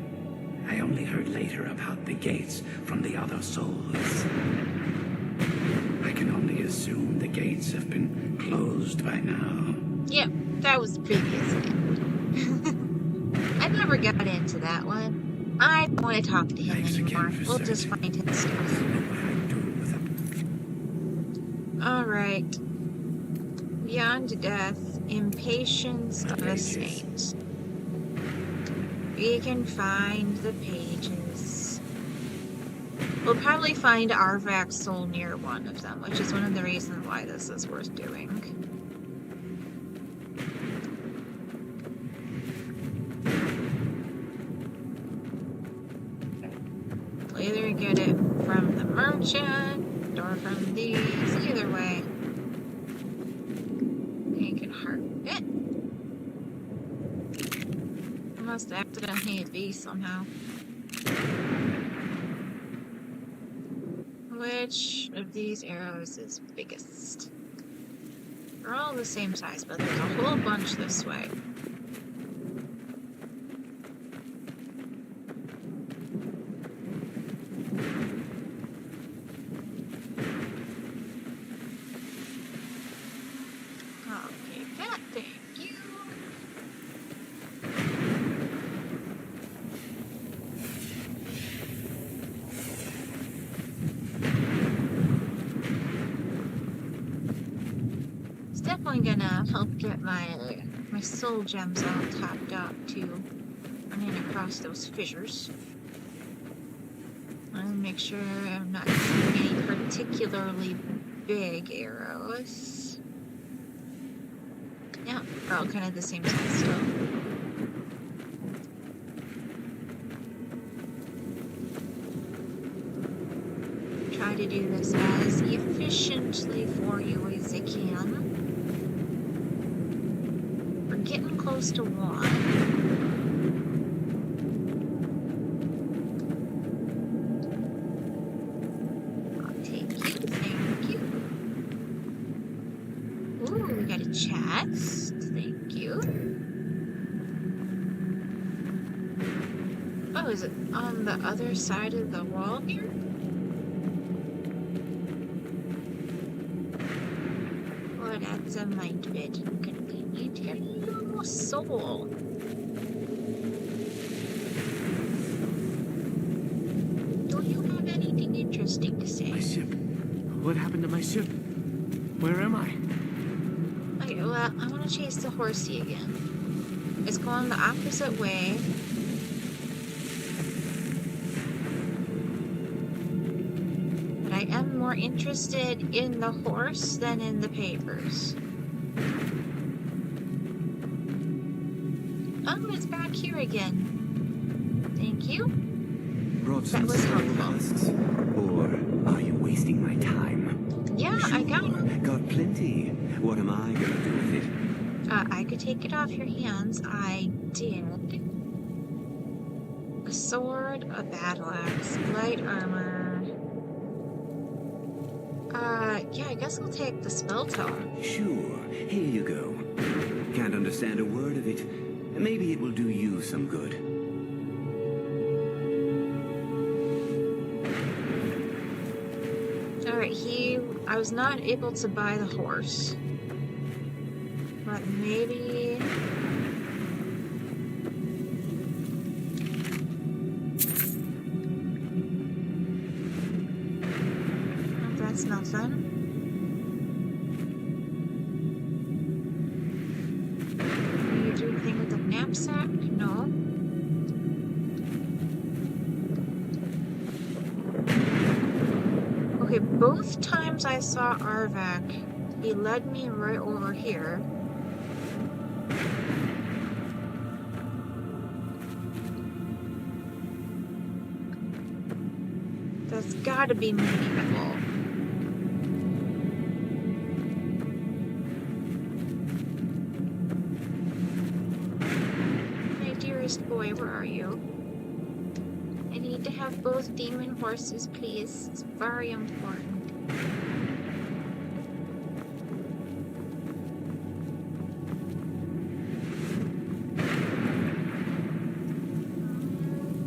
Speaker 8: I only heard later about the gates from the other souls. I can only assume the gates have been closed by now.
Speaker 1: Yeah, that was the previous end. I never got into that one. I don't want to talk to him
Speaker 8: Thanks
Speaker 1: anymore.
Speaker 8: again for
Speaker 1: We'll just
Speaker 8: searching.
Speaker 1: find his
Speaker 8: I
Speaker 1: stuff.
Speaker 8: don't know what I'd do without...
Speaker 1: Alright. Beyond death, impatience of a
Speaker 8: Pages.
Speaker 1: saint. We can find the pages. We'll probably find Arvak's soul near one of them, which is one of the reasons why this is worth doing. We'll either get it from the merchant or from these. Either way. You can heart it. I must accidentally hit B somehow. Which of these arrows is biggest? They're all the same size, but there's a whole bunch this way. Okay, that, thank you. It's definitely gonna help get my soul gems all topped up to running across those fissures. I'll make sure I'm not using any particularly big arrows. Yeah, they're all kind of the same size still. Try to do this as efficiently for you as I can. We're getting close to one. I'll take you, thank you. Ooh, we got a chest, thank you. Oh, is it on the other side of the wall here? Well, that's a mind bit inconvenient. Hello, soul. Do you have anything interesting to say?
Speaker 7: My ship. What happened to my ship? Where am I?
Speaker 1: Okay, well, I want to chase the horsey again. It's going the opposite way. But I am more interested in the horse than in the papers. Oh, it's back here again. Thank you.
Speaker 8: Brought
Speaker 1: That
Speaker 8: some
Speaker 1: was helpful.
Speaker 8: husks, or are you wasting my time?
Speaker 1: Yeah, I got it.
Speaker 8: Got plenty. What am I gonna do with it?
Speaker 1: I could take it off your hands. I did. A sword, a battle axe, light armor. Yeah, I guess I'll take the spell tome.
Speaker 8: Sure. Here you go. Can't understand a word of it. Maybe it will do you some good.
Speaker 1: Alright, I was not able to buy the horse. But maybe... Oh, that's nothing. Can you do anything with the knapsack? No. Okay, both times I saw Arvak, he led me right over here. That's gotta be meaningful. My dearest boy, where are you? I need to have both demon horses, please. It's very important.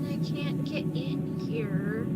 Speaker 1: I can't get in here.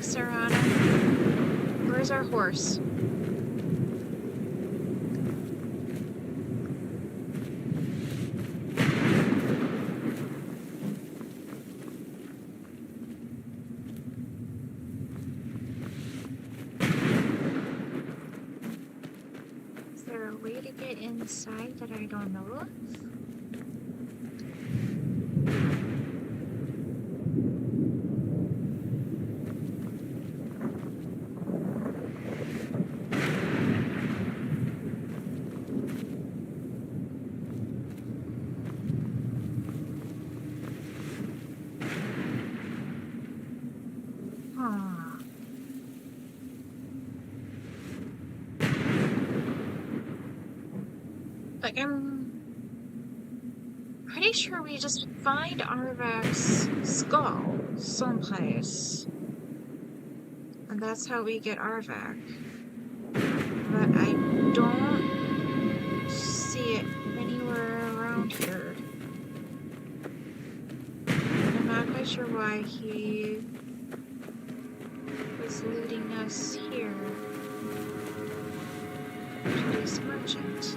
Speaker 1: Serana? Where's our horse? Is there a way to get inside that I don't know of? Like, I'm pretty sure we just find Arvak's skull someplace. And that's how we get Arvak. But I don't see it anywhere around here. I'm not quite sure why he was leading us here to this merchant.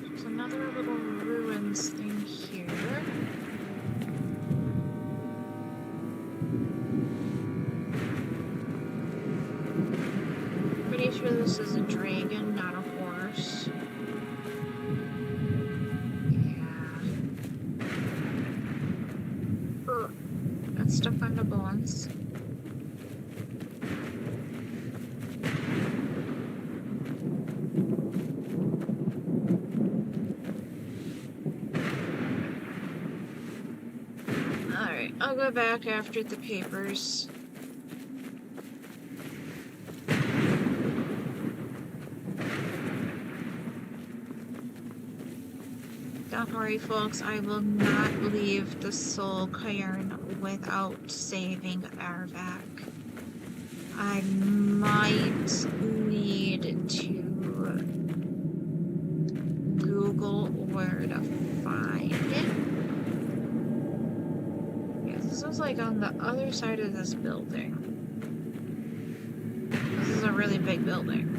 Speaker 1: There's another little ruins thing here. Pretty sure this is a dragon, not a horse. Yeah. Ugh. Got stuff on the bones. Alright, I'll go back after the papers. Don't worry, folks, I will not leave the Soul Cairn without saving Arvak. I might need to Google where to find it. Yeah, this is like on the other side of this building. This is a really big building.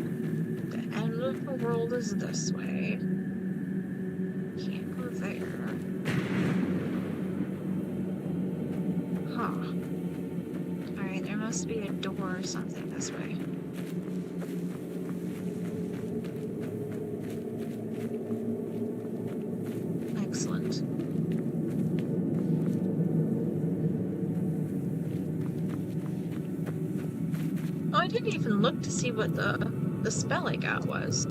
Speaker 1: The end of the world is this way. Can't go there. Huh. Alright, there must be a door or something this way. Excellent. Oh, I didn't even look to see what the spell I got was.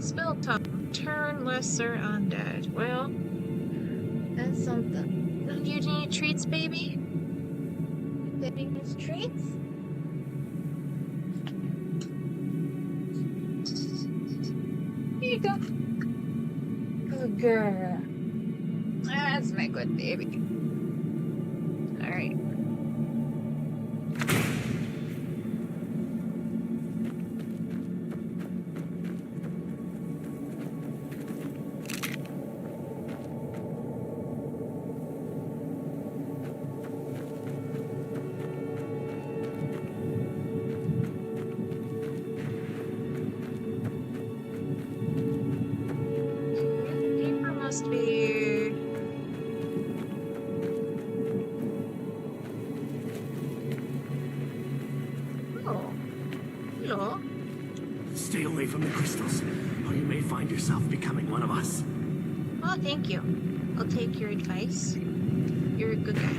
Speaker 1: Spell top. Turn lesser undead. Well, that's something. Do you need treats, baby? Baby needs treats? Here you go. Good girl. That's my good baby. Alright. Must be. Oh, hello.
Speaker 7: Stay away from the crystals, or you may find yourself becoming one of us.
Speaker 1: Oh, thank you. I'll take your advice. You're a good guy.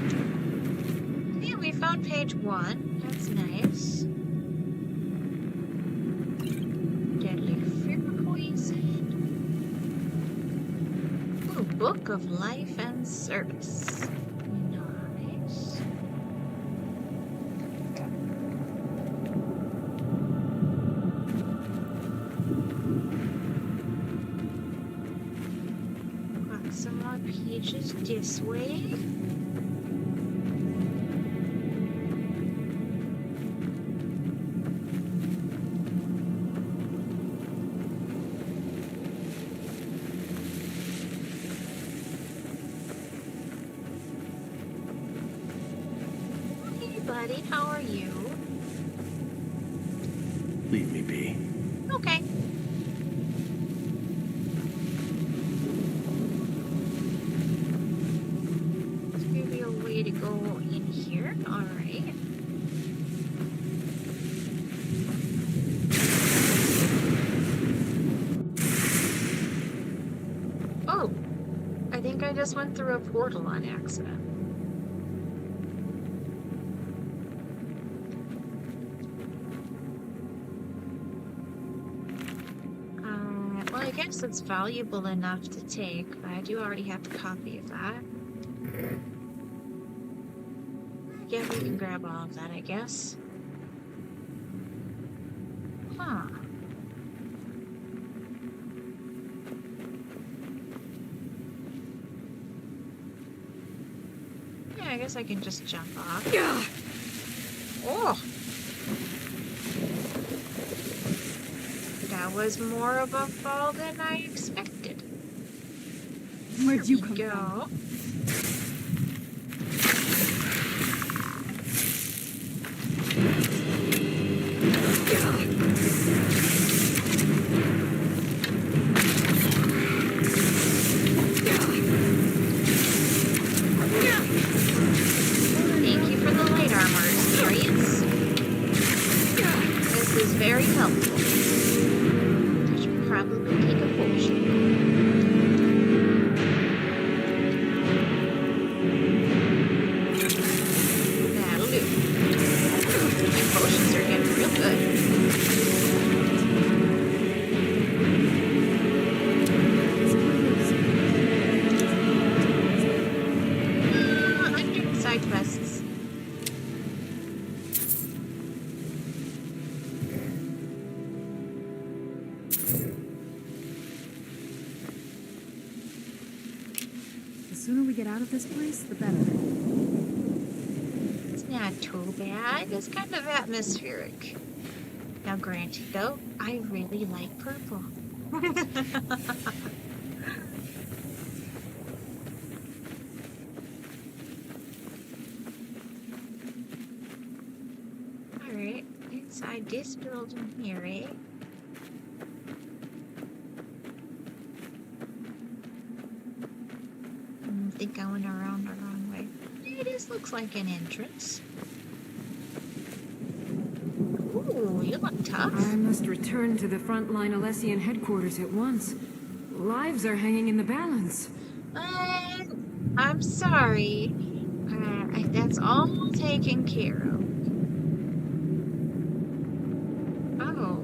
Speaker 1: Yeah, we found page 1. That's nice. Deadly fear poison. Book of Life and Service. Nice. Got some more pages this way. buddy. How are you?
Speaker 6: Leave me be.
Speaker 1: Okay. There's maybe a way to go in here. Alright. Oh! I think I just went through a portal on accident. Well, I guess it's valuable enough to take, but I do already have a copy of that. Yeah, we can grab all of that, I guess. Huh. Yeah, I guess I can just jump off. Oh! That was more of a fall than I expected.
Speaker 5: Where'd you
Speaker 1: There
Speaker 5: come
Speaker 1: we go.
Speaker 5: from?
Speaker 1: Thank you for the light armor experience. This is very helpful. I should probably take a potion. That'll do. My potions are getting real good. I'm doing side quests.
Speaker 5: The sooner we get out of this place, the better.
Speaker 1: It's not too bad. It's kind of atmospheric. Now, granted, though, I really like purple. Alright, inside this building here, eh? I think I went around the wrong way. Yeah, this looks like an entrance. Ooh, you look tough.
Speaker 10: I must return to the frontline Alessian headquarters at once. Lives are hanging in the balance.
Speaker 1: I'm sorry. That's all taken care of. Oh.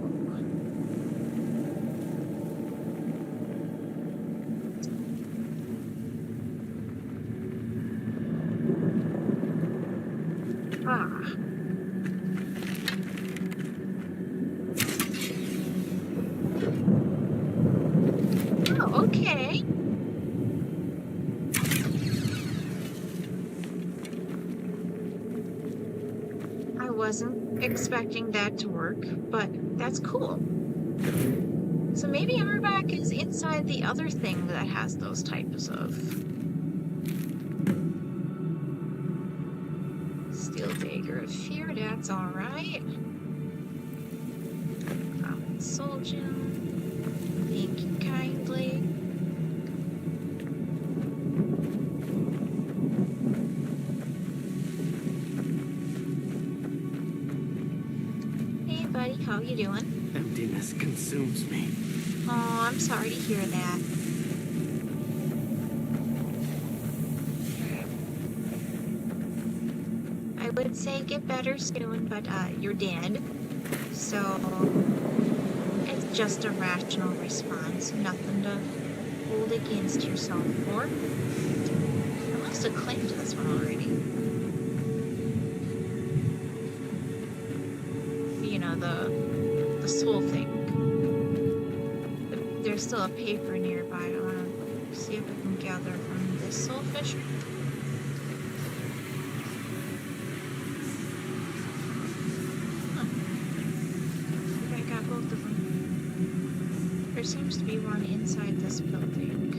Speaker 1: Ah. Oh, okay. I wasn't expecting that to work, but that's cool. So maybe Arbok is inside the other thing that has those types of Steel Dagger of Fear, that's alright. Common Soul Gem. Thank you kindly. Hey buddy, how you doing?
Speaker 6: Emptiness consumes me.
Speaker 1: Oh, I'm sorry to hear that. I would say get better soon, but you're dead. So it's just a rational response, nothing to hold against yourself for. I must have claimed this one already. You know, the soul thing. There's still a paper nearby. I want to see if I can gather from this soulfish. I got both of them. There seems to be one inside this building.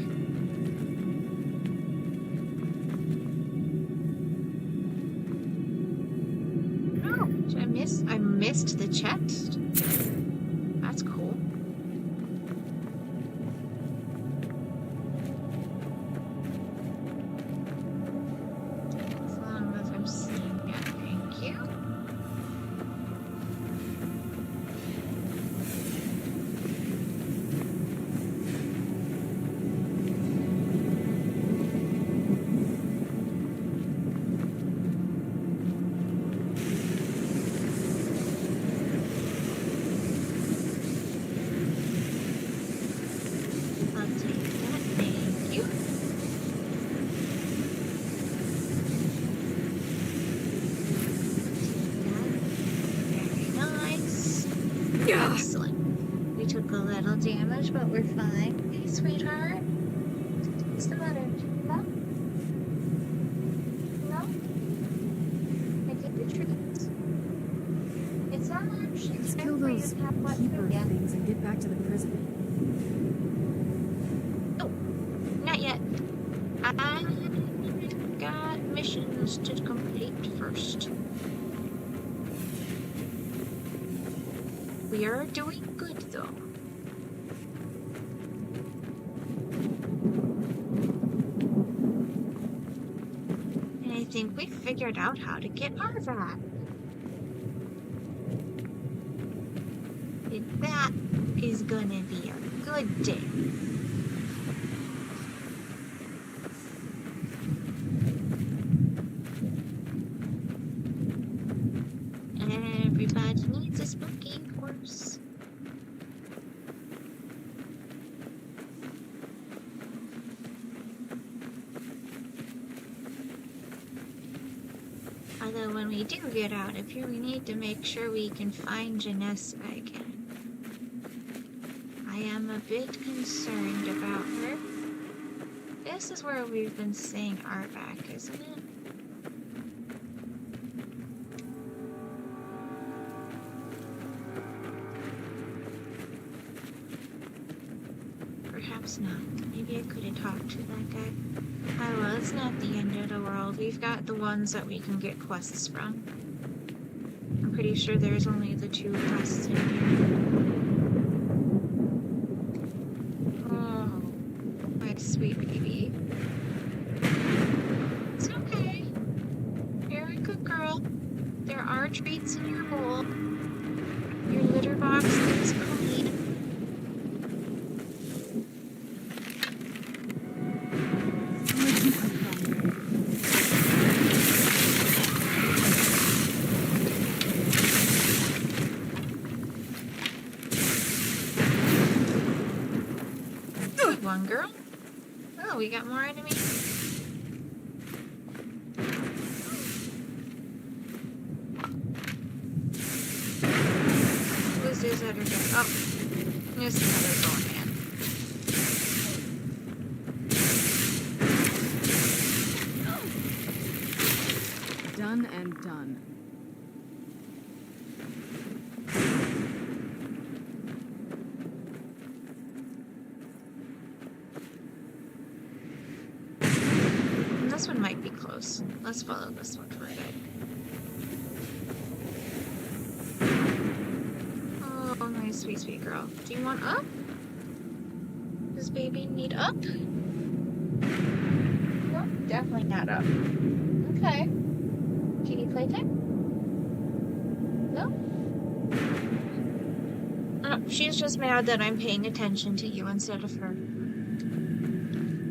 Speaker 1: much, but we're fine. Hey, sweetheart. What's the matter? No? No? I get the treats. It's not much.
Speaker 5: Let's
Speaker 1: It's
Speaker 5: kill
Speaker 1: time for you
Speaker 5: those
Speaker 1: to have what
Speaker 5: keeper
Speaker 1: you get.
Speaker 5: things and get back to the prison.
Speaker 1: Oh, not yet. I got missions to complete first. We are doing good, though. And I think we figured out how to get Arvat. And that is gonna be a good day. Everybody needs a spooky horse. Although when we do get out of here, we need to make sure we can find Janessa again. I am a bit concerned about her. This is where we've been seeing Arvat, isn't it? Perhaps not. Maybe I could have talked to that guy. Oh well, it's not the end of the world. We've got the ones that we can get quests from. I'm pretty sure there's only the 2 quests in here. Oh, my sweet baby. It's okay. You're a good girl. There are treats in your bowl. Your litter box is clean. One girl. Oh, we got more enemies. Who's this other guy? Oh, there's another bone man.
Speaker 5: Done and done.
Speaker 1: This one might be close. Let's follow this one for a bit. Oh, my sweet, sweet girl. Do you want up? Does baby need up? No, definitely not up. Okay. Do you need playtime? No? Oh, she's just mad that I'm paying attention to you instead of her.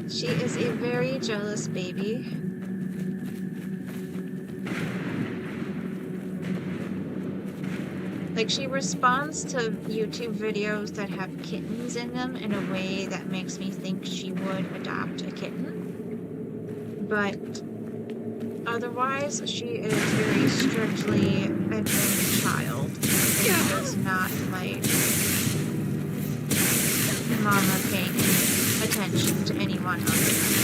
Speaker 1: She is a very jealous baby. Like, she responds to YouTube videos that have kittens in them in a way that makes me think she would adopt a kitten. But otherwise, she is very strictly an only child. And does not like Mama paying attention to anyone else.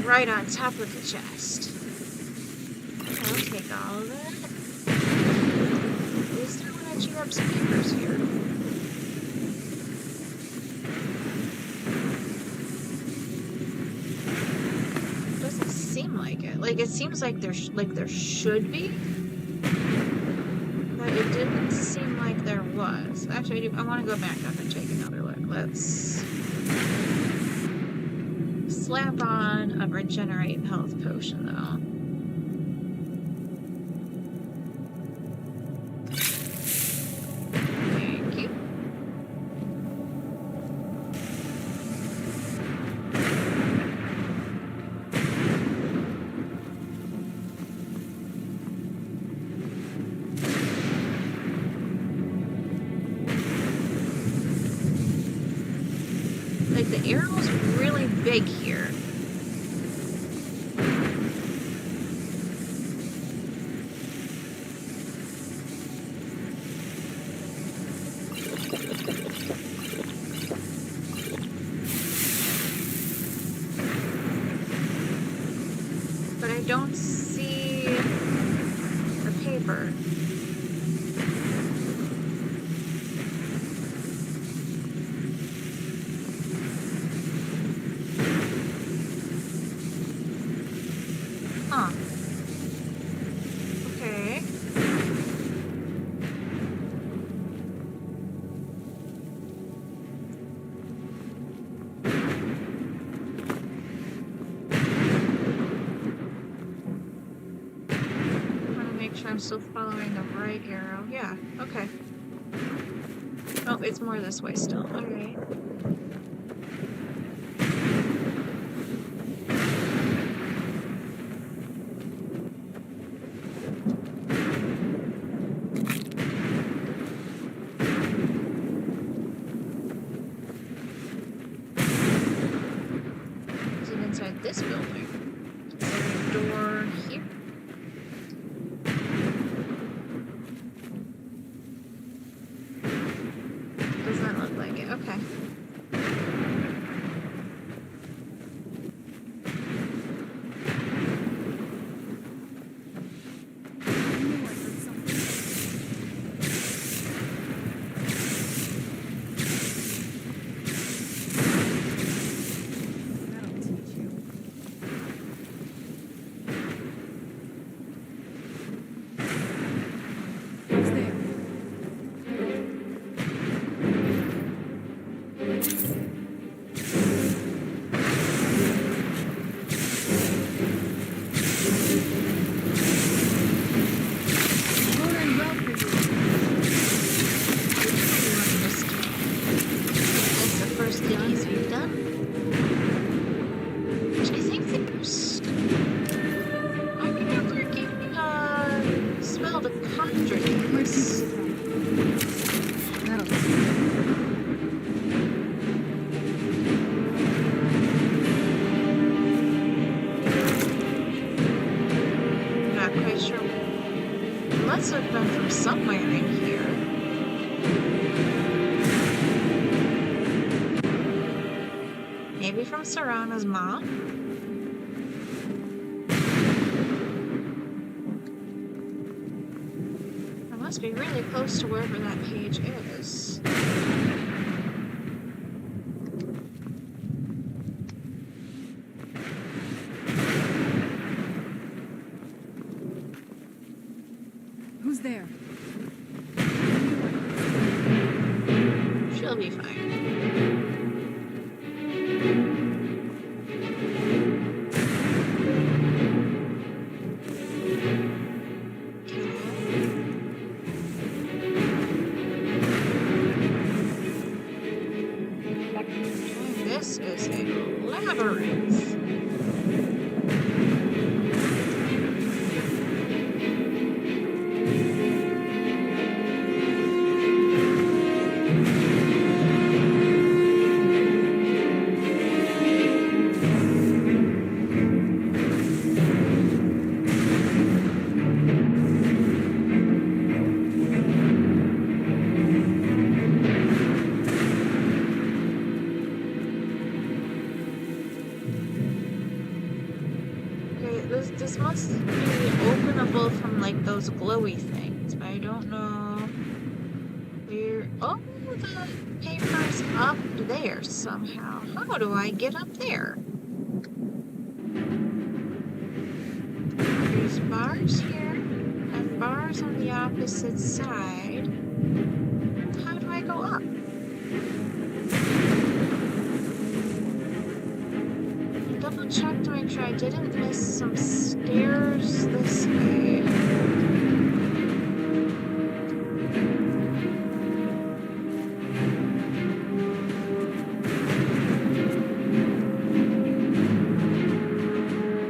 Speaker 1: Right on top of the chest. I'll take all of that. At least I want to chew up some papers here. Doesn't seem like it. Like, it seems like there should be, but it didn't seem like there was. Actually, I want to go back up and take another look. Let's slap on a regenerate health potion, though. Thank you. Like, the arrow's really big here. But I don't see the paper. Huh. Okay. I want to make sure I'm still following the right arrow. Yeah, okay. Oh, it's more this way still. Alright. Is it inside this building? Is there a door here? Does not look like it. Okay.
Speaker 5: Who's there?
Speaker 1: That's the first ditties we've done. Which I think first. I remember getting smell the conjuring.
Speaker 5: Where'd people from? That'll do.
Speaker 1: I'm not quite sure. Must have been from somewhere in here. Maybe from Serana's mom? I must be really close to wherever that page is.
Speaker 5: Who's there?
Speaker 1: She'll be fine. This is a labyrinth. This must be openable from like those glowy things, but I don't know where. Oh, the paper's up there somehow. How do I get up there? There's bars here and bars on the opposite side. go up? Double check to make sure I didn't miss some stairs this way.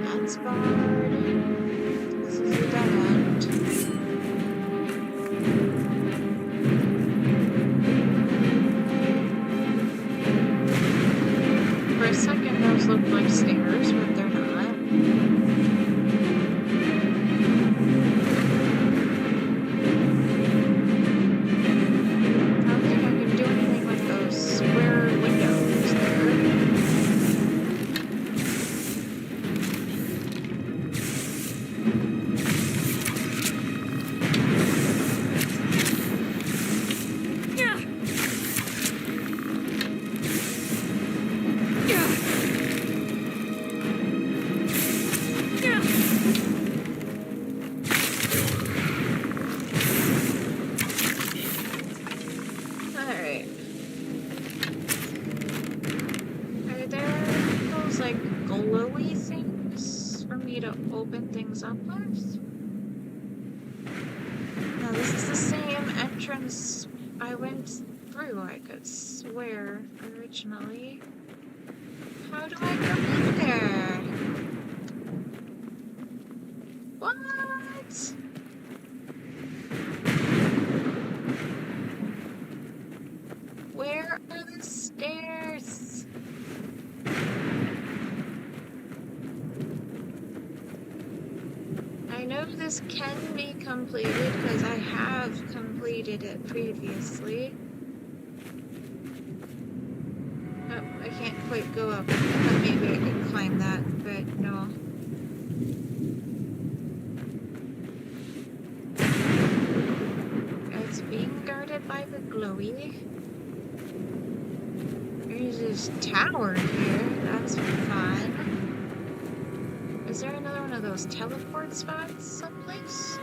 Speaker 1: That's barred. This is a dead end. For a second, those looked like stairs, but they're not. I don't think I can do anything with those square windows there. Alright. Are there those like glowy things for me to open things up with? No, this is the same entrance I went through, I could swear, originally. How do I go in there? What? Where are the stairs? I know this can be completed because I have completed it previously. Oh, I can't quite go up. I thought maybe I could climb that, but no. It's being guarded by the glowy. There's this tower here. That's fun. Is there another one of those teleport spots someplace?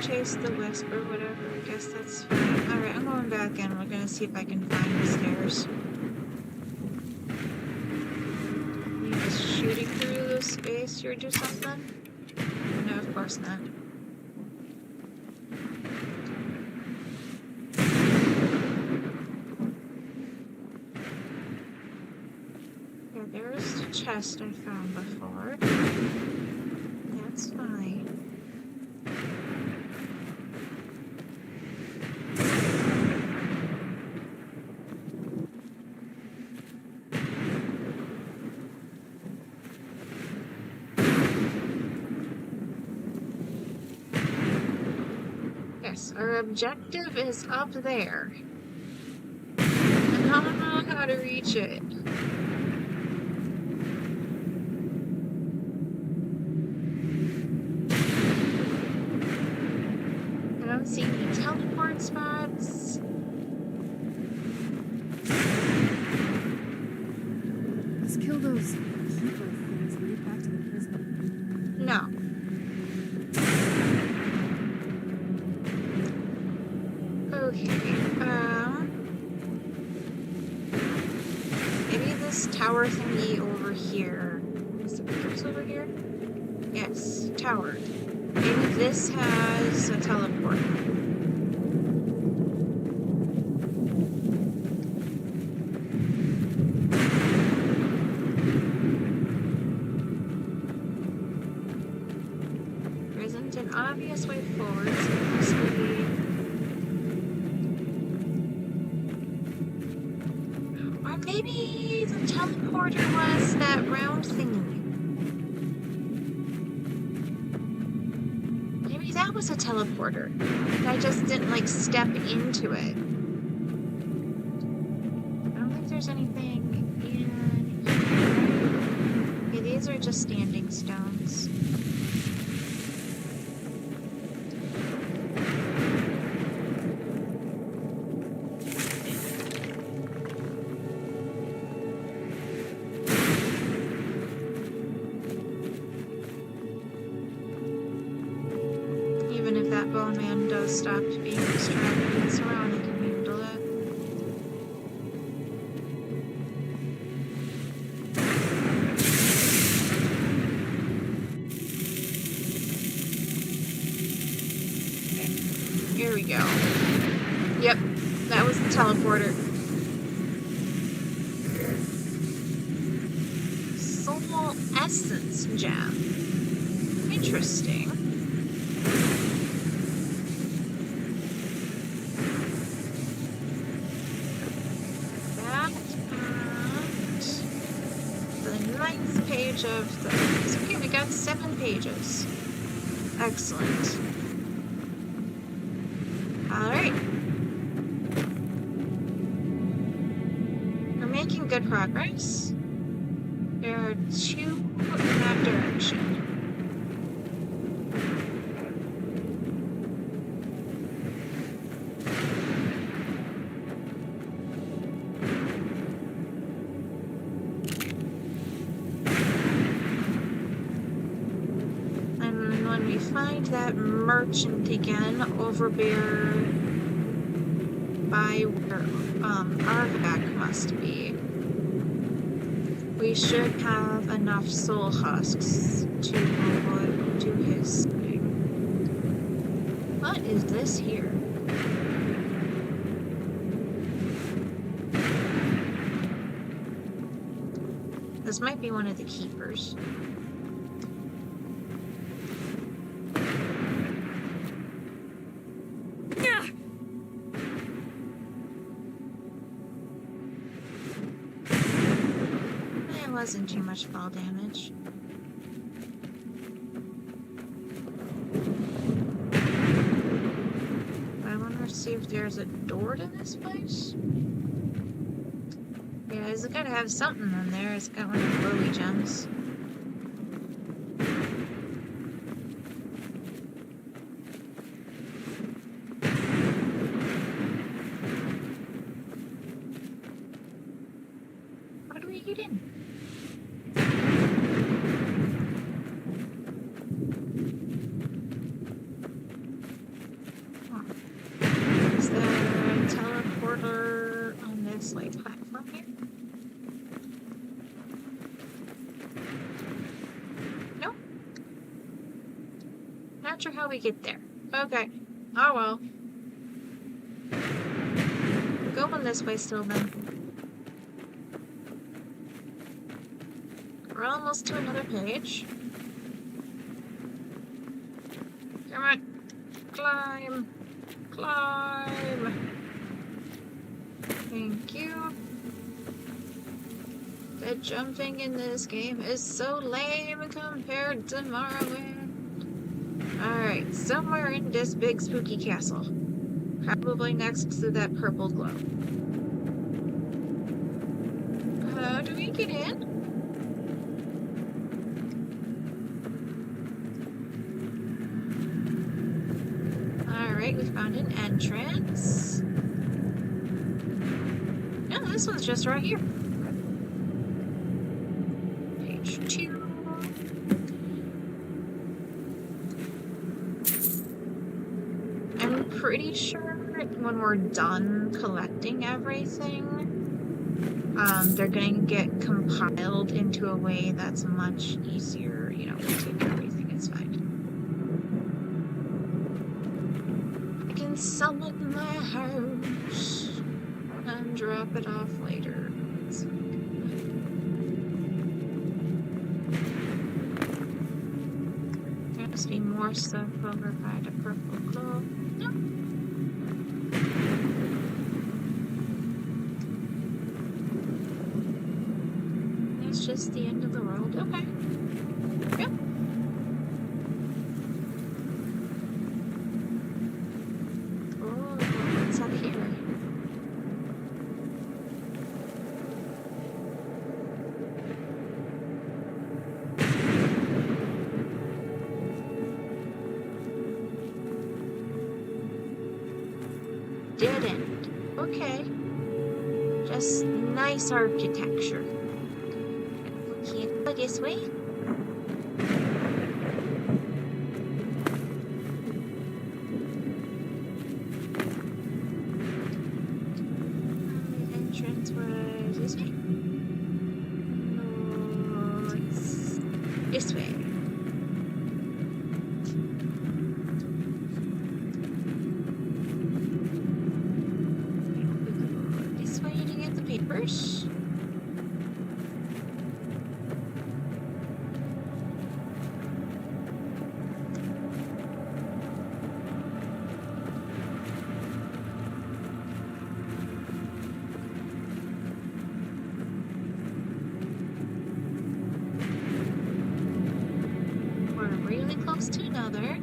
Speaker 1: Chase the wisp or whatever, I guess that's fine. Alright, I'm going back in. We're gonna see if I can find the stairs. You just shooting through the space or do something? No, of course not. Yeah, there's the chest I found before. That's fine. Yes, our objective is up there. And I don't know how to reach it. I don't see any teleport spots.
Speaker 5: Let's kill those keeper things and get back to the prison.
Speaker 1: No. Okay, maybe this tower thingy over here. Is the pictures over here? Yes, tower. Maybe this has a teleport. There isn't an obvious way forward, so it must be... Maybe the teleporter was that round thingy. Maybe that was a teleporter. And I just didn't, like, step into it. there's anything in here. Okay, these are just standing stones. Even if that bone man does stop being extravagant, Serana can handle it. Here we go. Yep, that was the teleporter. Soul Essence Gem. Interesting. That and the 9th page of the... Okay, we got 7 pages. Excellent. Alright. We're making good progress. There are 2 in that direction. And when we find that merchant again over there by where Arvak must be, we should have enough soul husks to do his thing. What is this here? This might be one of the keepers. Wasn't too much fall damage. I want to see if there's a door to this place. Yeah, it's gotta have something in there. It's got one of the glowy gems. How do we get in? Like platform here? Nope. Not sure how we get there. Okay. Oh well. Going this way still then. We're almost to another page. Come on. Climb. Climb. Thank you. The jumping in this game is so lame compared to Morrowind. Alright, somewhere in this big spooky castle. Probably next to that purple glow. How do we get in? Alright, we found an entrance. No, this one's just right here. Page 2. I'm pretty sure when we're done collecting everything, they're going to get compiled into a way that's much easier, you know, to take everything. It's fine. I can sell it in my house and drop it off later. There must be more stuff over by the purple glow. No. That's just the end of the world. Okay. Yep. Oh, what's up here? just nice architecture. Okay, go this way. The entrance was this way. No, it's this way. This way to get the papers. We're really close to another.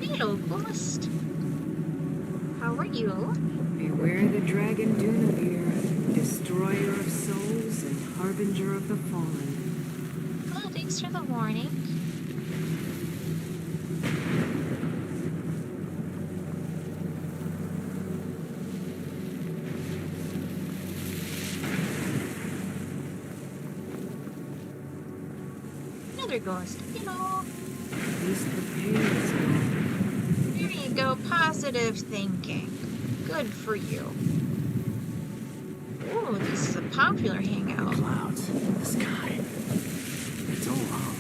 Speaker 1: Hello, Ghost. How are you?
Speaker 10: Beware the dragon Dunabeer, destroyer of souls and harbinger of the fallen.
Speaker 1: Oh, thanks for the warning. Another ghost. Hello.
Speaker 10: He's prepared, so
Speaker 1: There you go. Positive thinking. Good for you. Ooh, this is a popular hangout.
Speaker 6: Clouds, the sky. It's all wrong.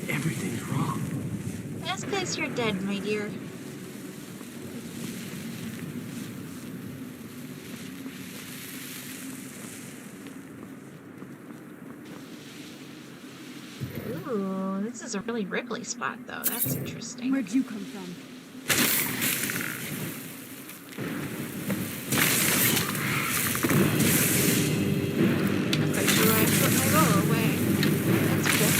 Speaker 6: Everything's wrong.
Speaker 1: That's because you're dead, my dear. Ooh, this is a really Ripley spot, though. That's interesting.
Speaker 5: Where'd you come from?
Speaker 1: I'm quite sure I put my roll away. That's cool.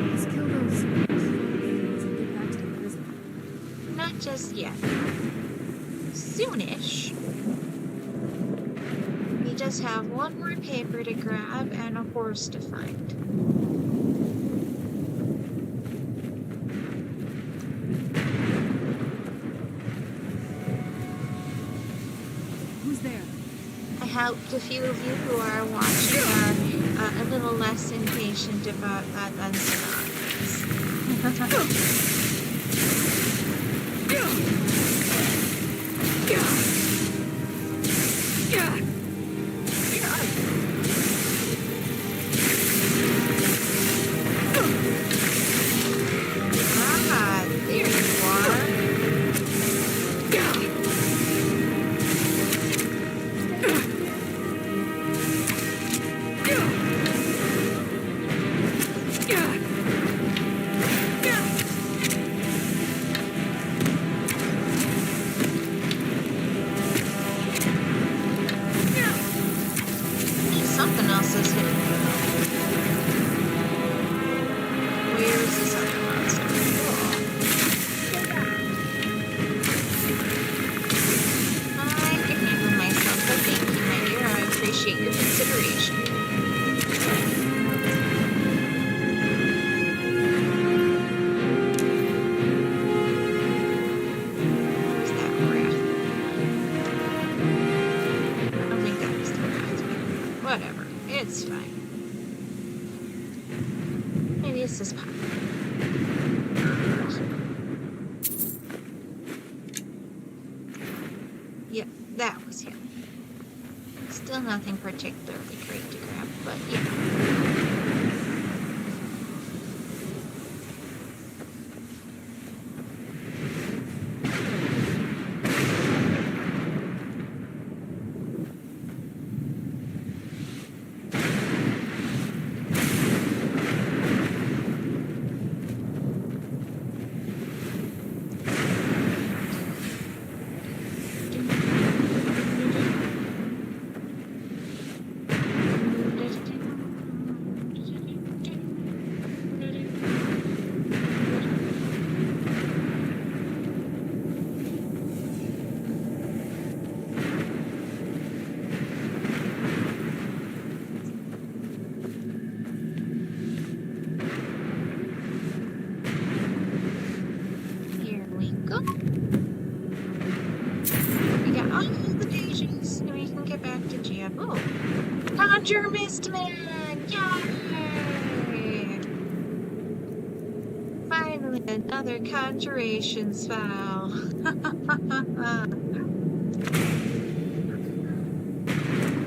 Speaker 5: Let's kill those things and get back to the prison.
Speaker 1: Not just yet. Soonish. We just have one more paper to grab and a horse to find.
Speaker 5: Who's there?
Speaker 1: I hope a few of you who are watching are a little less impatient about that than Serana Ah, there you are. Something else is hitting me. Where is this other monster? I can handle myself, but thank you, my dear. I appreciate your consideration. Where's that rat? I don't think that was the rat. Whatever. It's fine. Maybe it's this pop. Yep, that was him. Still nothing particularly great to grab, but yeah. Gia. Oh! Conjure Mistman! Yay! Finally, another conjuration spell.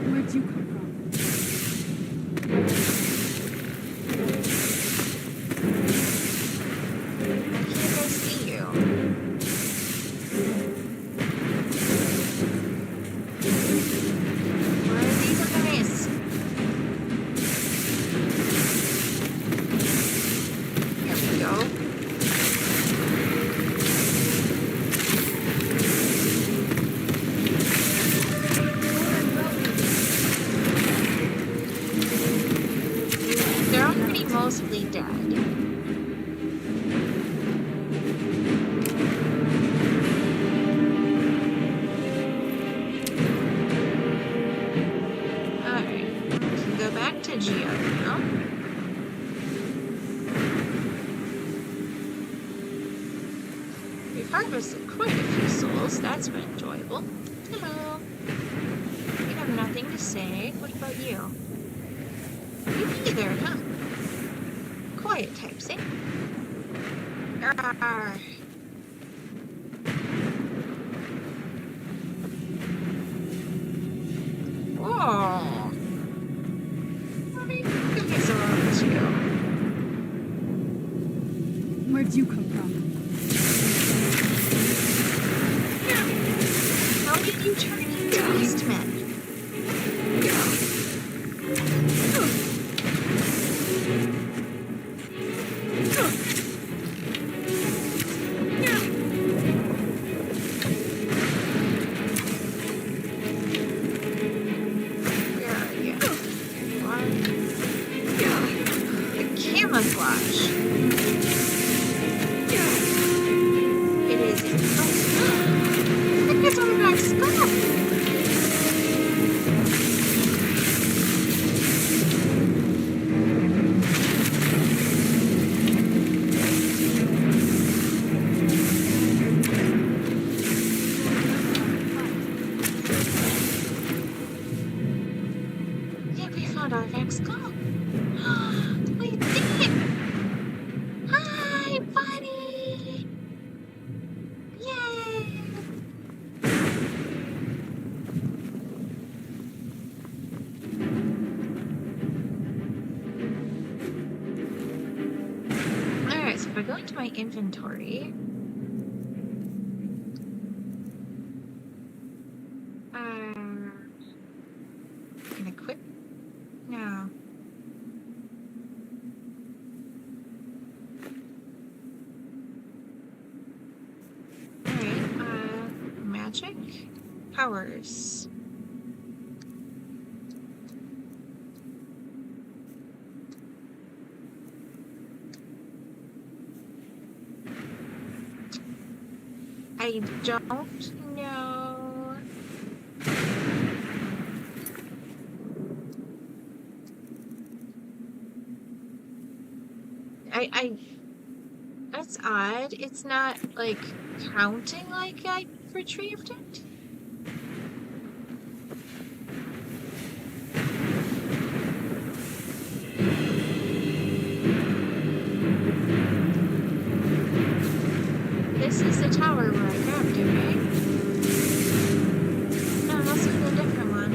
Speaker 5: Where'd you come from?
Speaker 1: Why can't I see you? Where are these enemies? Here we go. They're already mostly dead. Go back to Geo now. We've harvested quite a few souls. That's been enjoyable. Hello. You have nothing to say. What about you? You neither, huh? Quiet types, eh? Arr. Whoa.
Speaker 5: Where'd you come from?
Speaker 1: How did you turn into Beastmen? Camouflage. It is. I think it's on the back skull. Yeah, we found our back skull. We did it! Hi, buddy! Yay! Alright, so if I go into my inventory... Can I quit? No. Magic powers. I don't know. That's odd. It's not like counting like I retrieved it. This is the tower where I grabbed it, right? No, this is a different one.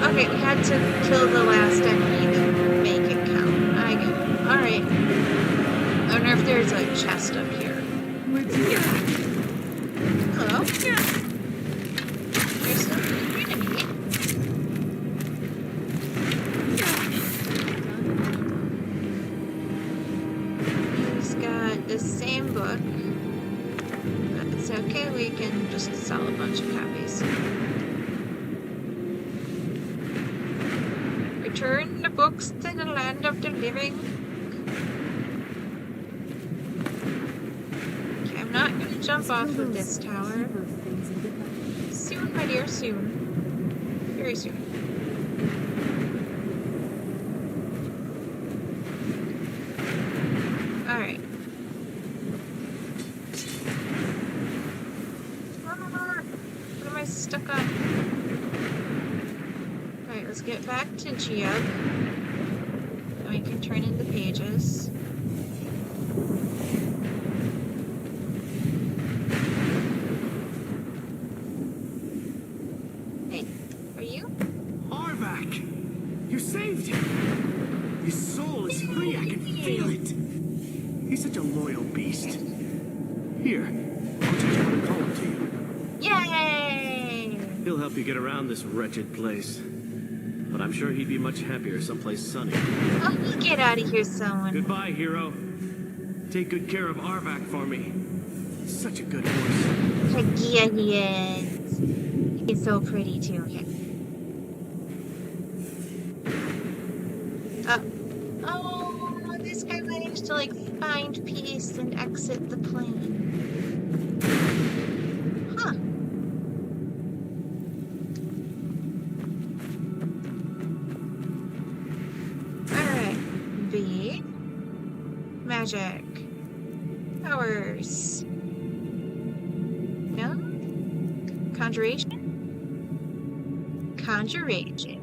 Speaker 1: Okay, we had to kill the last enemy to make it count. I get it. Alright. I wonder if there's a chest up here. Hello? There's still an enemy. the same book. But it's okay, we can just sell a bunch of copies. Return the books to the land of the living. Okay, I'm not gonna jump off of this tower. Soon, my dear, soon. Very soon. Alright. What am I stuck on? Alright, let's get back to Geob. And we can turn in the pages. Hey, are you?
Speaker 7: Arvak! You saved him! His soul is free, I can feel it! He's such a loyal beast. Here, I'll teach him how to call him to you.
Speaker 1: Yay!
Speaker 7: He'll help you get around this wretched place. But I'm sure he'd be much happier someplace sunny.
Speaker 1: Oh, you get out of here, someone.
Speaker 7: Goodbye, hero. Take good care of Arvak for me. Such a good horse.
Speaker 1: Heck yeah, he is. He's so pretty, too. Okay. Oh, this guy managed to, like, find peace and exit the plane. Huh. Alright. B. Magic. Powers. No? Conjuration? Conjuration.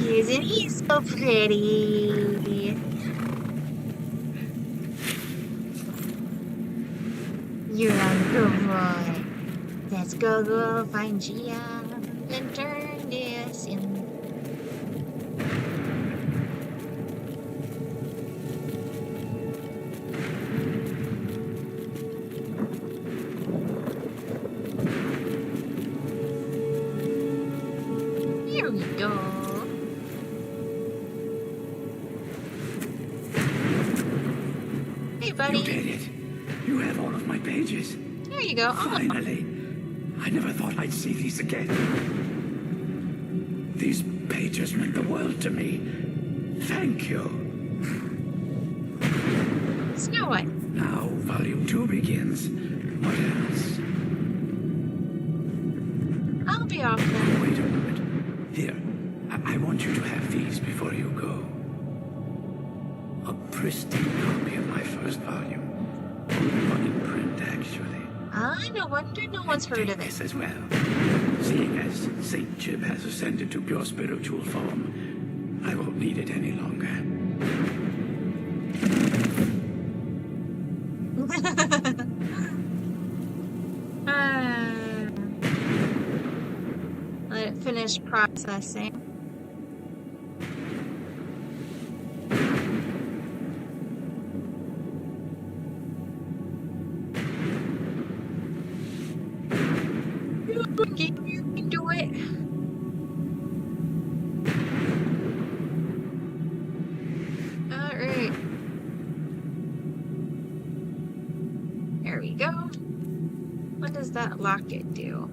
Speaker 1: Isn't he so pretty? You're a good boy. Let's go find Gia and turn this in. Here we go. Hey, buddy.
Speaker 8: You did it. You have all of my pages.
Speaker 1: Here you go.
Speaker 8: Finally. I never thought I'd see these again. These pages meant the world to me. Thank you.
Speaker 1: Snow White.
Speaker 8: Now, Volume 2 begins. What else?
Speaker 1: I'll be off then.
Speaker 8: Wait a moment. Here, I want you to have these before you go. A pristine copy of my first volume. Only one in print, actually.
Speaker 1: Ah, no wonder no one's heard of
Speaker 8: This
Speaker 1: it.
Speaker 8: as well. Seeing as Saint Jib has ascended to pure spiritual form, I won't need it any longer.
Speaker 1: Let it finish processing. You can do it. Alright. There we go. What does that locket do?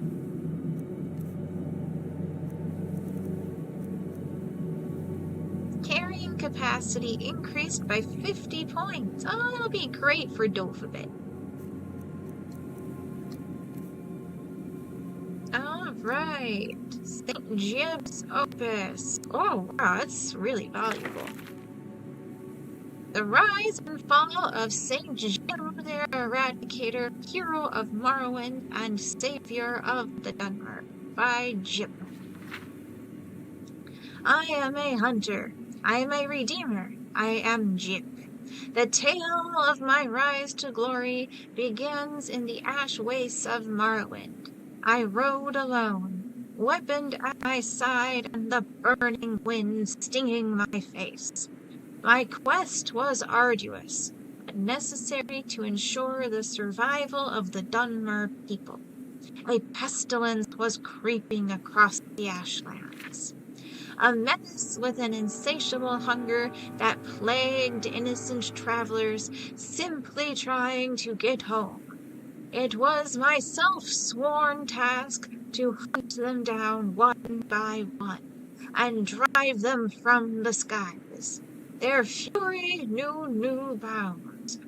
Speaker 1: Carrying capacity increased by 50 points. Oh, that'll be great for Dofabit. Alright. St. Jib's Opus. Oh, wow, that's really valuable. The Rise and Fall of St. Jib, the Eradicator, Hero of Morrowind, and Savior of the Dunmer, by Jib. I am a hunter. I am a redeemer. I am Jib. The tale of my rise to glory begins in the ash wastes of Morrowind. I rode alone, weaponed at my side and the burning wind stinging my face. My quest was arduous, but necessary to ensure the survival of the Dunmer people. A pestilence was creeping across the Ashlands. A menace with an insatiable hunger that plagued innocent travelers simply trying to get home. It was my self-sworn task to hunt them down one by one and drive them from the skies. Their fury knew no bounds,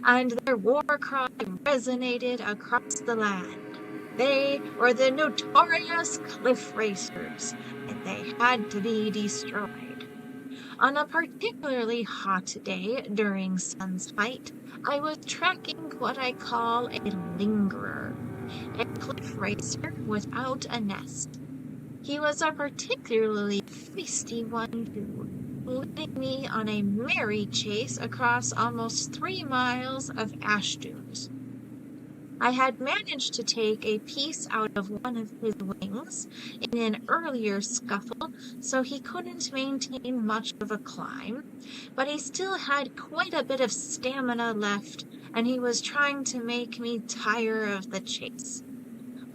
Speaker 1: and their war cry resonated across the land. They were the notorious cliff racers, and they had to be destroyed. On a particularly hot day during sun's height, I was tracking what I call a lingerer, a cliff racer without a nest. He was a particularly feisty one too, leading me on a merry chase across almost 3 miles of ash dunes. I had managed to take a piece out of one of his wings in an earlier scuffle, so he couldn't maintain much of a climb, but he still had quite a bit of stamina left, and he was trying to make me tire of the chase.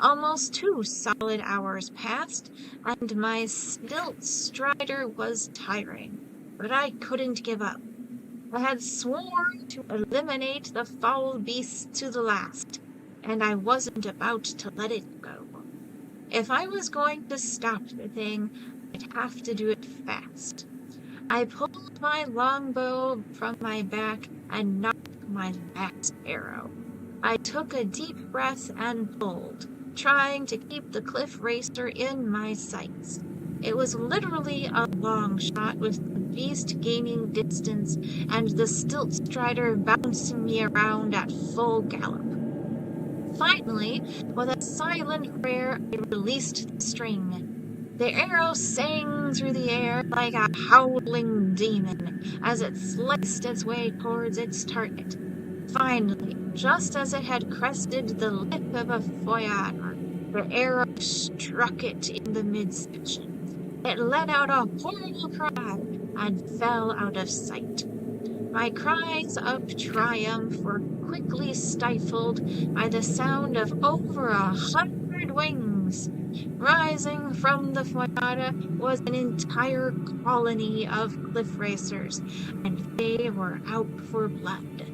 Speaker 1: Almost 2 solid hours passed, and my stilt strider was tiring, but I couldn't give up. I had sworn to eliminate the foul beast to the last, and I wasn't about to let it go. If I was going to stop the thing, I'd have to do it fast. I pulled my longbow from my back and knocked my last arrow. I took a deep breath and pulled, trying to keep the cliff racer in my sights. It was literally a long shot, with the beast gaining distance and the stilt strider bouncing me around at full gallop. Finally, with a silent prayer, I released the string. The arrow sang through the air like a howling demon as it sliced its way towards its target. Finally, just as it had crested the lip of a foyada, the arrow struck it in the midsection. It let out a horrible cry and fell out of sight. My cries of triumph were quickly stifled by the sound of over 100 wings. Rising from the foyada was an entire colony of cliff racers, and they were out for blood.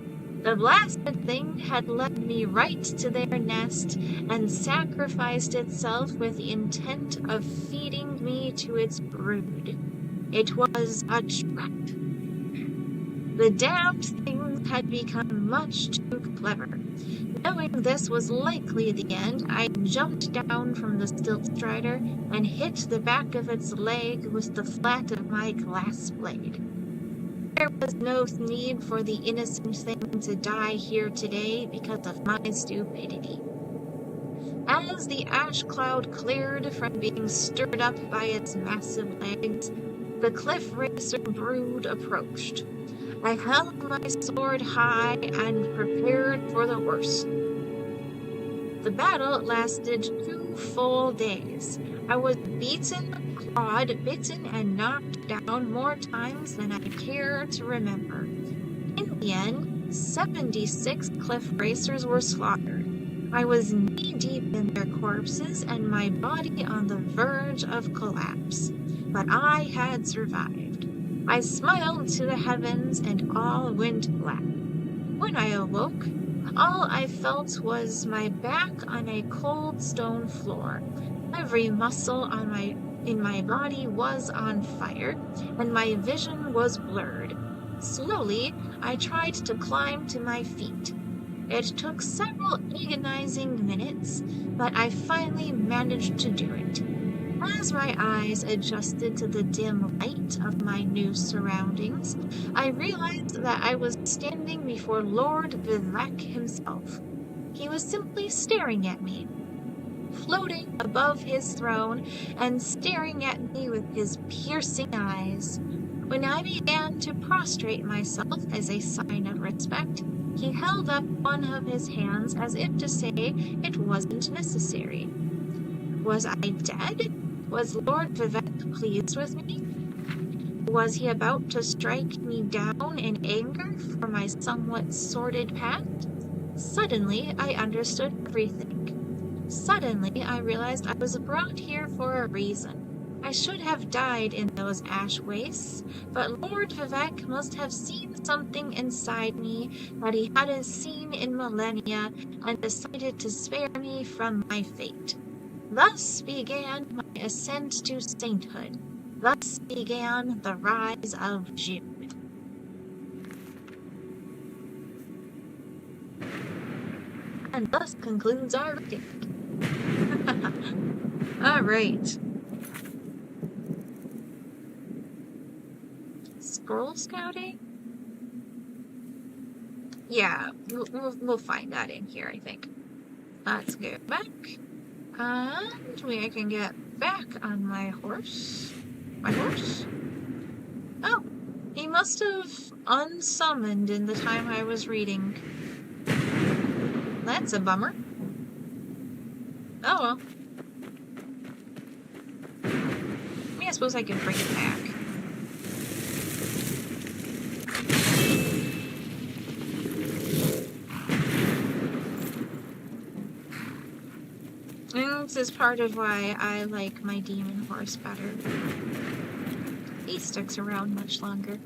Speaker 1: The blasted thing had led me right to their nest and sacrificed itself with the intent of feeding me to its brood. It was a trap. The damned things had become much too clever. Knowing this was likely the end, I jumped down from the stilt strider and hit the back of its leg with the flat of my glass blade. There was no need for the innocent thing to die here today because of my stupidity. As the ash cloud cleared from being stirred up by its massive legs, the cliff racer brood approached. I held my sword high and prepared for the worst. The battle lasted 2 full days. I was beaten, clawed, bitten, and knocked down more times than I care to remember. In the end, 76 cliff racers were slaughtered. I was knee-deep in their corpses and my body on the verge of collapse. But I had survived. I smiled to the heavens and all went black. When I awoke, all I felt was my back on a cold stone floor. Every muscle in my body was on fire, and my vision was blurred. Slowly, I tried to climb to my feet. It took several agonizing minutes, but I finally managed to do it. As my eyes adjusted to the dim light of my new surroundings, I realized that I was standing before Lord Vivek himself. He was simply staring at me, floating above his throne and staring at me with his piercing eyes. When I began to prostrate myself as a sign of respect, he held up one of his hands as if to say it wasn't necessary. Was I dead? Was Lord Vivek pleased with me? Was he about to strike me down in anger for my somewhat sordid past? Suddenly, I understood everything. Suddenly, I realized I was brought here for a reason. I should have died in those ash wastes, but Lord Vivek must have seen something inside me that he hadn't seen in millennia and decided to spare me from my fate. Thus began my ascent to sainthood. Thus began the rise of Jude. And thus concludes our reading. Alright. Scroll scouting? Yeah, we'll find that in here, I think. Let's go back. And I can get back on my horse. My horse? Oh, he must have unsummoned in the time I was reading. That's a bummer. Oh well. I mean, I suppose I can bring it back. And this is part of why I like my demon horse better. He sticks around much longer.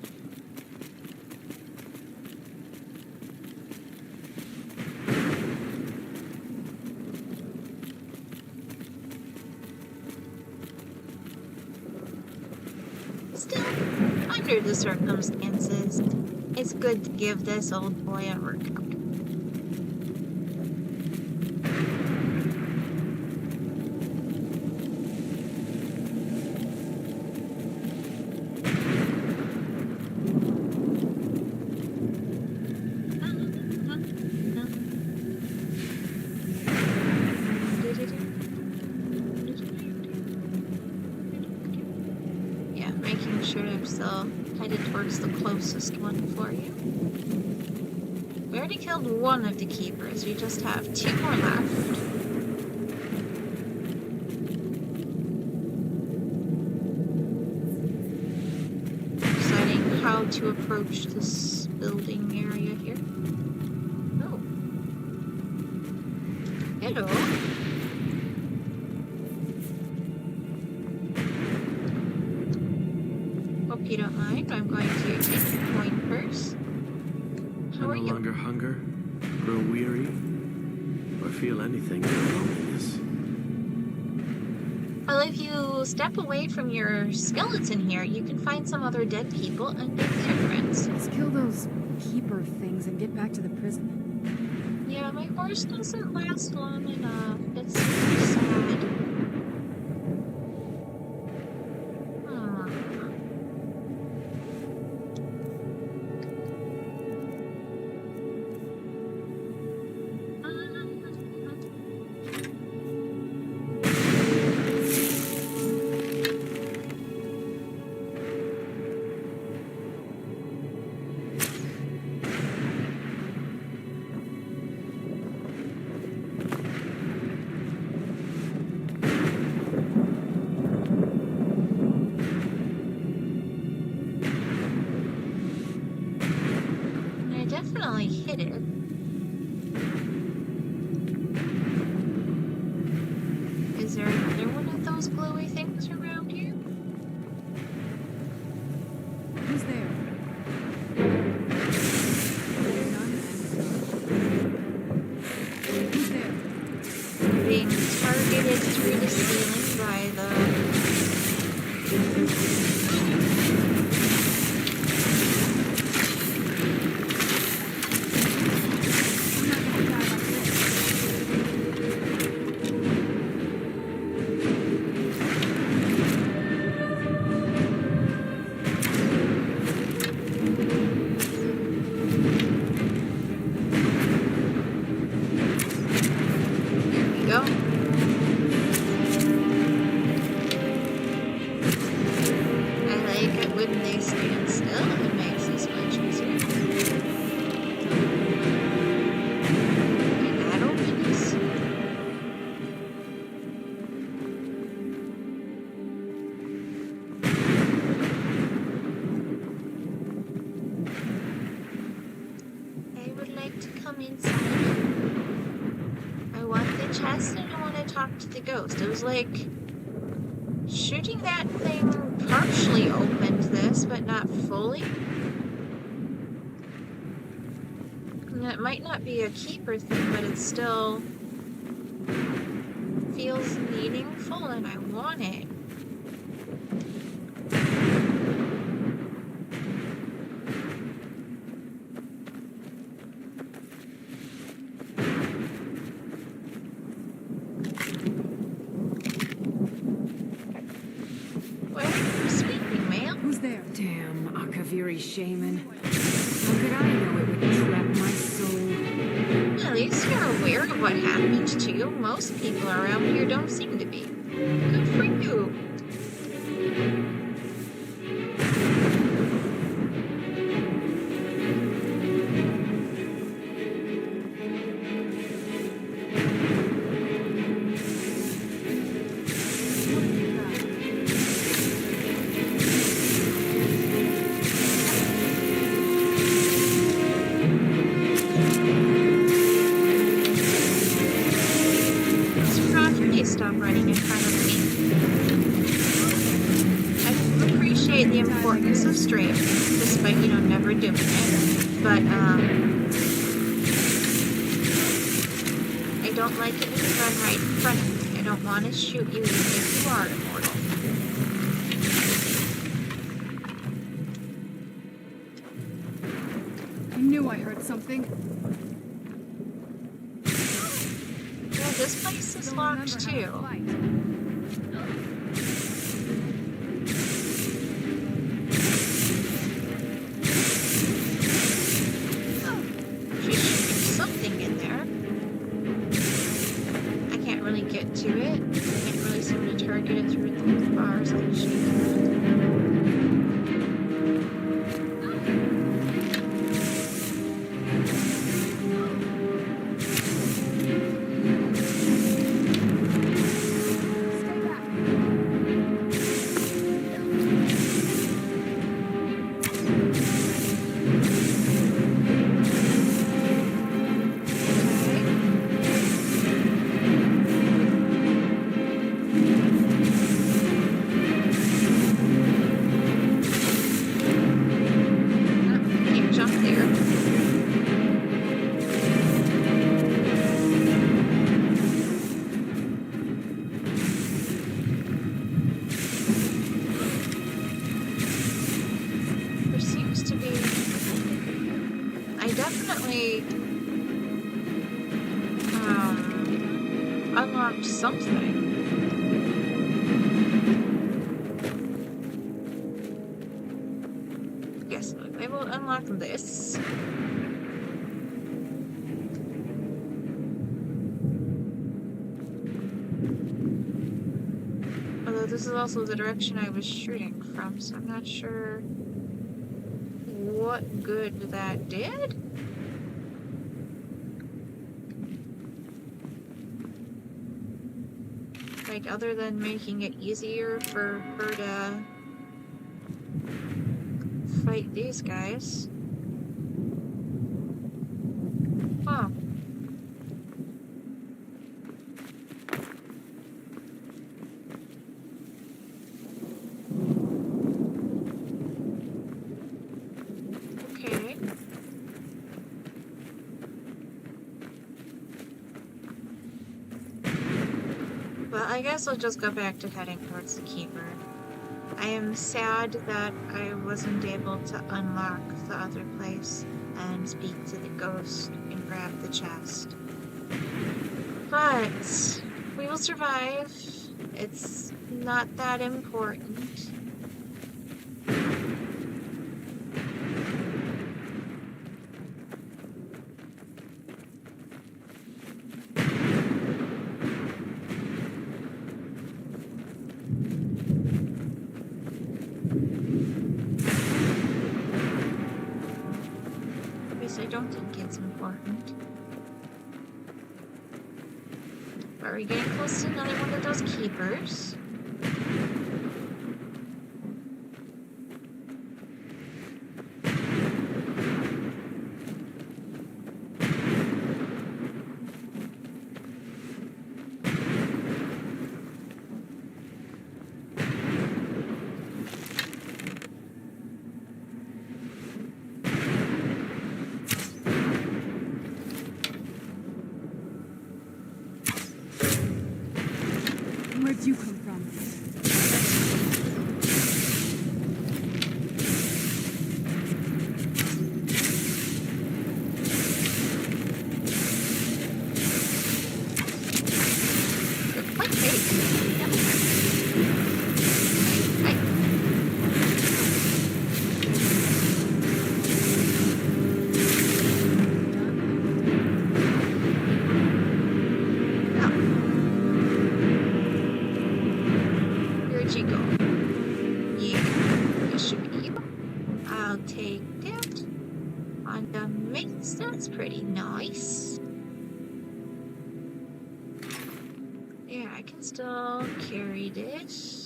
Speaker 1: Still, under the circumstances, it's good to give this old boy a workout. So headed towards the closest one for you. We already killed one of the keepers. We just have 2 more left. Deciding how to approach this building area here. Oh. Hello. If you don't mind, I'm going to take your coin first. How are you?
Speaker 7: I no longer hunger, grow weary, or feel anything but loneliness.
Speaker 1: Well, if you step away from your skeleton here, you can find some other dead people and make new friends.
Speaker 5: Let's kill those keeper things and get back to the prison.
Speaker 1: Yeah, my horse doesn't last long enough. It's so sad. Definitely hit it. Is there another one of those glowy things around here?
Speaker 5: Who's there? Who's there?
Speaker 1: Being targeted through the ceiling by the... chest and I want to talk to the ghost. It was like shooting that thing partially opened this, but not fully. And it might not be a keeper thing, but it still feels meaningful and I want it.
Speaker 10: Damn, Akaviri shaman. How could I know it would trap my soul?
Speaker 1: At least you're aware of what happened to you. Most people around here don't seem to be. Good for you. Stop running in front of me. I appreciate the importance of strength, despite, you know, never doing it. But, I don't like it when you run right in front of me. I don't want to shoot you even if you are immortal.
Speaker 5: I knew I heard something.
Speaker 1: This place is locked too. She's shooting something in there. I can't really get to it. I can't really seem to target it through the bars like she can. Unlocked something. Yes, I will unlock this. Although this is also the direction I was shooting from, so I'm not sure what good that did. Like, other than making it easier for her to fight these guys. Huh. Okay. Well, I guess I'll just go back to heading towards the Keeper. I am sad that I wasn't able to unlock the other place and speak to the ghost and grab the chest. But we will survive. It's not that important. I don't think it's important. Are we getting close to another one of those keepers?
Speaker 5: Where'd you come from?
Speaker 1: What fake? Where'd you go? Yeah, it should be you. I'll take that. On the mix, that's pretty nice. Yeah, I can still carry this.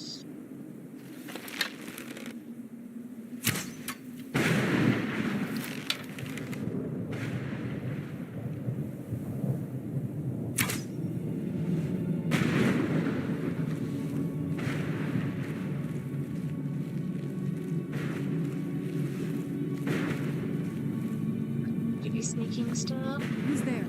Speaker 1: Could be sneaking still.
Speaker 5: Who's there?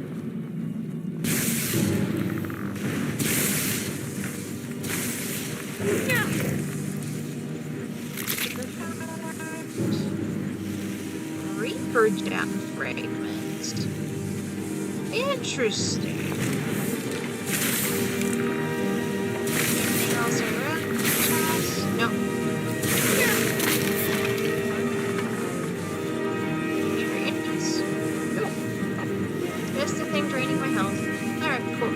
Speaker 1: Reaper gem fragments. Interesting. Anything else around? No. Here it is. Cool. Just the thing draining my health. Alright, cool.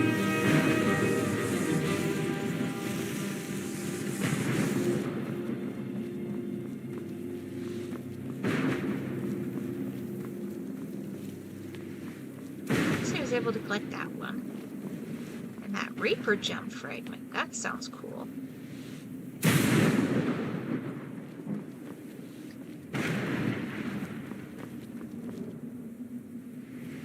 Speaker 1: So I was able to collect that one. And that Reaper gem fragment. That sounds cool.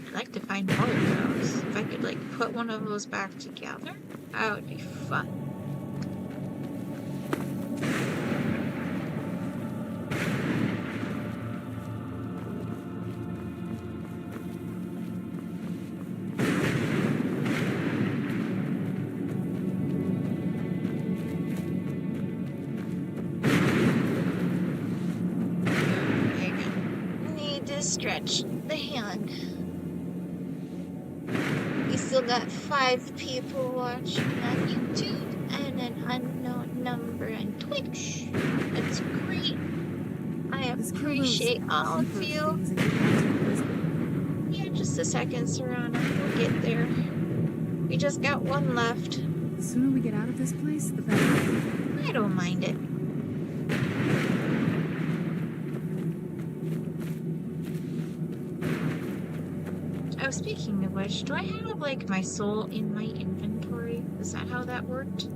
Speaker 1: I'd like to find more of those. If I could, like, put one of those back together, that would be fun. I need to stretch the hand. We still got 5 people watching on YouTube and an unknown number on Twitch. That's great. I appreciate all of you. Yeah, just a second, Serana. We'll get there. We just got one left.
Speaker 5: The sooner we get out of this place, the better.
Speaker 1: I don't mind it. Oh, speaking of which, do I have, like, my soul in my inventory? Is that how that worked?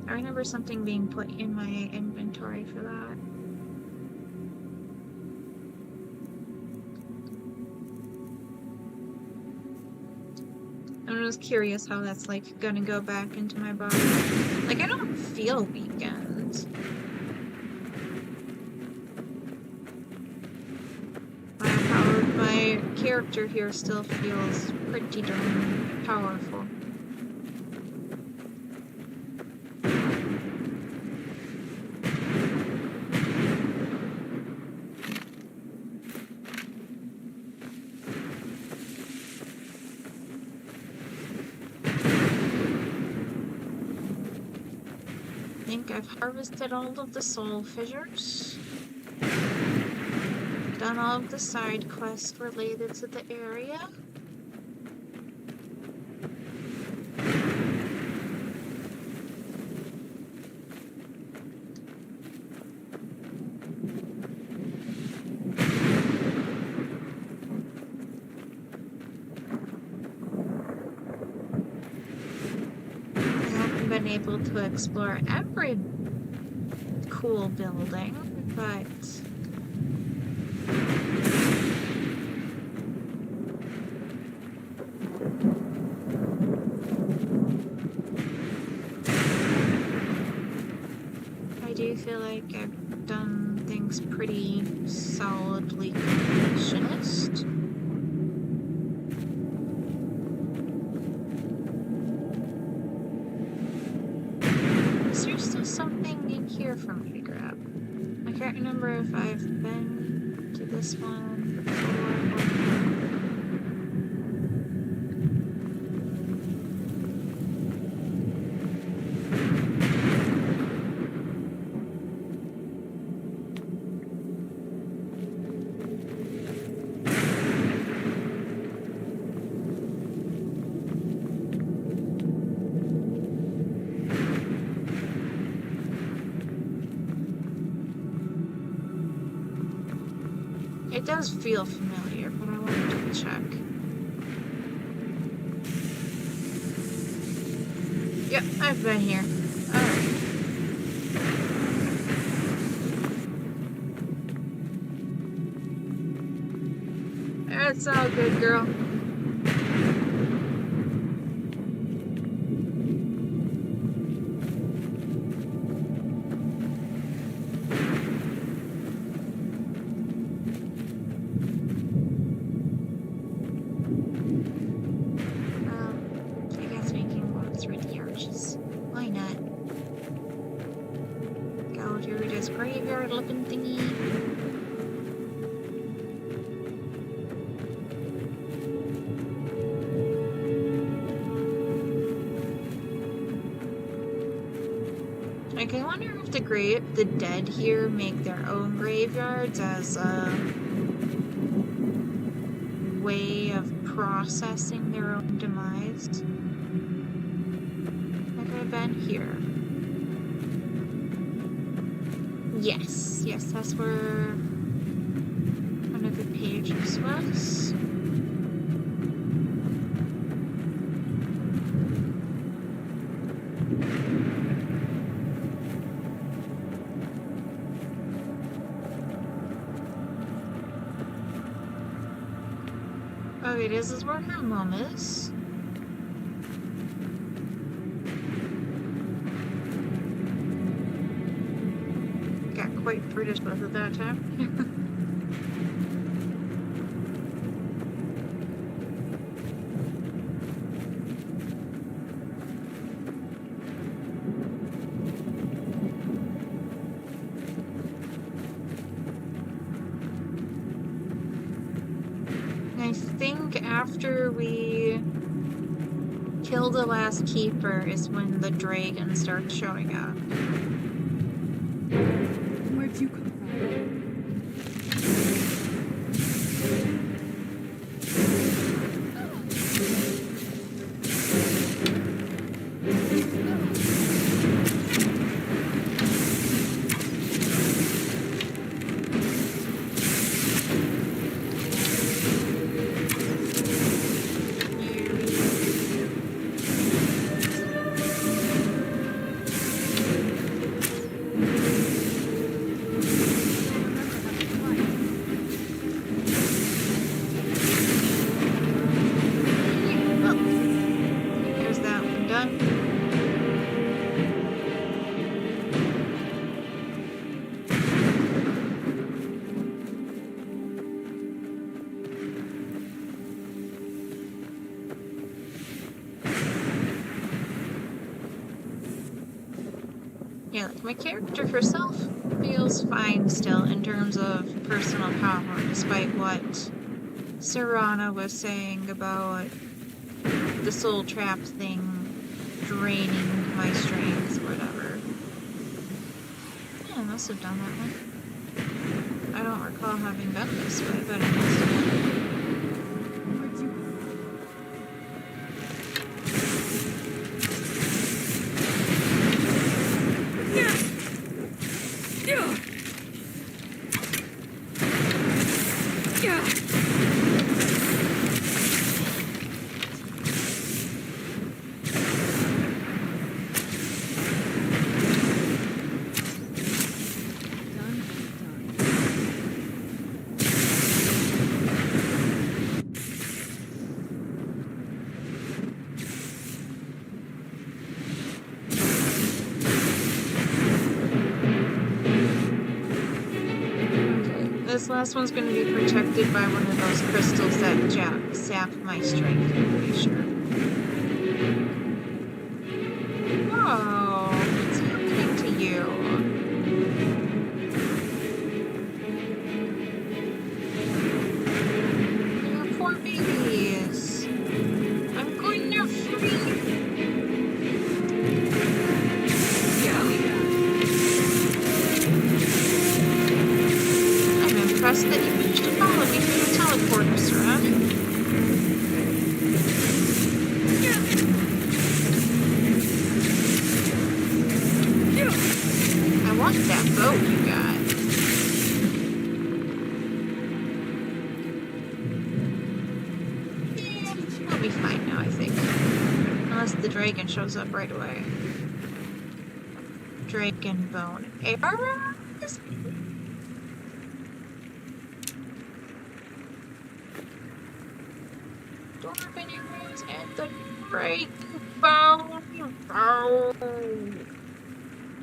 Speaker 1: I remember something being put in my inventory for that. I'm just curious how that's, like, gonna go back into my body. Like, I don't feel weakened. My character here still feels pretty darn powerful. I think I've harvested all of the soul fissures. Done all of the side quests related to the area. I haven't been able to explore every cool building, but I do feel like I've done things pretty solidly completionist. anything in here for me to grab? I can't remember if I've been to this one before or not. It does feel familiar, but I wanted to check. Yep, I've been here. Alright. That's all good, girl. Graveyard looking thingy. Like, I wonder if the dead here make their own graveyards as a way of processing their own demise. Have I been here? Yes, that's where one of the pages was. Okay, this is where her mom is. Quite British both at that time. I think after we kill the last keeper is when the dragon starts showing up.
Speaker 5: Where'd you come from? Yeah, like my character herself feels fine still in terms of personal power, despite what Serana was saying about the soul trap thing draining my strength or whatever. Yeah, I must have done that one. I don't recall having done this way, but I must have. This last one's going to be protected by one of those crystals that sap my strength, I'm pretty sure. Whoa, what's happening to you?
Speaker 1: that boat you got. Yeah, we'll be fine now, I think. Unless the dragon shows up right away. Dragon bone arrows? Dwarven arrows and the dragon bone. Oh.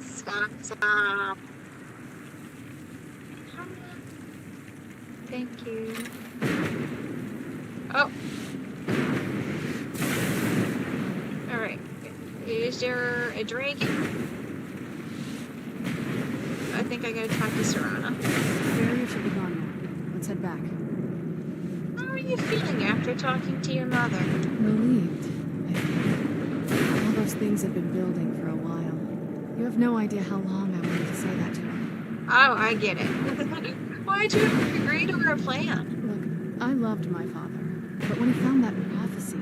Speaker 1: Stop. Thank you. Oh. Alright. Is there a dragon? I think I gotta talk to Serana.
Speaker 5: The barrier should be gone now. Let's head back.
Speaker 1: How are you feeling after talking to your mother?
Speaker 5: Relieved, I think. All those things have been building for a while. You have no idea how long I wanted to say that to her.
Speaker 1: Oh, I get it. Why'd you agree to her plan?
Speaker 5: Look, I loved my father, but when he found that prophecy,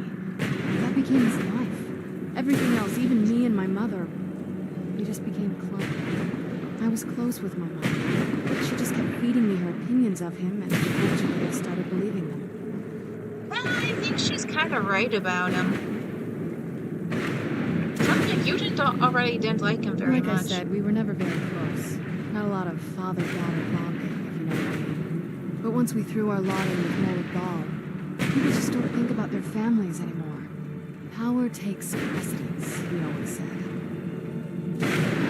Speaker 5: that became his life. Everything else, even me and my mother, we just became close. I was close with my mother, but she just kept feeding me her opinions of him, and eventually I started believing them.
Speaker 1: Well, I think she's kind of right about him. Something you already didn't like him very much.
Speaker 5: Like I said, we were never very close. Not a lot of father-daughter bonding, if you know what I mean. But once we threw our lot in with Mold Ball, people just don't think about their families anymore. Power takes precedence, he always said.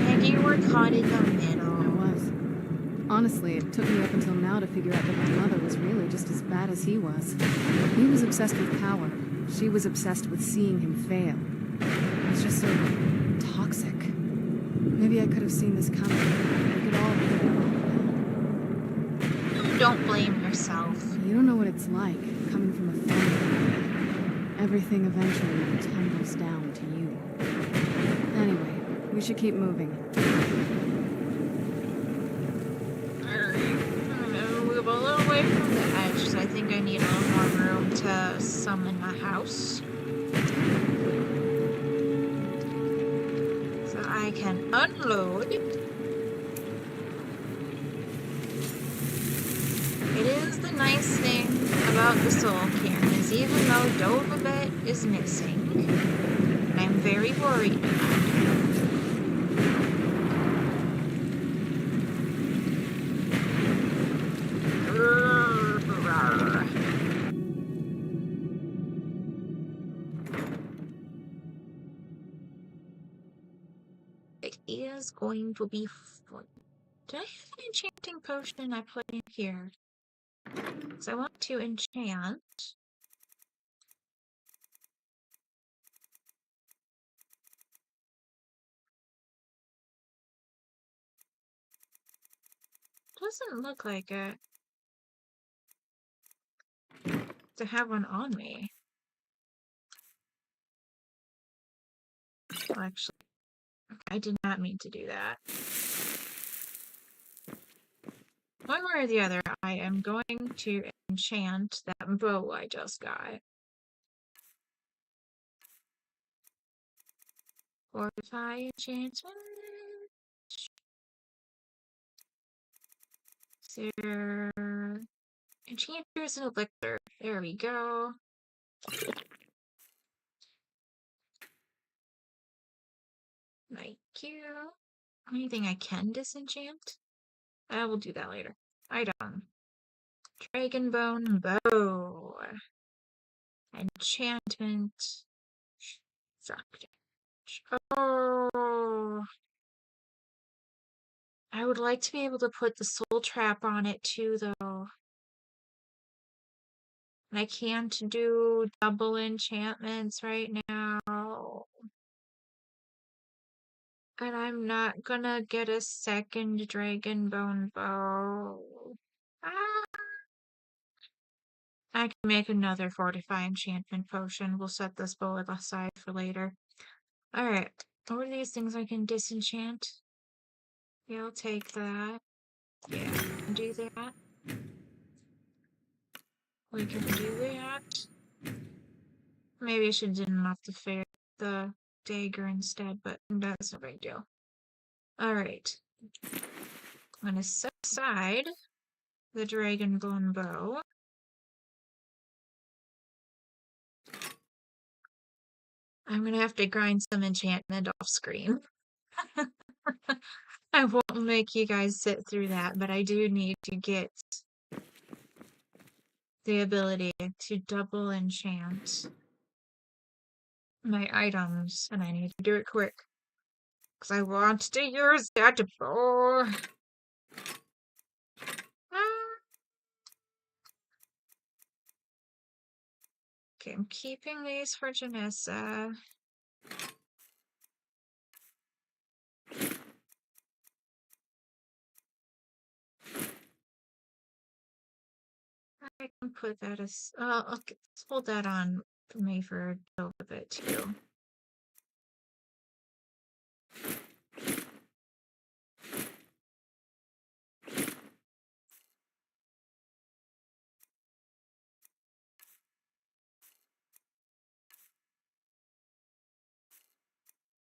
Speaker 1: And you were caught in the middle.
Speaker 5: I was. Honestly, it took me up until now to figure out that my mother was really just as bad as he was. He was obsessed with power. She was obsessed with seeing him fail. It was just so toxic. Maybe I could have seen this coming. We could all be better.
Speaker 1: Don't blame yourself.
Speaker 5: You don't know what it's like, coming from a family. Everything eventually tumbles down to you. Anyway, we should keep moving.
Speaker 1: Alright. I'm gonna move a little away from the edge, so I think I need a little more room to summon my house. So I can unload. It is the nice thing about the soul cairn is even though Dovabet is missing, and I'm very worried about it is going to be fun. Did I have an enchanting potion I put in here? Because I want to enchant. Doesn't look like it. To have one on me. Well, actually, I did not mean to do that. One way or the other, I am going to enchant that bow I just got. Fortify enchantment. There. Enchanter's and elixir. There we go. Thank you. Anything I can disenchant? I will do that later. Item. Dragon bone bow. Enchantment. Sucked. Oh. I would like to be able to put the soul trap on it too, though. And I can't do double enchantments right now. And I'm not gonna get a second dragon bone bow. Ah. I can make another fortify enchantment potion. We'll set this bow aside for later. Alright. What are these things I can disenchant? Yeah, I'll take that. Yeah, I can do that. We can do that. Maybe I should have done off the dagger instead, but that's no big deal. Alright. I'm gonna set aside the dragonbone bow. I'm gonna have to grind some enchantment off screen. I won't make you guys sit through that, but I do need to get the ability to double enchant my items, and I need to do it quick. Because I want to use that bow. Okay, I'm keeping these for Janessa. I can put that as okay, let's hold that on for me for a little bit too.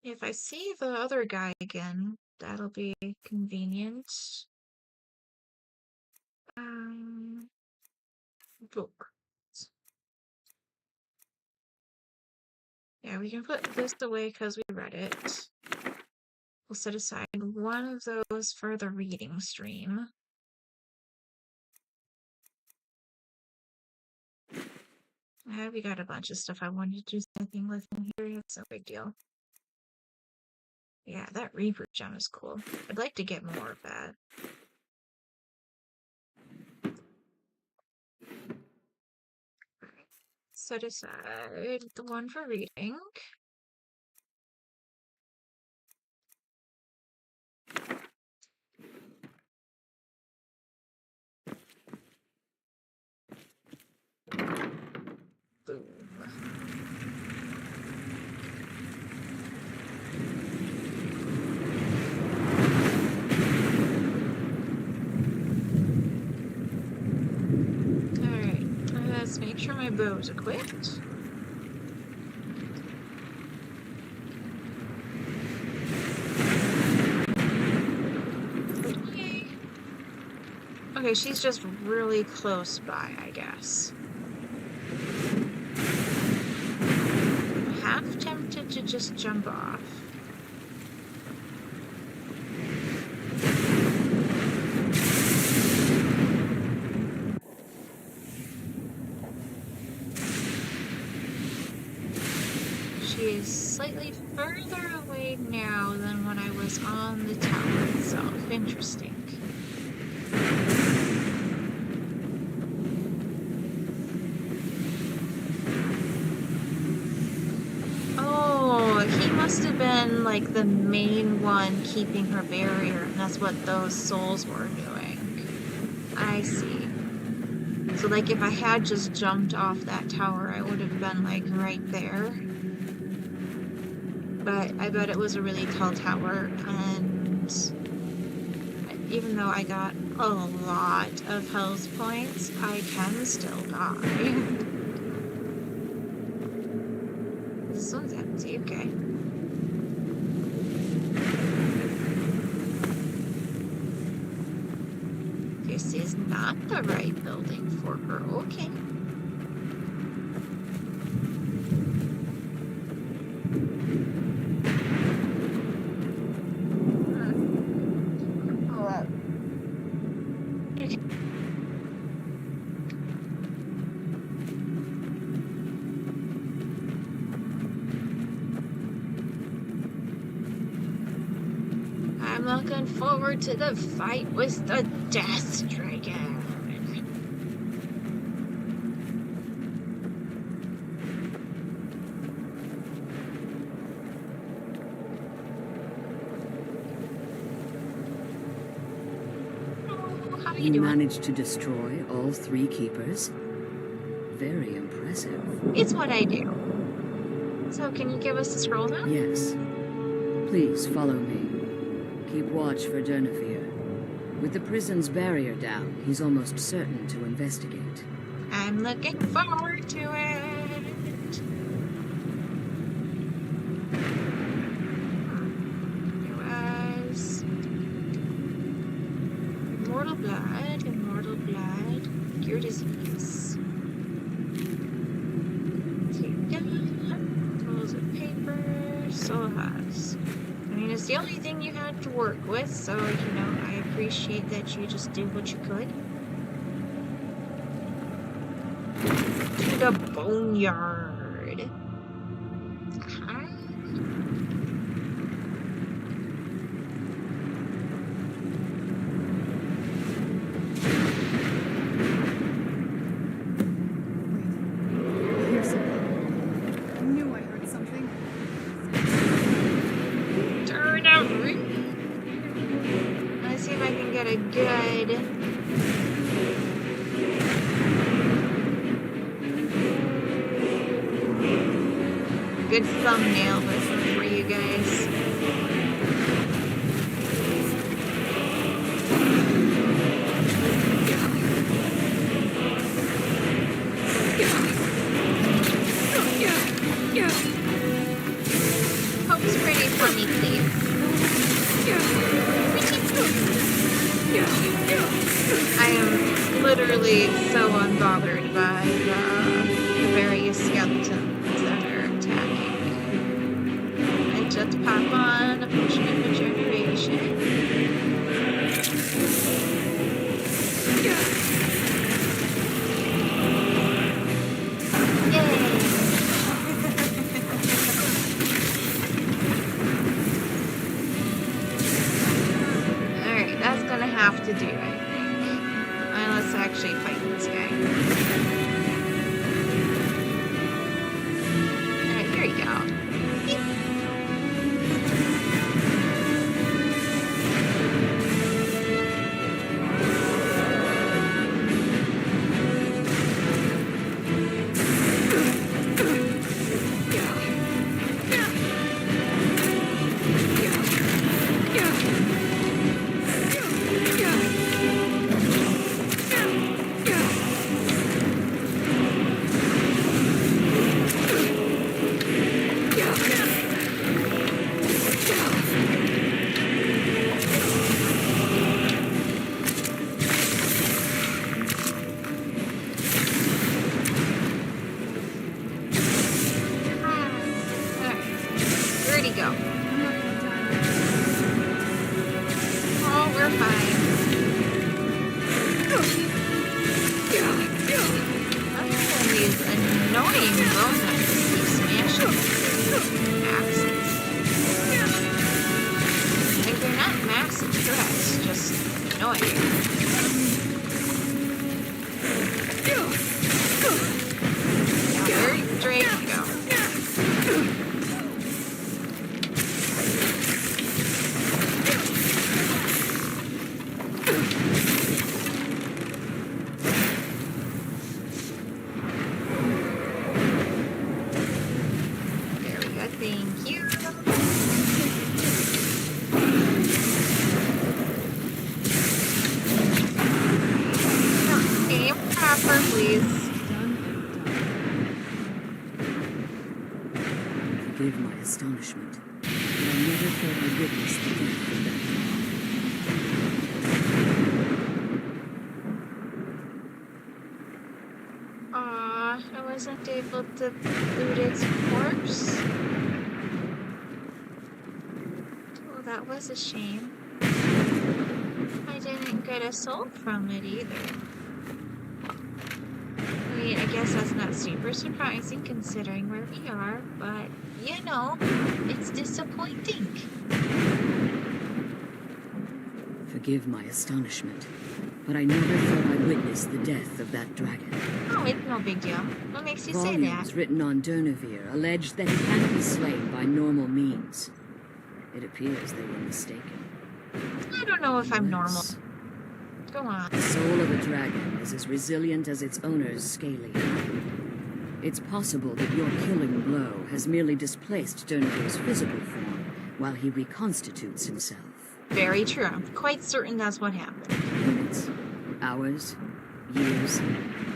Speaker 1: If I see the other guy again, that'll be convenient. Book. Yeah, we can put this away because we read it. We'll set aside one of those for the reading stream. We got a bunch of stuff I wanted to do something with in here. It's no big deal. Yeah, that Reaper gem is cool. I'd like to get more of that. Set aside the one for reading. Boom. Alright, let's make sure my bow is equipped. Okay, she's just really close by, I guess. I'm half tempted to just jump off. She is slightly further away now than when I was on the tower itself. Interesting. Must have been like the main one keeping her barrier, and that's what those souls were doing. I see. So like if I had just jumped off that tower, I would have been like right there. But I bet it was a really tall tower, and even though I got a lot of health points, I can still die. This one's empty, okay. This is not the right building for her. Okay. Okay. I'm looking forward to the fight with the Death Dragon. Oh, how you doing?
Speaker 9: Managed to destroy all 3 keepers? Very impressive.
Speaker 1: It's what I do. So, can you give us the scroll now?
Speaker 9: Yes. Please follow me. Keep watch for Durnafir. With the prison's barrier down, he's almost certain to investigate.
Speaker 1: I'm looking forward to it. It was Copper soul husk. I mean, it's the only thing you had to work with, so, you know, I appreciate that you just did what you could. To the boneyard. Huh?
Speaker 5: Wait. I hear something. I knew I heard something.
Speaker 1: Turn out. Let's see if I can get a good thumbnail for you guys. Hope's pretty for me, please. I am literally so unbothered by the various skeletons that are attacking me. I just pop on a potion of regeneration. Alright, that's gonna have to do, I think. Let's actually fight this guy. Alright, here you go. Where'd he go? Oh, we're fine. Other than these annoying boneheads keep smashing axes. Like, they're not massive threats, just annoying. Now, where'd Drake go? Thank you. Aim proper, please.
Speaker 9: Forgive my astonishment, but I never thought I'd witness the death of that dog.
Speaker 1: Aw, I wasn't able to loot its corpse. Oh, that was a shame. I didn't get a soul from it either. I mean, I guess that's not super surprising considering where we are, but, you know, it's disappointing.
Speaker 9: Forgive my astonishment, but I never thought I'd witness the death of that dragon.
Speaker 1: Oh, it's no big deal. What makes you say
Speaker 9: Volumes
Speaker 1: that?
Speaker 9: written on Durnevere alleged that he can't be slain by normal means. It appears they were mistaken.
Speaker 1: I don't know if I'm normal. Go on.
Speaker 9: The soul of a dragon is as resilient as its owner's scaly. It's possible that your killing blow has merely displaced Dernevere's physical form while he reconstitutes himself.
Speaker 1: Very true. I'm quite certain that's what happened.
Speaker 9: Minutes, hours, years.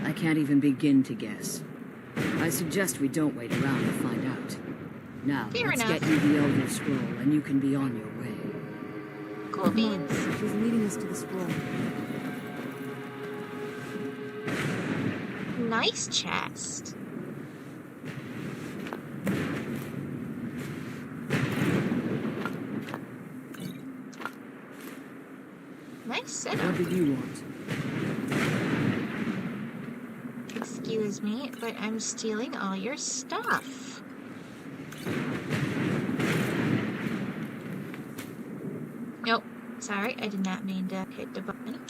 Speaker 9: I can't even begin to guess. I suggest we don't wait around to find out. Now,
Speaker 1: Fair
Speaker 9: let's
Speaker 1: enough.
Speaker 9: get you the Elder Scroll and you can be on your way.
Speaker 1: Cool beans.
Speaker 5: She's leading us to the scroll.
Speaker 1: Nice chest. sit
Speaker 2: What
Speaker 1: up.
Speaker 2: did you want?
Speaker 1: Excuse me, but I'm stealing all your stuff. Nope. Sorry, I did not mean to hit the button.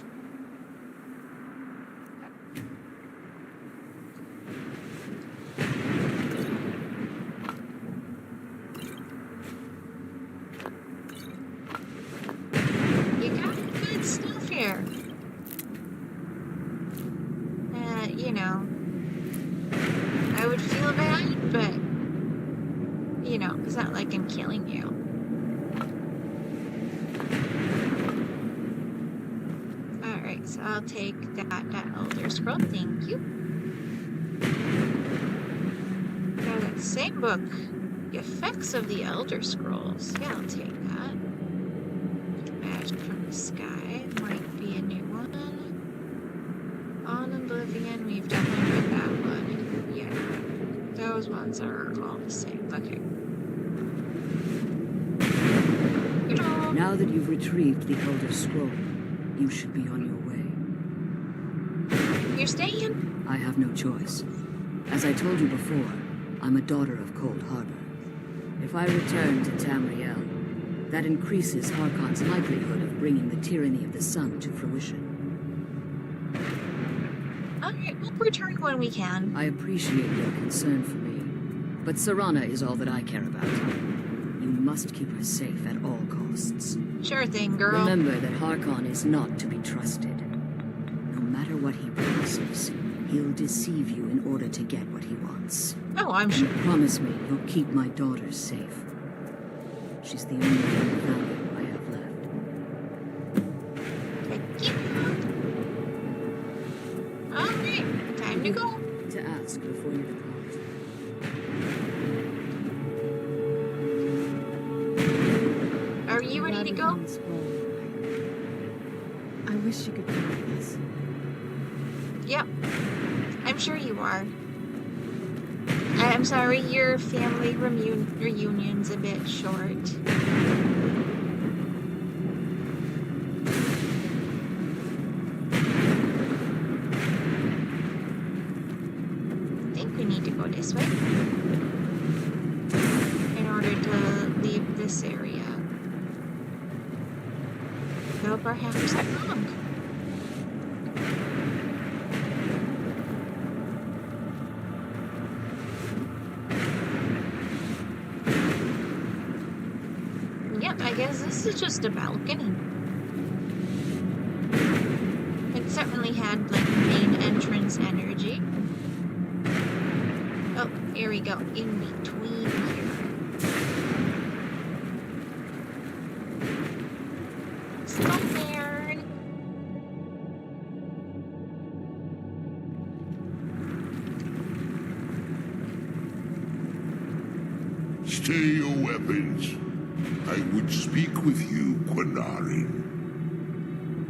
Speaker 1: You got good stuff here. You know, I would feel bad, but, you know, it's not like I'm killing you. Alright, so I'll take that Elder Scroll, thank you. Now that same book, The Effects of the Elder Scrolls. Yeah, I'll take that. Magic from the Sky might be a new one. On Oblivion, we've definitely read that one. Yeah, those ones are all the same. Okay.
Speaker 9: Now that you've retrieved the Elder Scroll, you should be on your way.
Speaker 1: You're staying?
Speaker 9: I have no choice. As I told you before, I'm a daughter of Cold Harbor. If I return to Tamriel, that increases Harkon's likelihood of bringing the tyranny of the sun to fruition.
Speaker 1: Alright, we'll return when we can.
Speaker 9: I appreciate your concern for me, but Serana is all that I care about. You must keep her safe at all costs.
Speaker 1: Sure thing, girl.
Speaker 9: Remember that Harkon is not to be trusted. No matter what he promises, he'll deceive you in order to get what he wants.
Speaker 1: Oh, I'm sure.
Speaker 9: Promise me you'll keep my daughter safe. She's the only thing of value I have left.
Speaker 1: Thank you. Alright, time to go.
Speaker 9: To ask before you depart.
Speaker 1: Are you ready to go?
Speaker 5: I wish you could be with us.
Speaker 1: Yep. I'm sure you are. I'm sorry, your family reunion's a bit short. I think we need to go this way in order to leave this area. Though perhaps I'm wrong. Yep, I guess this is just a balcony. It certainly had, like, main entrance energy. Oh, here we go. In between here. Somewhere.
Speaker 11: Stay your weapons. I would speak with you, Quinarin.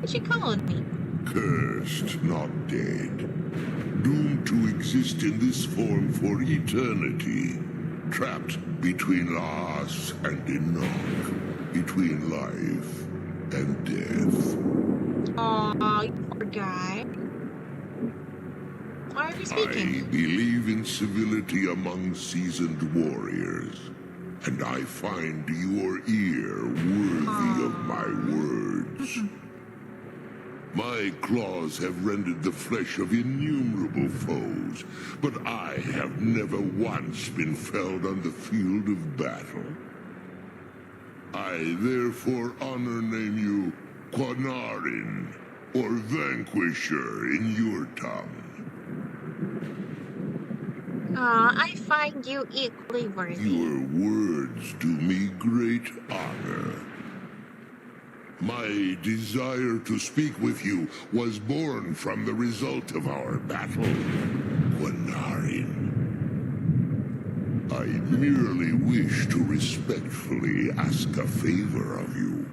Speaker 1: What you calling me?
Speaker 11: Cursed, not dead. Doomed to exist in this form for eternity. Trapped between Laas and Enoch. Between life and death.
Speaker 1: Aw, you poor guy. Why are you speaking?
Speaker 11: I believe in civility among seasoned warriors. And I find your ear worthy of my words. My claws have rended the flesh of innumerable foes, but I have never once been felled on the field of battle. I therefore honor name you Quinarin, or Vanquisher in your tongue.
Speaker 1: I find you equally worthy.
Speaker 11: Your words do me great honor. My desire to speak with you was born from the result of our battle, Quinarin. I merely wish to respectfully ask a favor of you.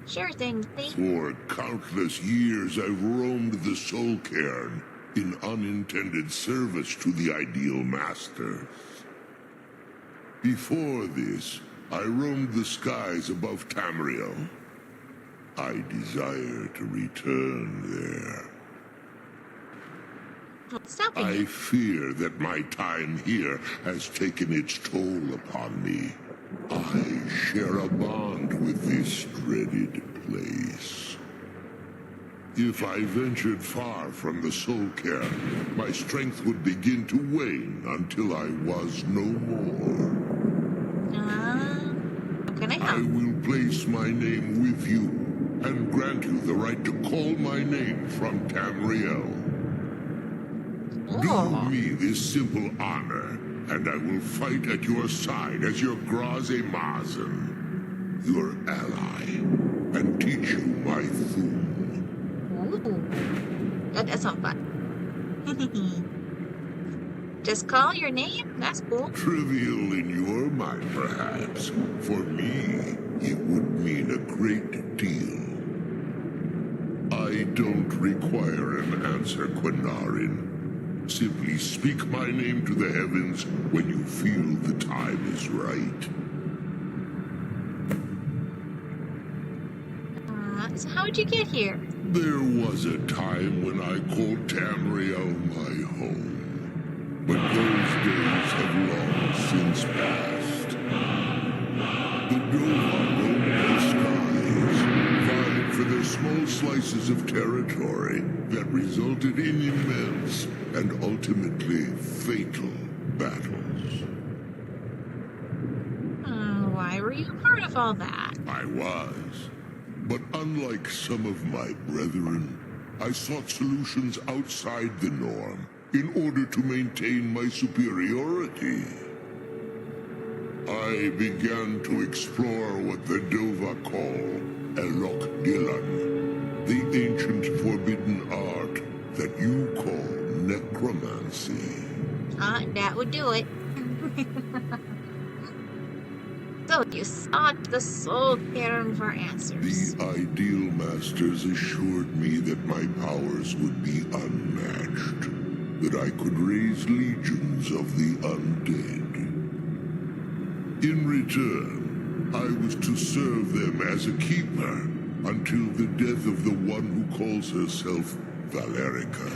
Speaker 1: Sure thing, Lee.
Speaker 11: For countless years I've roamed the Soul Cairn in unintended service to the ideal masters. Before this, I roamed the skies above Tamriel. I desire to return there.
Speaker 1: What's stopping
Speaker 11: I
Speaker 1: you?
Speaker 11: fear that my time here has taken its toll upon me. I share a bond with this dreaded place. If I ventured far from the soul cairn, my strength would begin to wane until I was no more.
Speaker 1: How can I
Speaker 11: I
Speaker 1: help?
Speaker 11: will place my name with you and grant you the right to call my name from Tamriel. Do me this simple honor, and I will fight at your side as your Graze Mazen, your ally, and teach you my Thum.
Speaker 1: Ooh. That sounds fun. Just call your name? That's cool.
Speaker 11: Trivial in your mind, perhaps. For me, it would mean a great deal. I don't require an answer, Quinarin. Simply speak my name to the heavens when you feel the time is right.
Speaker 1: So how'd you get here?
Speaker 11: There was a time when I called Tamriel my home. But those days have long since passed. The Dova roamed the skies, vying for their small slices of territory that resulted in immense and ultimately fatal battles.
Speaker 1: Why were you part of all that?
Speaker 11: I was. But unlike some of my brethren, I sought solutions outside the norm in order to maintain my superiority. I began to explore what the Dova call Elok Dilan, the ancient forbidden art that you call necromancy.
Speaker 1: That would do it. So you sought the soul cairn for answers.
Speaker 11: The Ideal Masters assured me that my powers would be unmatched, that I could raise legions of the undead. In return, I was to serve them as a keeper until the death of the one who calls herself Valerica.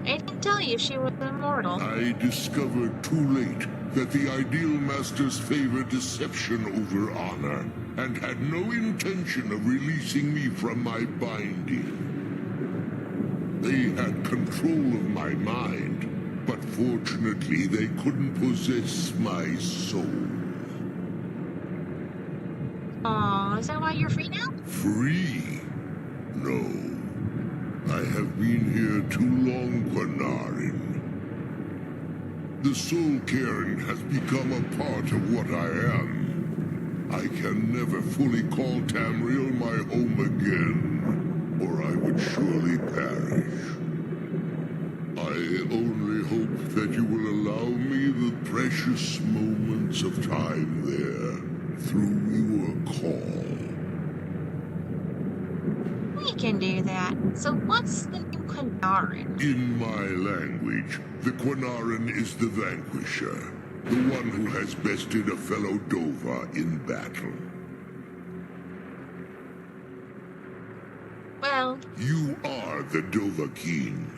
Speaker 1: I didn't tell you she was immortal.
Speaker 11: I discovered too late that the Ideal Masters favor deception over honor, and had no intention of releasing me from my binding. They had control of my mind, but fortunately they couldn't possess my soul.
Speaker 1: Aw, is that why you're free now?
Speaker 11: Free? No. I have been here too long, Quinarin. The soul cairn has become a part of what I am. I can never fully call Tamriel my home again, or I would surely perish. I only hope that you will allow me the precious moments of time there, through your call.
Speaker 1: We can do that. So what's the new Quinarin?
Speaker 11: In my language, the Quinarin is the vanquisher, the one who has bested a fellow Dova in battle.
Speaker 1: Well,
Speaker 11: You are the Dova King,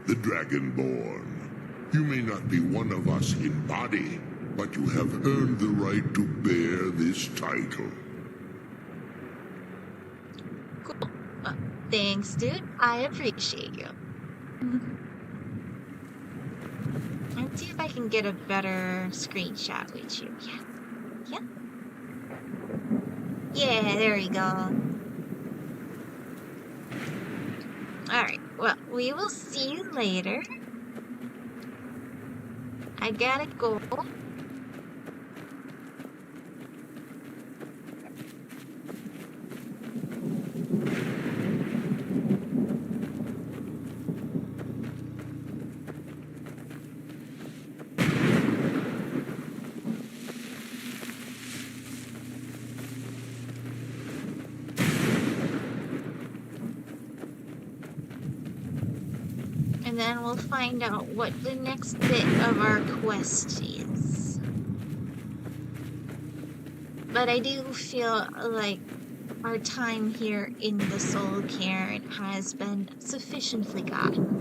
Speaker 11: the Dragonborn. You may not be one of us in body, but you have earned the right to bear this title.
Speaker 1: cool. Thanks, dude. I appreciate you. Let's see if I can get a better screenshot with you. Yeah. Yeah, there we go. Alright, well, we will see you later. I gotta go. And then we'll find out what the next bit of our quest is. But I do feel like our time here in the Soul Cairn has been sufficiently gotten.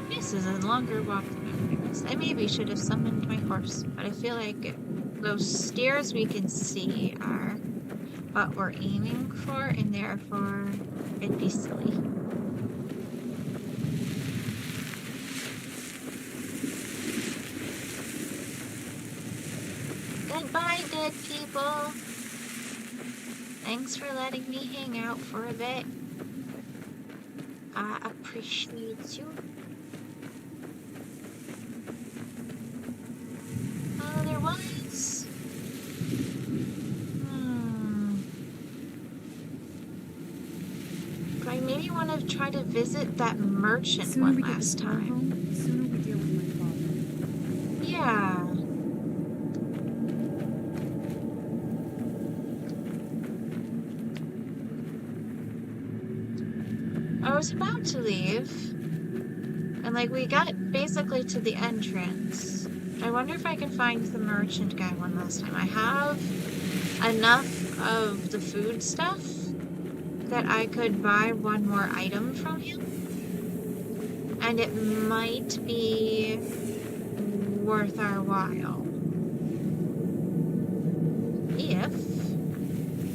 Speaker 1: This is a longer walk than I realized. I maybe should have summoned my horse, but I feel like those stairs we can see are what we're aiming for, and therefore it'd be silly. Goodbye, dead people. Thanks for letting me hang out for a bit. I appreciate you. Oh, there was. I maybe want to try to visit that merchant one last time.
Speaker 5: The sooner we deal with my father.
Speaker 1: Yeah. I was about to leave, and like we got basically to the entrance. I wonder if I can find the merchant guy one last time. I have enough of the food stuff that I could buy one more item from him, and it might be worth our while if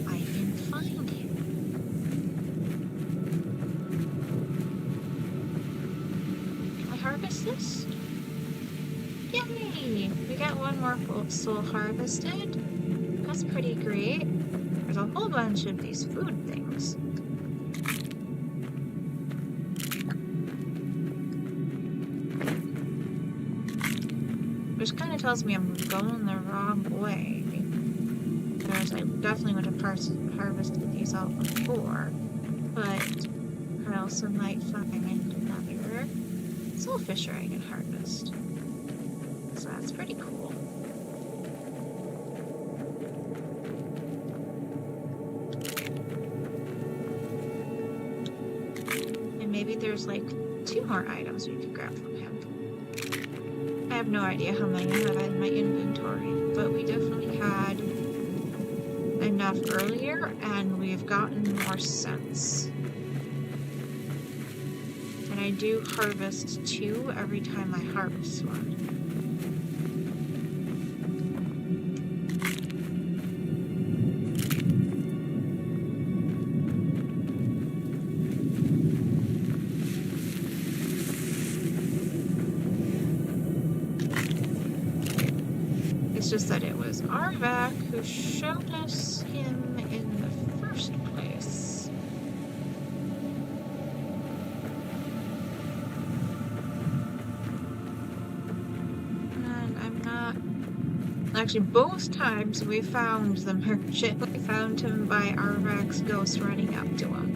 Speaker 1: I can find him. Can I harvest this? Yay! We got one more soul harvested. That's pretty great. There's a whole bunch of these food things. Which kind of tells me I'm going the wrong way. Because I definitely would have harvested these all before. But I also might find another soulfisher I can harvest. So that's pretty cool. And maybe there's like 2 more items we could grab from him. I have no idea how many I have in my inventory, but we definitely had enough earlier, and we've gotten more since. And I do harvest 2 every time I harvest one. It's just that it was Arvak who showed us him in the first place. And I'm not... Actually, both times we found the merchant, we found him by Arvak's ghost running up to him,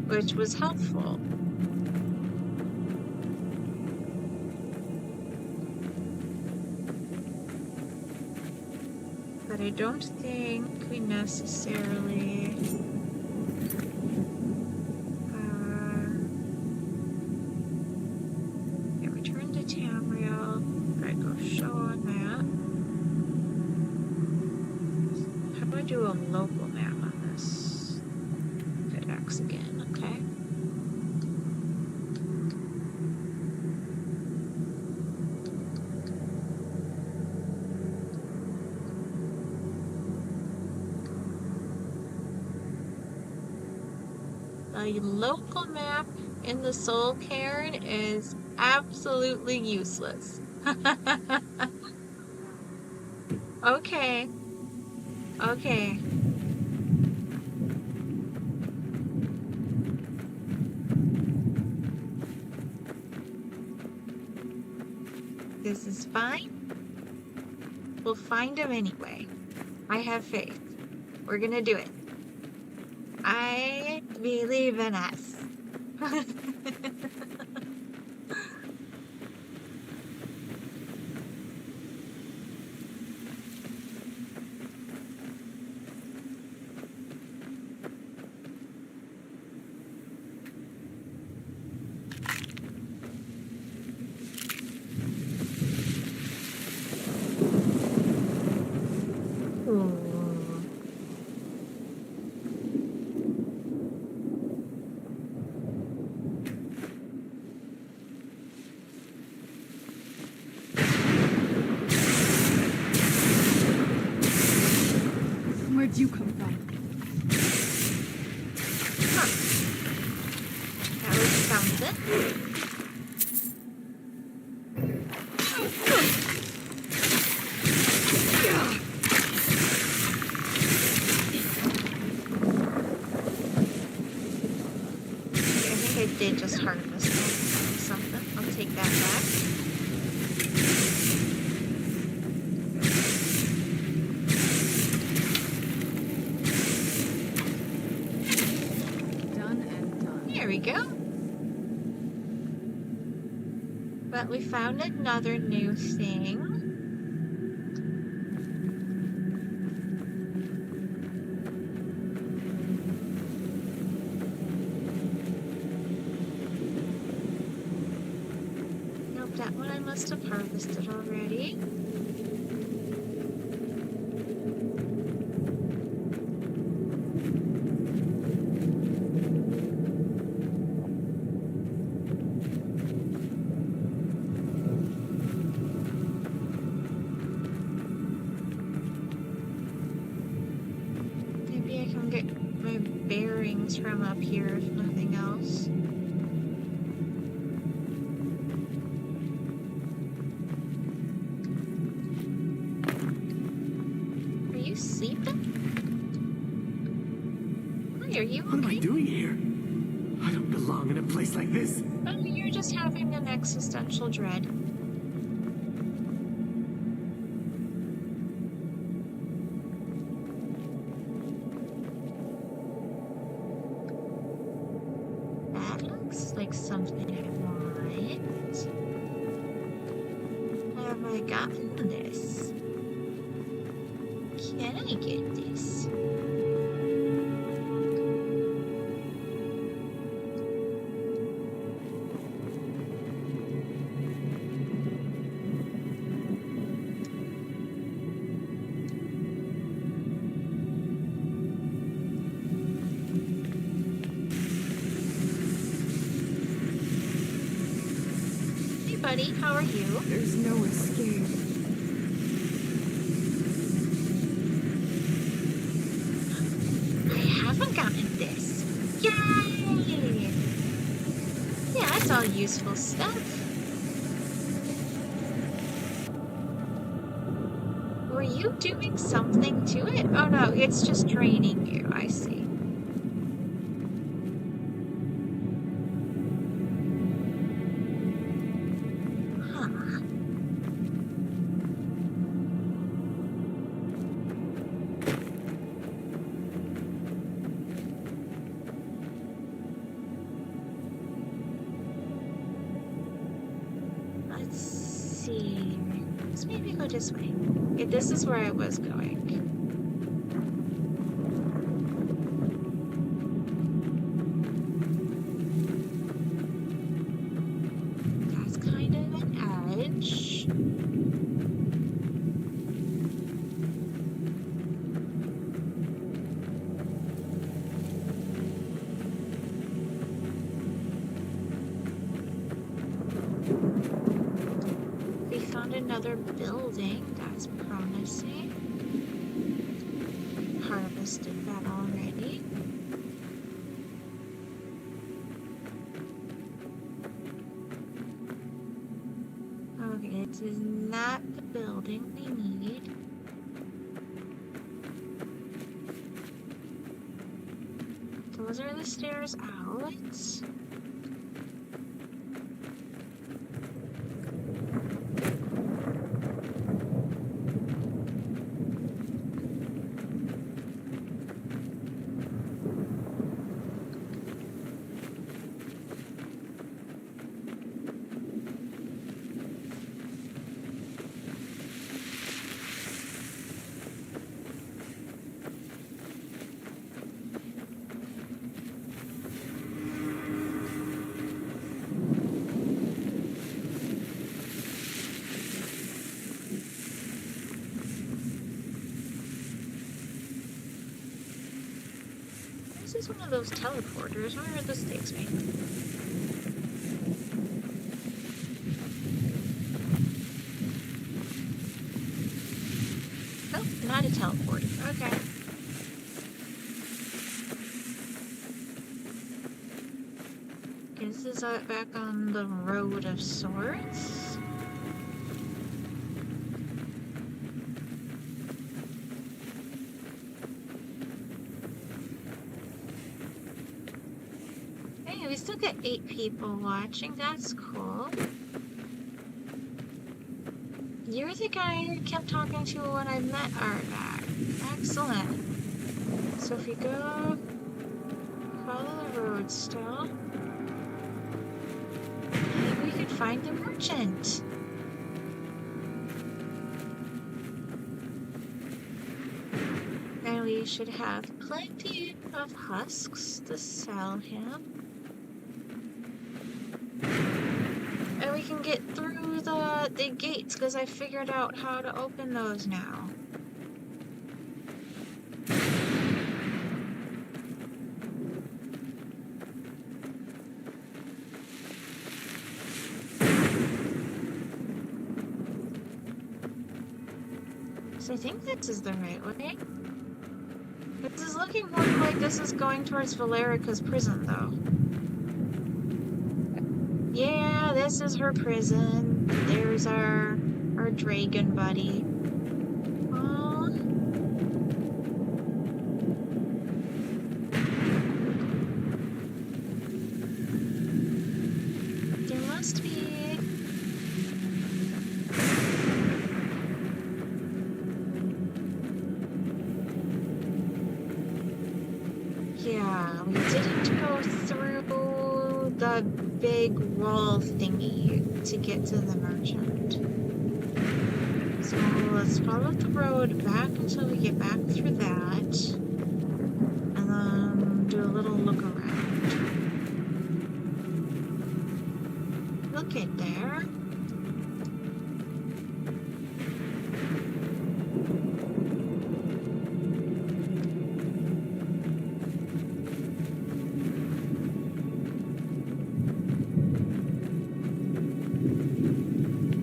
Speaker 1: which was helpful. But I don't think we necessarily return to Tamriel. Alright, go show on that. How do I do a local map on this? Hit X again, okay. A local map in the Soul Cairn is absolutely useless. Okay. Okay. This is fine. We'll find him anyway. I have faith. We're gonna do it. I believe in us.
Speaker 5: Where'd you come from?
Speaker 1: That was something. I think I did just harvest something. I'll take that back. There we go. But we found another new thing. Nope, that one I must have harvested already. Maybe I can get my bearings from up here, if nothing else. Are you sleeping? Hi, are you okay?
Speaker 7: What am I doing here? I don't belong in a place like this.
Speaker 1: Oh, you're just having an existential dread. That looks like something I want. Have I gotten this? Can I get this? Hey buddy, how are you?
Speaker 10: There's no escape.
Speaker 1: I haven't gotten this. Yay! Yeah, that's all useful stuff. Were you doing something to it? Oh no, it's just draining you. I see. Huh. Let's see. Let's maybe go this way. Okay, this is where I was going. That's kind of an edge. We found another building. That's promising. Harvested that already. Okay, this is not the building we need. Those are the stairs out. use one of those teleporters. I wonder where this takes me. Oh, not a teleporter. Okay. This is back on the Road of Swords. Hey, we still got 8 people watching. That's cool. You're the guy I kept talking to when I met Artback. Excellent. So if we go follow the road still, maybe we could find the merchant. And we should have plenty of husks to sell him. And we can get through the gates, because I figured out how to open those now. So I think this is the right way. This is looking more like this is going towards Valerica's prison, though. Yeah, this is her prison. There's our dragon buddy. Aww. There must be... Yeah, we didn't go through the big wall thingy to get to the merchant. So let's follow the road back until we get back through that. And then do a little look around. Look at there.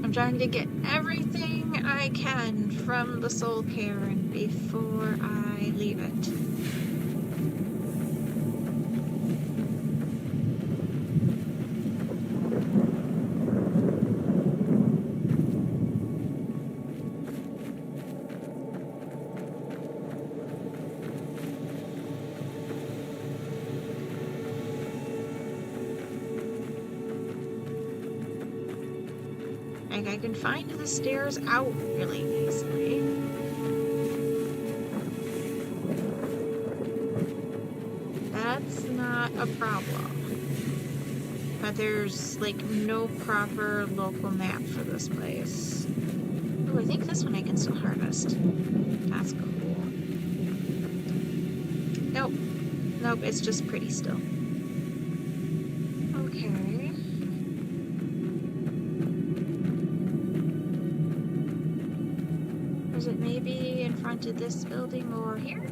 Speaker 1: I'm trying to get everything I can from the Soul Cairn before I leave it. Like, I can find the stairs out really easily. That's not a problem. But there's, like, no proper local map for this place. Oh, I think this one I can still harvest. That's cool. Nope. Nope, it's just pretty still. Okay. Is it maybe in front of this building or here?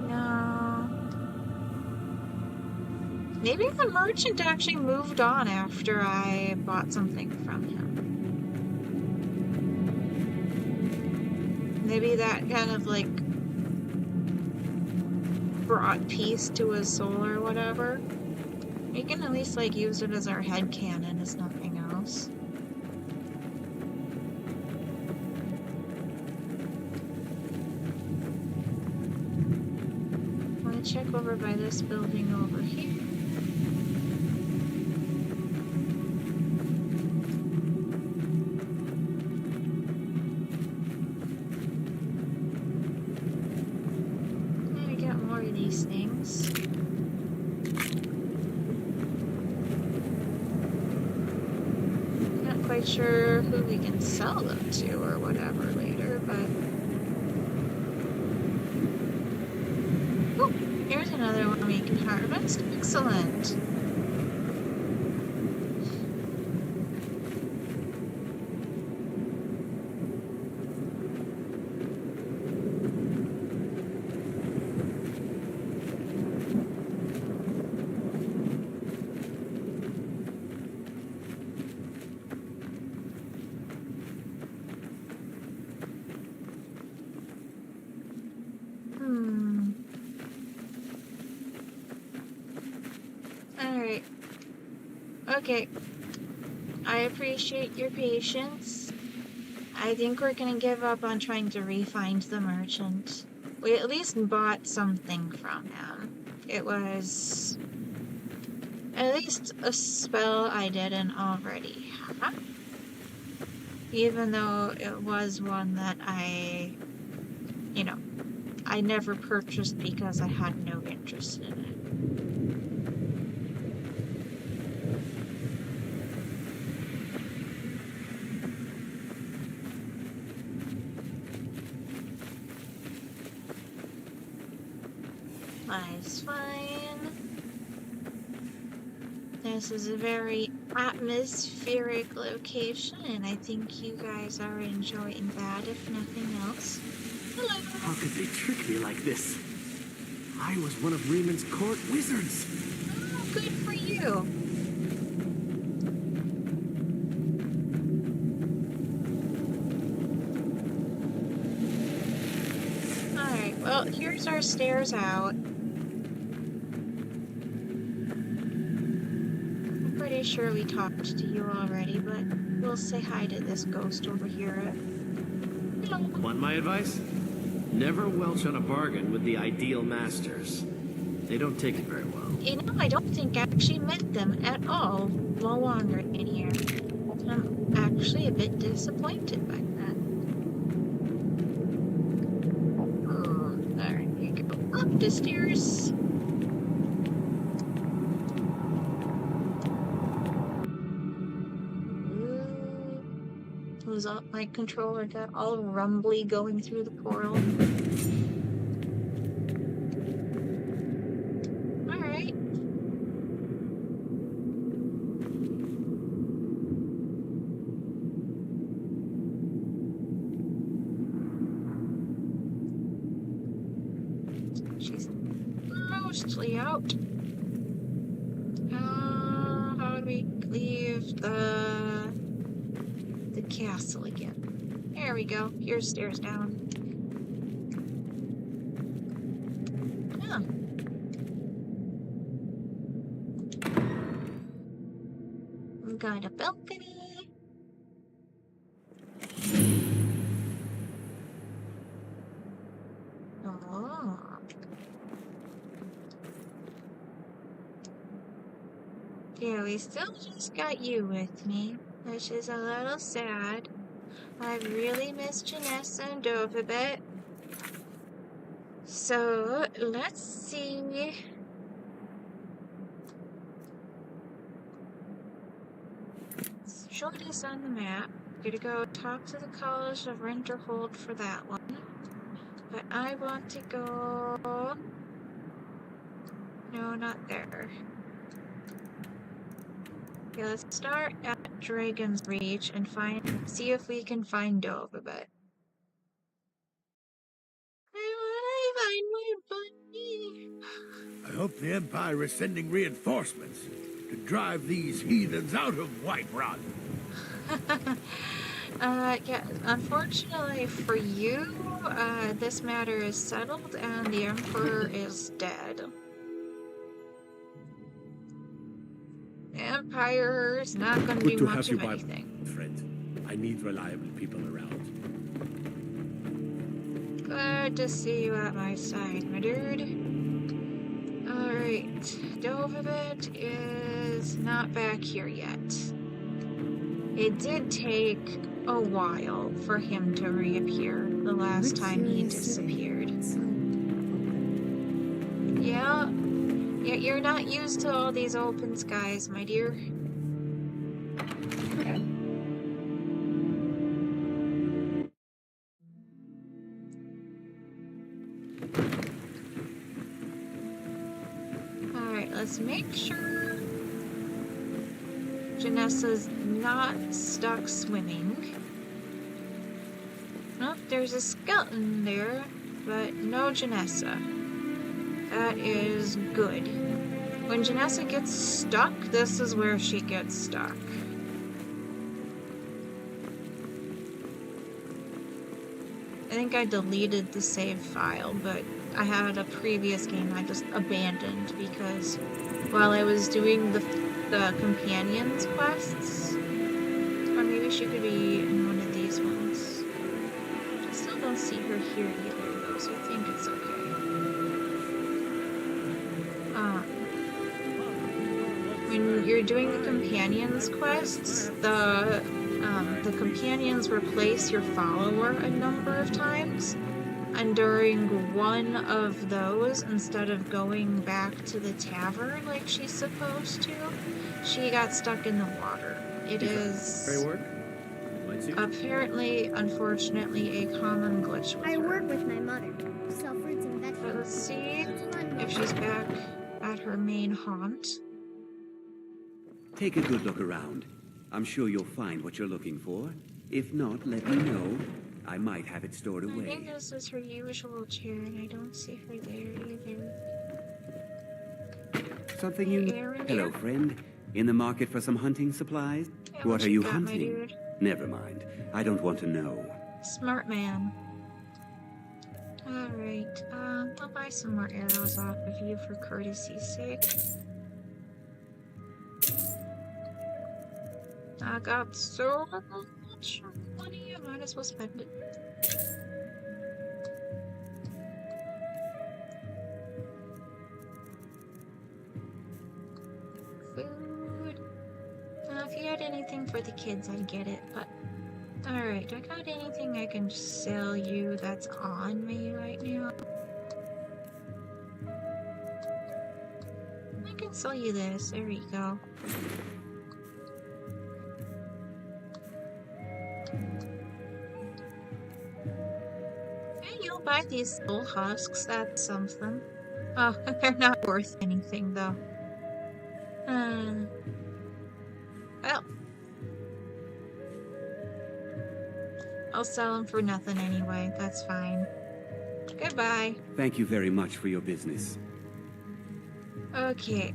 Speaker 1: No. Maybe the merchant actually moved on after I bought something from him. Maybe that kind of like brought peace to his soul or whatever. We can at least, like, use it as our headcanon, as nothing else. I want to check over by this building over here. And we got more of these things. Quite sure who we can sell them to or whatever later, but oh, here's another one we can harvest. Excellent. Okay. I appreciate your patience. I think we're gonna give up on trying to re-find the merchant. We at least bought something from him. It was at least a spell I didn't already have. Even though it was one that I never purchased because I had no interest in it. That's fine. This is a very atmospheric location, and I think you guys are enjoying that, if nothing else. Hello.
Speaker 7: How could they trick me like this? I was one of Raymond's court wizards.
Speaker 1: Oh, good for you. Alright, well, here's our stairs out. I'm pretty sure we talked to you already, but we'll say hi to this ghost over here. Hello.
Speaker 7: Want my advice? Never welch on a bargain with the ideal masters. They don't take it very well.
Speaker 1: You know, I don't think I actually met them at all while wandering in here. I'm actually a bit disappointed by that. Alright, here you go. Up the stairs. Was up my controller got all rumbly going through the portal. Alright. She's mostly out. How do we leave the castle again? There we go. Here's stairs down. Oh. We've got a balcony. Oh. Yeah, we still just got you with me, which is a little sad. I really miss Janessa and Dove a bit. So, let's see. Let's show this on the map. We're gonna go talk to the College of Winterhold for that one. But I want to go... No, not there. Okay, let's start at Dragon's Reach and see if we can find Dove a bit. I find my bunny.
Speaker 12: I hope the Empire is sending reinforcements to drive these heathens out of Whiterun.
Speaker 1: Yeah, unfortunately for you, this matter is settled and the Emperor is dead. The Empire's not going to do much of anything.
Speaker 12: Friend, I need reliable people around.
Speaker 1: Glad to see you at my side, my dude. Alright, Dovebit is not back here yet. It did take a while for him to reappear the last time he disappeared. Yeah, you're not used to all these open skies, my dear. Alright, let's make sure Janessa's not stuck swimming. Oh, there's a skeleton there, but no Janessa. That is good. When Janessa gets stuck, this is where she gets stuck. I think I deleted the save file, but I had a previous game I just abandoned because while I was doing the companions quests. Or maybe she could be in one of these ones. I still don't see her here either, though, so I think it's okay. When you're doing the companions quests, the companions replace your follower a number of times, and during one of those, instead of going back to the tavern like she's supposed to, she got stuck in the water. It is apparently, unfortunately, a common glitch with
Speaker 13: I
Speaker 1: her.
Speaker 13: work with my mother. Sell fruits and vegetables.
Speaker 1: But let's see if she's back at her main haunt.
Speaker 8: Take a good look around. I'm sure you'll find what you're looking for. If not, let me know. I might have it stored
Speaker 1: I think
Speaker 8: away.
Speaker 1: this is her usual chair, and I don't see her there either.
Speaker 8: Something you... Hello, friend. In the market for some hunting supplies?
Speaker 1: Yeah,
Speaker 8: What are
Speaker 1: you
Speaker 8: you
Speaker 1: got, my
Speaker 8: hunting?
Speaker 1: dude?
Speaker 8: Never mind. I don't want to know.
Speaker 1: Smart man. Alright, I'll buy some more arrows off of you for courtesy's sake. I got so much money, I might as well spend it. Food. If you had anything for the kids, I'd get it, but... Alright, do I got anything I can sell you that's on me right now? I can sell you this, there we go. Hey, you'll buy these soul husks, that's something. Oh, they're not worth anything though. Well. I'll sell them for nothing anyway, that's fine. Goodbye.
Speaker 8: Thank you very much for your business.
Speaker 1: Okay.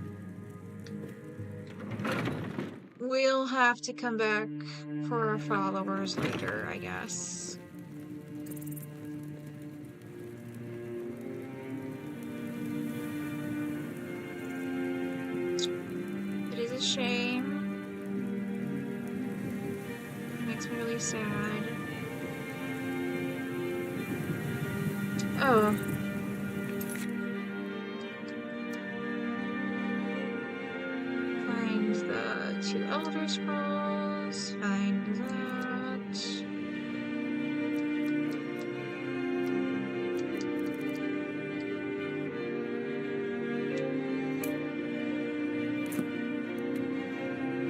Speaker 1: We'll have to come back for our followers later, I guess. It is a shame. It makes me really sad. Oh. Find the 2 Elder Scrolls. Find that.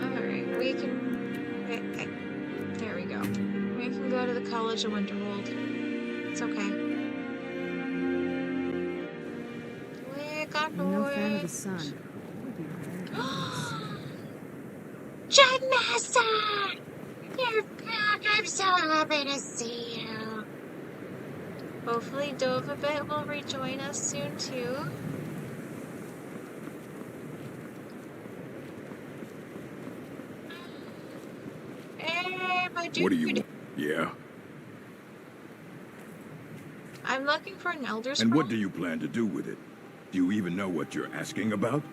Speaker 1: Alright, we can... There we go. We can go to the College of Winterhold. It's okay.
Speaker 5: I'm no fan of the sun.
Speaker 1: Janessa! You're back! I'm so happy to see you. Hopefully Dovabit will rejoin us soon too. Hey, my dude.
Speaker 12: What do you... Yeah?
Speaker 1: I'm looking for an Elder Scroll.
Speaker 12: And what do you plan to do with it? Do you even know what you're asking about?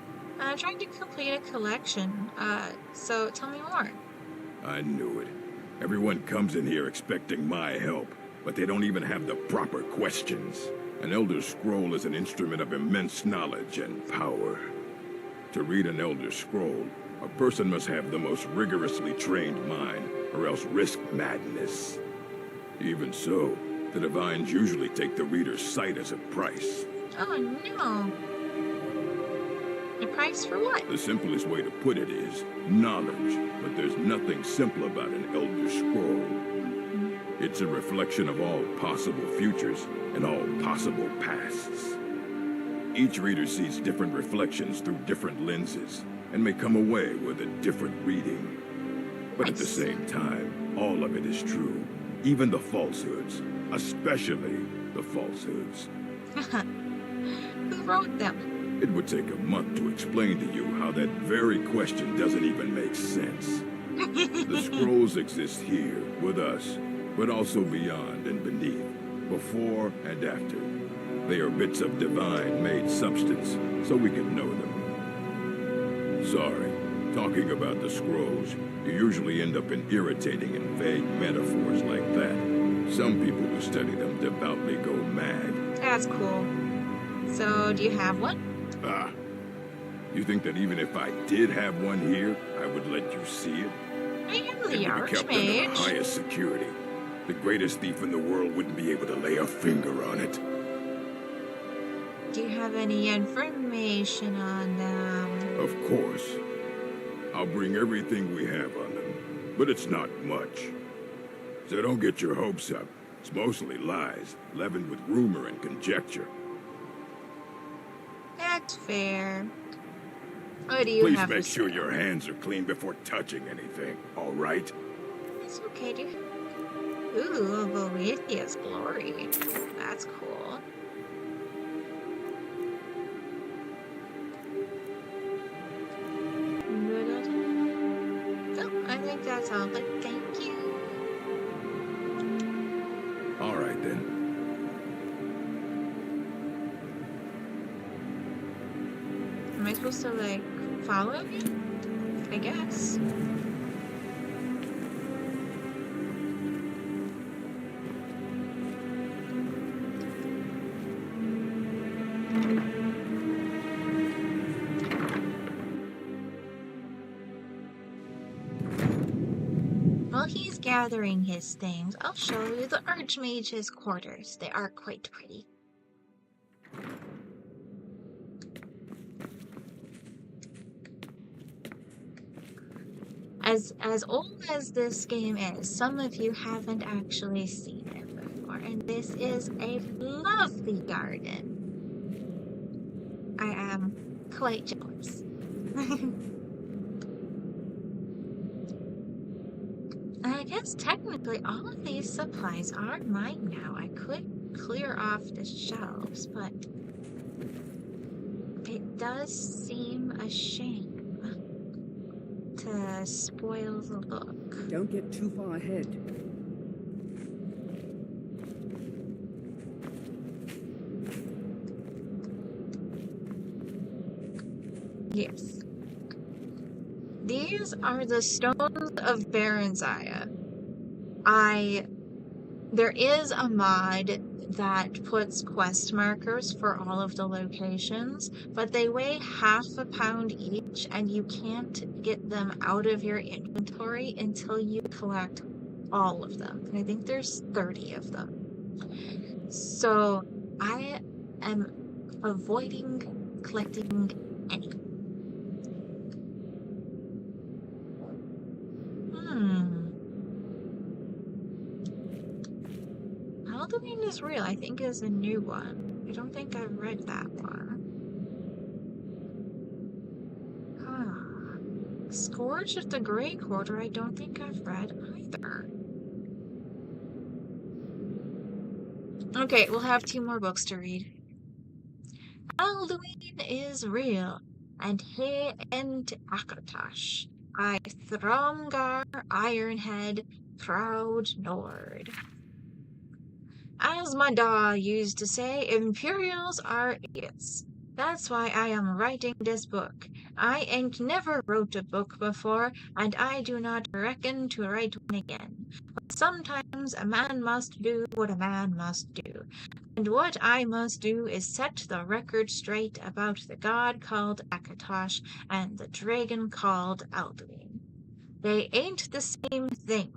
Speaker 1: I'm trying to complete a collection, so tell me more.
Speaker 12: I knew it. Everyone comes in here expecting my help, but they don't even have the proper questions. An Elder Scroll is an instrument of immense knowledge and power. To read an Elder Scroll, a person must have the most rigorously trained mind, or else risk madness. Even so, the Divines usually take the reader's sight as a price.
Speaker 1: Oh no. A price for what?
Speaker 12: The simplest way to put it is knowledge, but there's nothing simple about an Elder Scroll. It's a reflection of all possible futures and all possible pasts. Each reader sees different reflections through different lenses and may come away with a different reading. But at the same time, all of it is true, even the falsehoods, especially the falsehoods.
Speaker 1: Who wrote them?
Speaker 12: It would take a month to explain to you how that very question doesn't even make sense. The scrolls exist here, with us, but also beyond and beneath, before and after. They are bits of divine-made substance, so we can know them. Sorry. Talking about the scrolls, you usually end up in irritating and vague metaphors like that. Some people who study them devoutly go mad.
Speaker 1: That's cool. So, do you have one?
Speaker 12: Ah. You think that even if I did have one here, I would let you see it?
Speaker 1: I am
Speaker 12: It
Speaker 1: the
Speaker 12: would be kept under the
Speaker 1: Archmage.
Speaker 12: highest security. The greatest thief in the world wouldn't be able to lay a finger on it.
Speaker 1: Do you have any information on them?
Speaker 12: Of course. I'll bring everything we have on them, but it's not much. So don't get your hopes up. It's mostly lies, leavened with rumor and conjecture.
Speaker 1: That's fair. What do you
Speaker 12: Please
Speaker 1: have
Speaker 12: make
Speaker 1: to
Speaker 12: sure
Speaker 1: say?
Speaker 12: your hands are clean before touching anything, all right?
Speaker 1: It's okay, dude. Ooh, Boethia's glory. That's cool. So, I think that's all, but thank you.
Speaker 12: All right, then.
Speaker 1: Am I supposed to, like, follow you? I guess. While he's gathering his things, I'll show you the Archmage's quarters. They are quite pretty. As old as this game is, some of you haven't actually seen it before, and this is a lovely garden. I am quite jealous. I guess technically all of these supplies are mine now. I could clear off the shelves, but it does seem a shame to spoil the look.
Speaker 14: Don't get too far ahead.
Speaker 1: Yes. These are the stones of Baranzaya. There is a mod that puts quest markers for all of the locations, but they weigh half a pound each, and you can't get them out of your inventory until you collect all of them. And I think there's 30 of them. So I am avoiding collecting any. Halloween is real, I think, is a new one. I don't think I've read that one. Scourge of the Grey Quarter, I don't think I've read either. Okay, we'll have 2 more books to read. Halloween is real, and he and Akatosh. I Thromgar Ironhead, proud Nord. As my da used to say, Imperials are idiots. That's why I am writing this book. I ain't never wrote a book before, and I do not reckon to write one again. But sometimes a man must do what a man must do. And what I must do is set the record straight about the god called Akatosh and the dragon called Alduin. They ain't the same thing.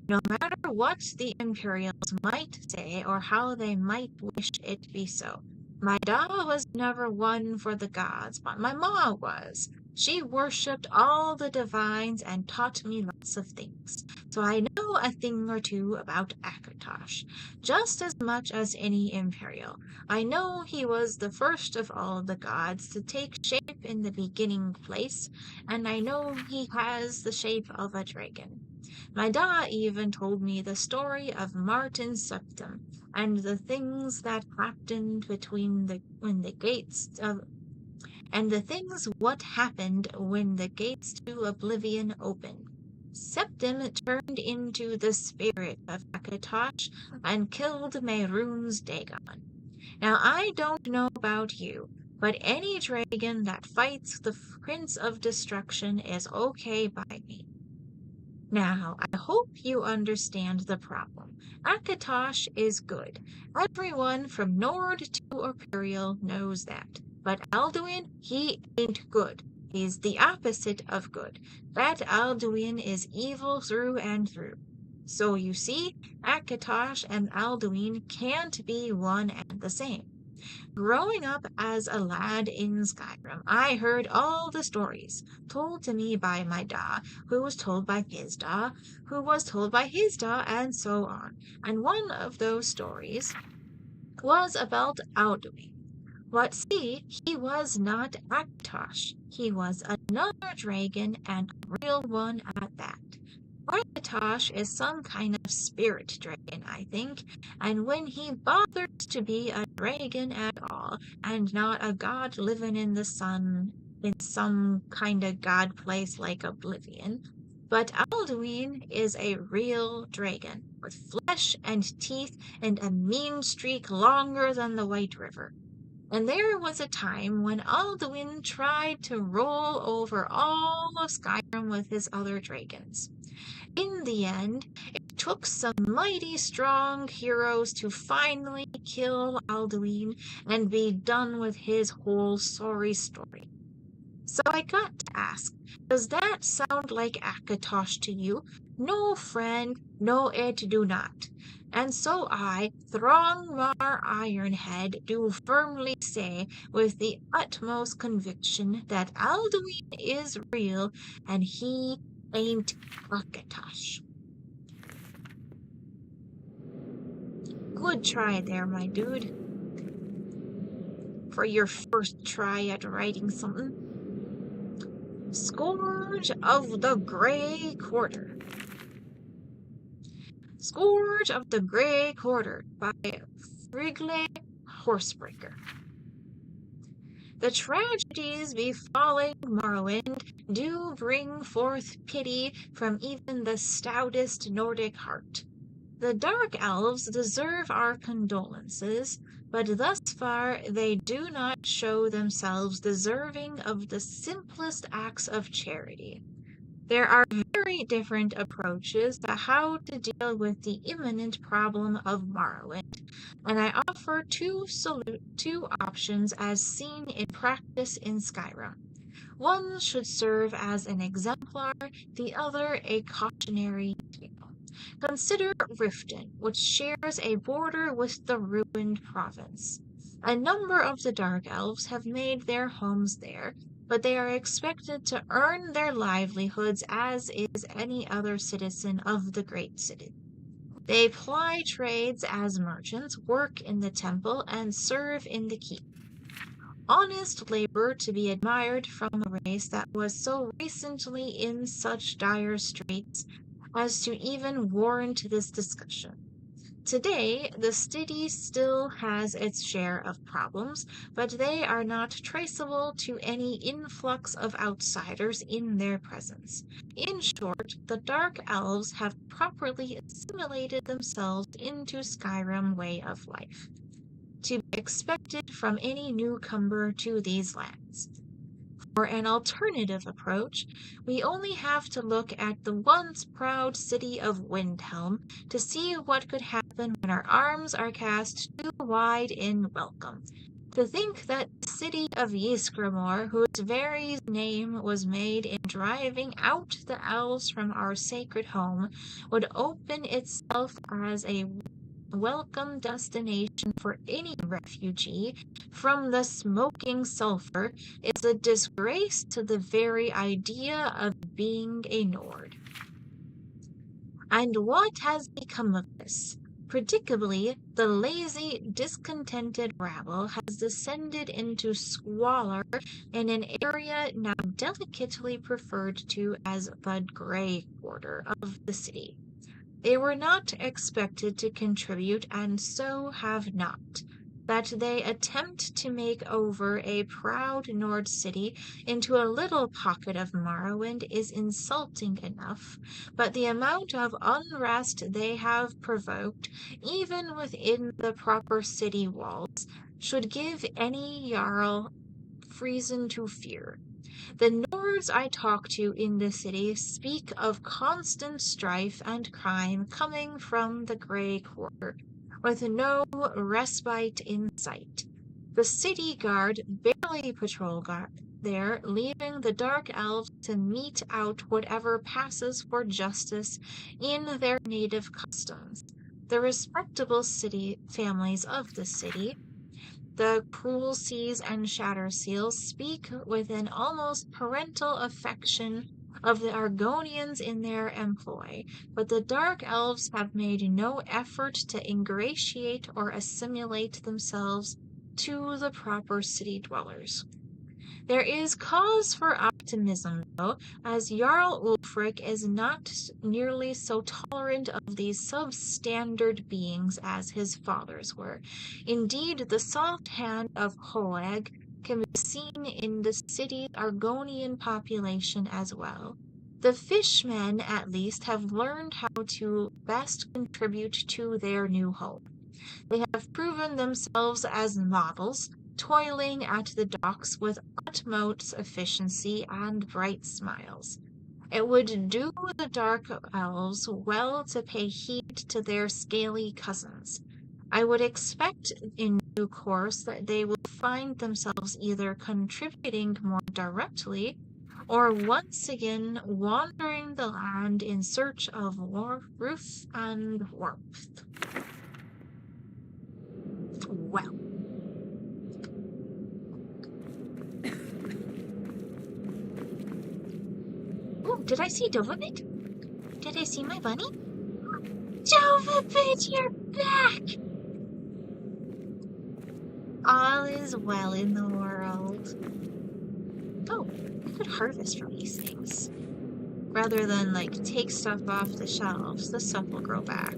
Speaker 1: No matter what the Imperials might say or how they might wish it be so. My da was never one for the gods, but my ma was. She worshipped all the divines and taught me lots of things. So I know a thing or two about Akatosh, just as much as any Imperial. I know he was the first of all the gods to take shape in the beginning place, and I know he has the shape of a dragon. My da even told me the story of Martin Septim and the things that happened what happened when the gates to oblivion opened. Septim turned into the spirit of Akatosh and killed Mehrunes Dagon. Now I don't know about you, but any dragon that fights the Prince of Destruction is okay by me. Now, I hope you understand the problem. Akatosh is good. Everyone from Nord to Imperial knows that. But Alduin, he ain't good. He's the opposite of good. That Alduin is evil through and through. So you see, Akatosh and Alduin can't be one and the same. Growing up as a lad in Skyrim, I heard all the stories told to me by my da, who was told by his da, who was told by his da, and so on. And one of those stories was about Alduin. But see, he was not Akatosh. He was another dragon, and a real one at that. Akatosh is some kind of spirit dragon, I think, and when he bothers to be a dragon at all, and not a god living in the sun in some kind of god place like Oblivion. But Alduin is a real dragon, with flesh and teeth and a mean streak longer than the White River. And there was a time when Alduin tried to roll over all of Skyrim with his other dragons. In the end, it took some mighty strong heroes to finally kill Alduin and be done with his whole sorry story. So I got to ask, does that sound like Akatosh to you? No, friend, no, it do not. And so I, Throngmar Ironhead, do firmly say with the utmost conviction that Alduin is real and he ain't Akatosh. Good try there, my dude. For your first try at writing something. Scourge of the Grey Quarter. Scourge of the Grey Quarter by Frigle Horsebreaker. The tragedies befalling Morrowind do bring forth pity from even the stoutest Nordic heart. The Dark Elves deserve our condolences, but thus far they do not show themselves deserving of the simplest acts of charity. There are very different approaches to how to deal with the imminent problem of Morrowind, and I offer two options as seen in practice in Skyrim. One should serve as an exemplar, the other a cautionary tale. Consider Riften, which shares a border with the ruined province. A number of the Dark Elves have made their homes there, but they are expected to earn their livelihoods as is any other citizen of the great city. They ply trades as merchants, work in the temple, and serve in the keep. Honest labor to be admired from a race that was so recently in such dire straits as to even warrant this discussion. Today, the city still has its share of problems, but they are not traceable to any influx of outsiders in their presence. In short, the Dark Elves have properly assimilated themselves into Skyrim way of life, to be expected from any newcomer to these lands. For an alternative approach, we only have to look at the once proud city of Windhelm to see what could happen when our arms are cast too wide in welcome. To think that the city of Ysgramor, whose very name was made in driving out the elves from our sacred home, would open itself as a welcome destination for any refugee from the smoking sulfur is a disgrace to the very idea of being a Nord. And what has become of this? Predictably, the lazy, discontented rabble has descended into squalor in an area now delicately referred to as the Grey Quarter of the city. They were not expected to contribute, and so have not. That they attempt to make over a proud Nord city into a little pocket of Morrowind is insulting enough, but the amount of unrest they have provoked, even within the proper city walls, should give any Jarl enough reason to fear. The Nords I talk to in the city speak of constant strife and crime coming from the Grey Quarter, with no respite in sight. The city guard barely patrol there, leaving the Dark Elves to mete out whatever passes for justice in their native customs. The respectable city families of the city, the Cruel Seas and Shatter Seals, speak with an almost parental affection of the Argonians in their employ, but the Dark Elves have made no effort to ingratiate or assimilate themselves to the proper city dwellers. There is cause for optimism, though, as Jarl Ulfric is not nearly so tolerant of these substandard beings as his fathers were. Indeed, the soft hand of Hoeg can be seen in the city's Argonian population as well. The fishmen, at least, have learned how to best contribute to their new home. They have proven themselves as models, toiling at the docks with utmost efficiency and bright smiles. It would do the Dark Elves well to pay heed to their scaly cousins. I would expect in due course that they will find themselves either contributing more directly or once again wandering the land in search of warmth and warmth. Well. Oh, did I see Dovabit? Did I see my bunny? Dovabit, you're back! All is well in the world. Oh, I could harvest from these things. Rather than, like, take stuff off the shelves, the stuff will grow back.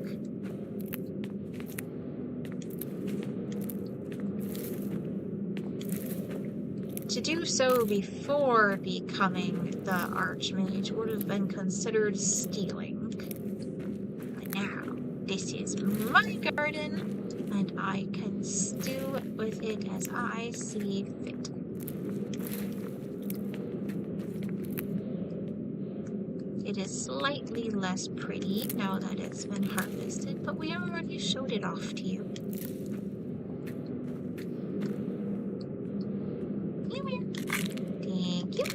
Speaker 1: To do so before becoming the Archmage would have been considered stealing. But now, this is my garden, and I can do with it as I see fit. It is slightly less pretty now that it's been harvested, but we already showed it off to you. Thank you.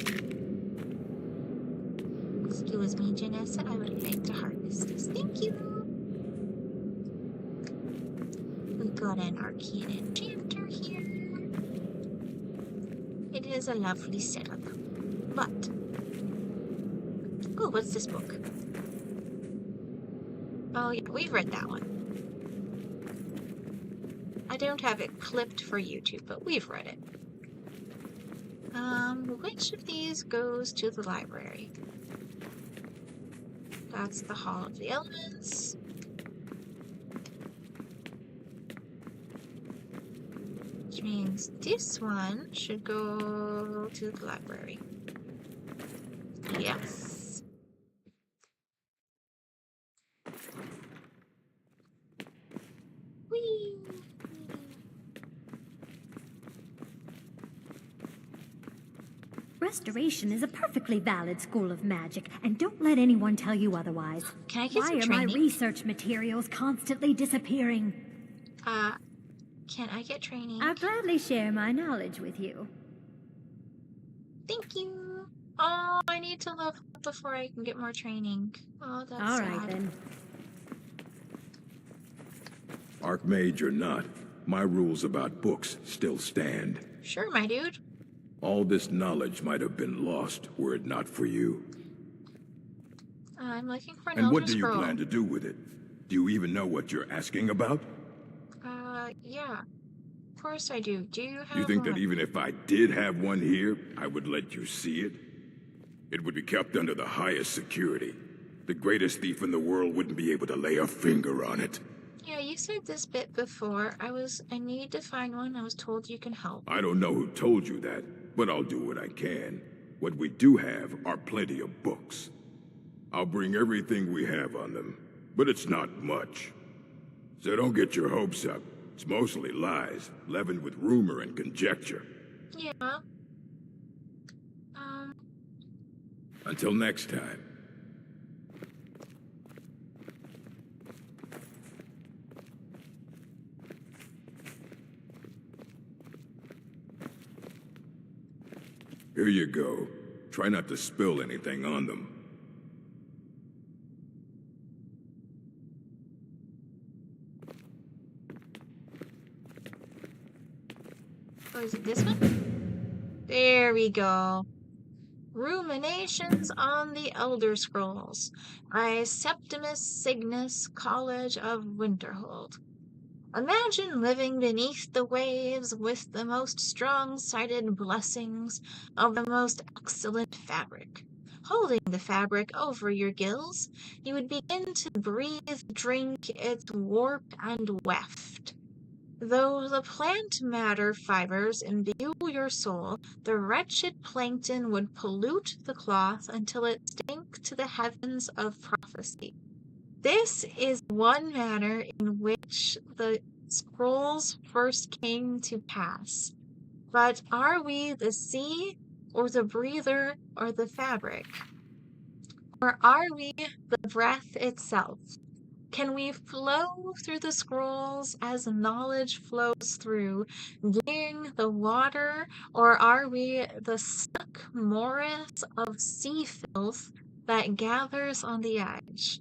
Speaker 1: Excuse me, Janessa, I would like to harvest this. Thank you. We got an arcane enchanter here. It is a lovely setup. But, oh, what's this book? Oh yeah, we've read that one. I don't have it clipped for YouTube, but we've read it. Which of these goes to the library? That's the Hall of the Elements. Which means this one should go to the library. Yes. Whee!
Speaker 14: Restoration is a perfectly valid school of magic, and don't let anyone tell you otherwise.
Speaker 1: Can I get some
Speaker 14: training? Why are my research materials constantly disappearing?
Speaker 1: Can I get training?
Speaker 14: I'll gladly share my knowledge with you.
Speaker 1: Thank you. Oh, I need to level up before I can get more training. Oh, that's
Speaker 14: all
Speaker 1: sad.
Speaker 14: right then.
Speaker 12: Archmage or not, my rules about books still stand.
Speaker 1: Sure, my dude.
Speaker 12: All this knowledge might have been lost were it not for you.
Speaker 1: I'm looking for an
Speaker 12: And
Speaker 1: Elder
Speaker 12: what do you
Speaker 1: Scroll.
Speaker 12: plan to do with it? Do you even know what you're asking about?
Speaker 1: Yeah. Of course I do. Do you have
Speaker 12: You think
Speaker 1: one?
Speaker 12: that even if I did have one here, I would let you see it? It would be kept under the highest security. The greatest thief in the world wouldn't be able to lay a finger on it.
Speaker 1: Yeah, you said this bit before. I need to find one. I was told you can help.
Speaker 12: I don't know who told you that, but I'll do what I can. What we do have are plenty of books. I'll bring everything we have on them, but it's not much. So don't get your hopes up. It's mostly lies, leavened with rumor and conjecture.
Speaker 1: Yeah.
Speaker 12: Until next time. Here you go. Try not to spill anything on them.
Speaker 1: Oh, is it this one? There we go. Ruminations on the Elder Scrolls by Septimus Cygnus, College of Winterhold. Imagine living beneath the waves with the most strong-sided blessings of the most excellent fabric. Holding the fabric over your gills, you would begin to breathe, drink its warp and weft. Though the plant matter fibers imbue your soul, the wretched plankton would pollute the cloth until it stank to the heavens of prophecy. This is one manner in which the scrolls first came to pass. But are we the sea, or the breather, or the fabric? Or are we the breath itself? Can we flow through the scrolls as knowledge flows through, being the water, or are we the stuck morass of sea filth that gathers on the edge?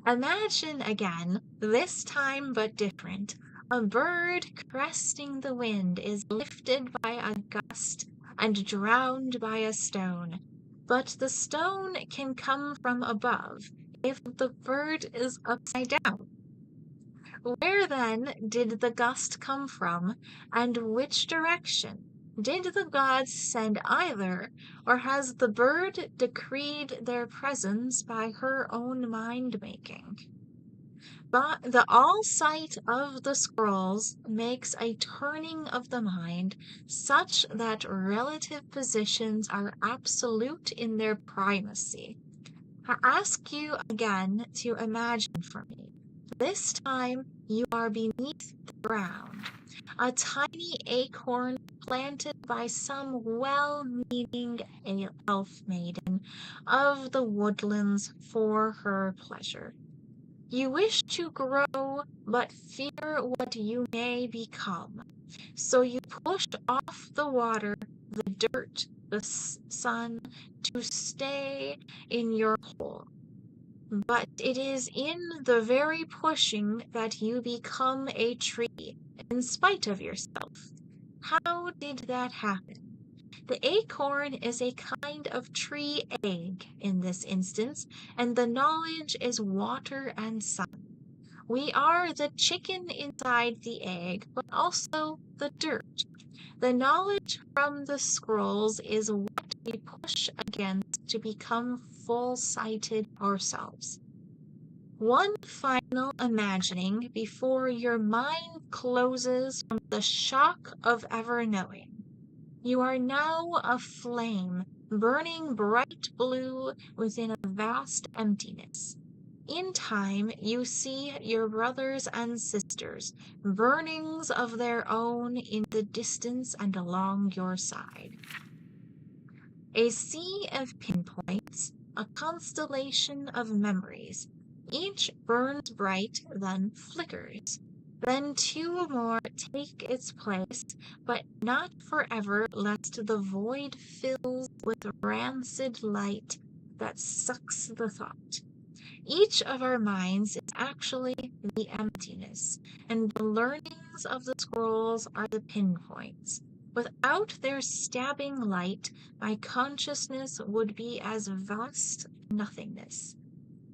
Speaker 1: Imagine again, this time but different, a bird cresting the wind is lifted by a gust and drowned by a stone. But the stone can come from above if the bird is upside down. Where then did the gust come from, and which direction? Did the gods send either, or has the bird decreed their presence by her own mind-making? But the all-sight of the scrolls makes a turning of the mind such that relative positions are absolute in their primacy. I ask you again to imagine for me. This time you are beneath the ground, a tiny acorn planted by some well-meaning elf maiden of the woodlands for her pleasure. You wish to grow, but fear what you may become. So you push off the water, the dirt, the sun, to stay in your hole. But it is in the very pushing that you become a tree, in spite of yourself. How did that happen? The acorn is a kind of tree egg in this instance, and the knowledge is water and sun. We are the chicken inside the egg, but also the dirt. The knowledge from the scrolls is what we push against to become full-sighted ourselves. One final imagining before your mind closes from the shock of ever knowing. You are now a flame, burning bright blue within a vast emptiness. In time, you see your brothers and sisters, burnings of their own in the distance and along your side. A sea of pinpoints, a constellation of memories. Each burns bright, then flickers. Then two more take its place, but not forever, lest the void fills with rancid light that sucks the thought. Each of our minds is actually the emptiness, and the learnings of the scrolls are the pinpoints. Without their stabbing light, my consciousness would be as vast nothingness.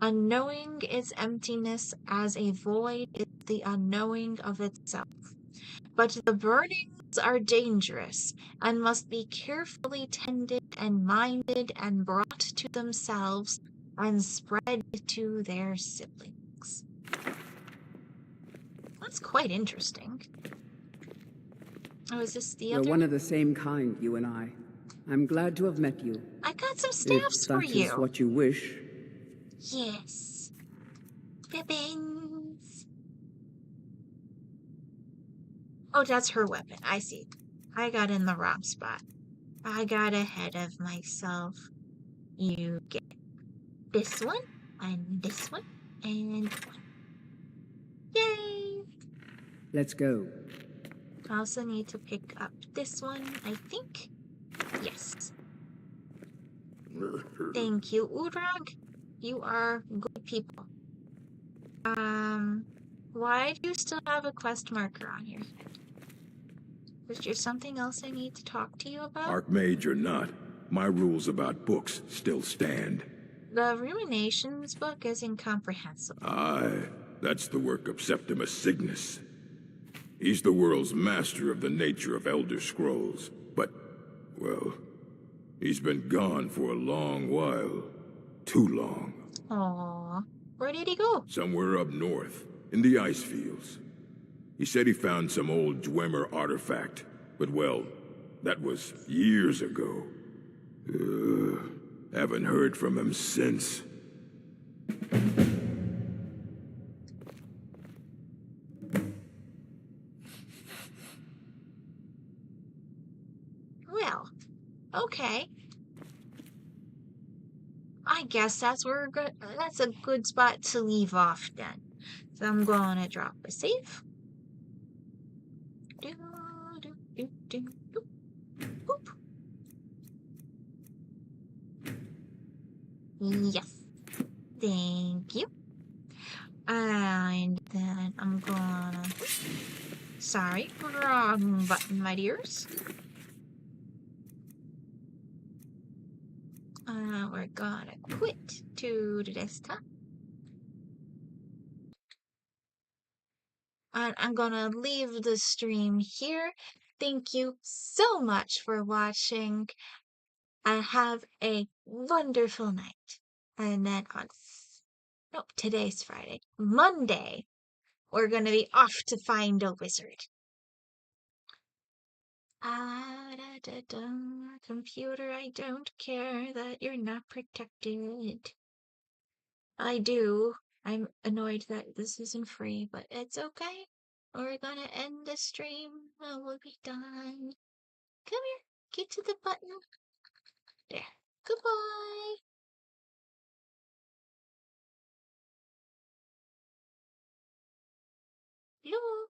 Speaker 1: Unknowing its emptiness as a void is the unknowing of itself. But the burnings are dangerous, and must be carefully tended and minded and brought to themselves and spread to their siblings. That's quite interesting. Oh, is this the
Speaker 15: We're
Speaker 1: other?
Speaker 15: one of the same kind, you and I. I'm glad to have met you.
Speaker 1: I got some staffs for
Speaker 15: If
Speaker 1: you.
Speaker 15: that is what you wish.
Speaker 1: Yes. Weapons. Oh, that's her weapon. I see. I got in the wrong spot. I got ahead of myself. You get this one, and this one, and one. Yay!
Speaker 15: Let's go.
Speaker 1: I also need to pick up this one, I think. Yes. Thank you, Urag. You are good people. Why do you still have a quest marker on your head? Was there something else I need to talk to you about?
Speaker 12: Archmage or not, my rules about books still stand.
Speaker 1: The Ruminations book is incomprehensible.
Speaker 12: Aye, that's the work of Septimus Cygnus. He's the world's master of the nature of Elder Scrolls, but, well, he's been gone for a long while. Too long.
Speaker 1: Aww. Where did he go?
Speaker 12: Somewhere up north, in the ice fields. He said he found some old Dwemer artifact, but well, that was years ago. Haven't heard from him since.
Speaker 1: Well, okay. I guess that's where that's a good spot to leave off then. So I'm gonna drop a save. Do, do, do, do, do. Boop. Yes. Thank you. And then I'm gonna... Sorry, wrong button, my dears. We're gonna quit to the desktop. And I'm gonna leave the stream here. Thank you so much for watching. And have a wonderful night. And then on... Nope, today's Friday. Monday, we're gonna be off to find a wizard. Computer, I don't care that you're not protected. I do. I'm annoyed that this isn't free, but it's okay. We're gonna end the stream and we'll be done. Come here, get to the button. There. Goodbye. Hello.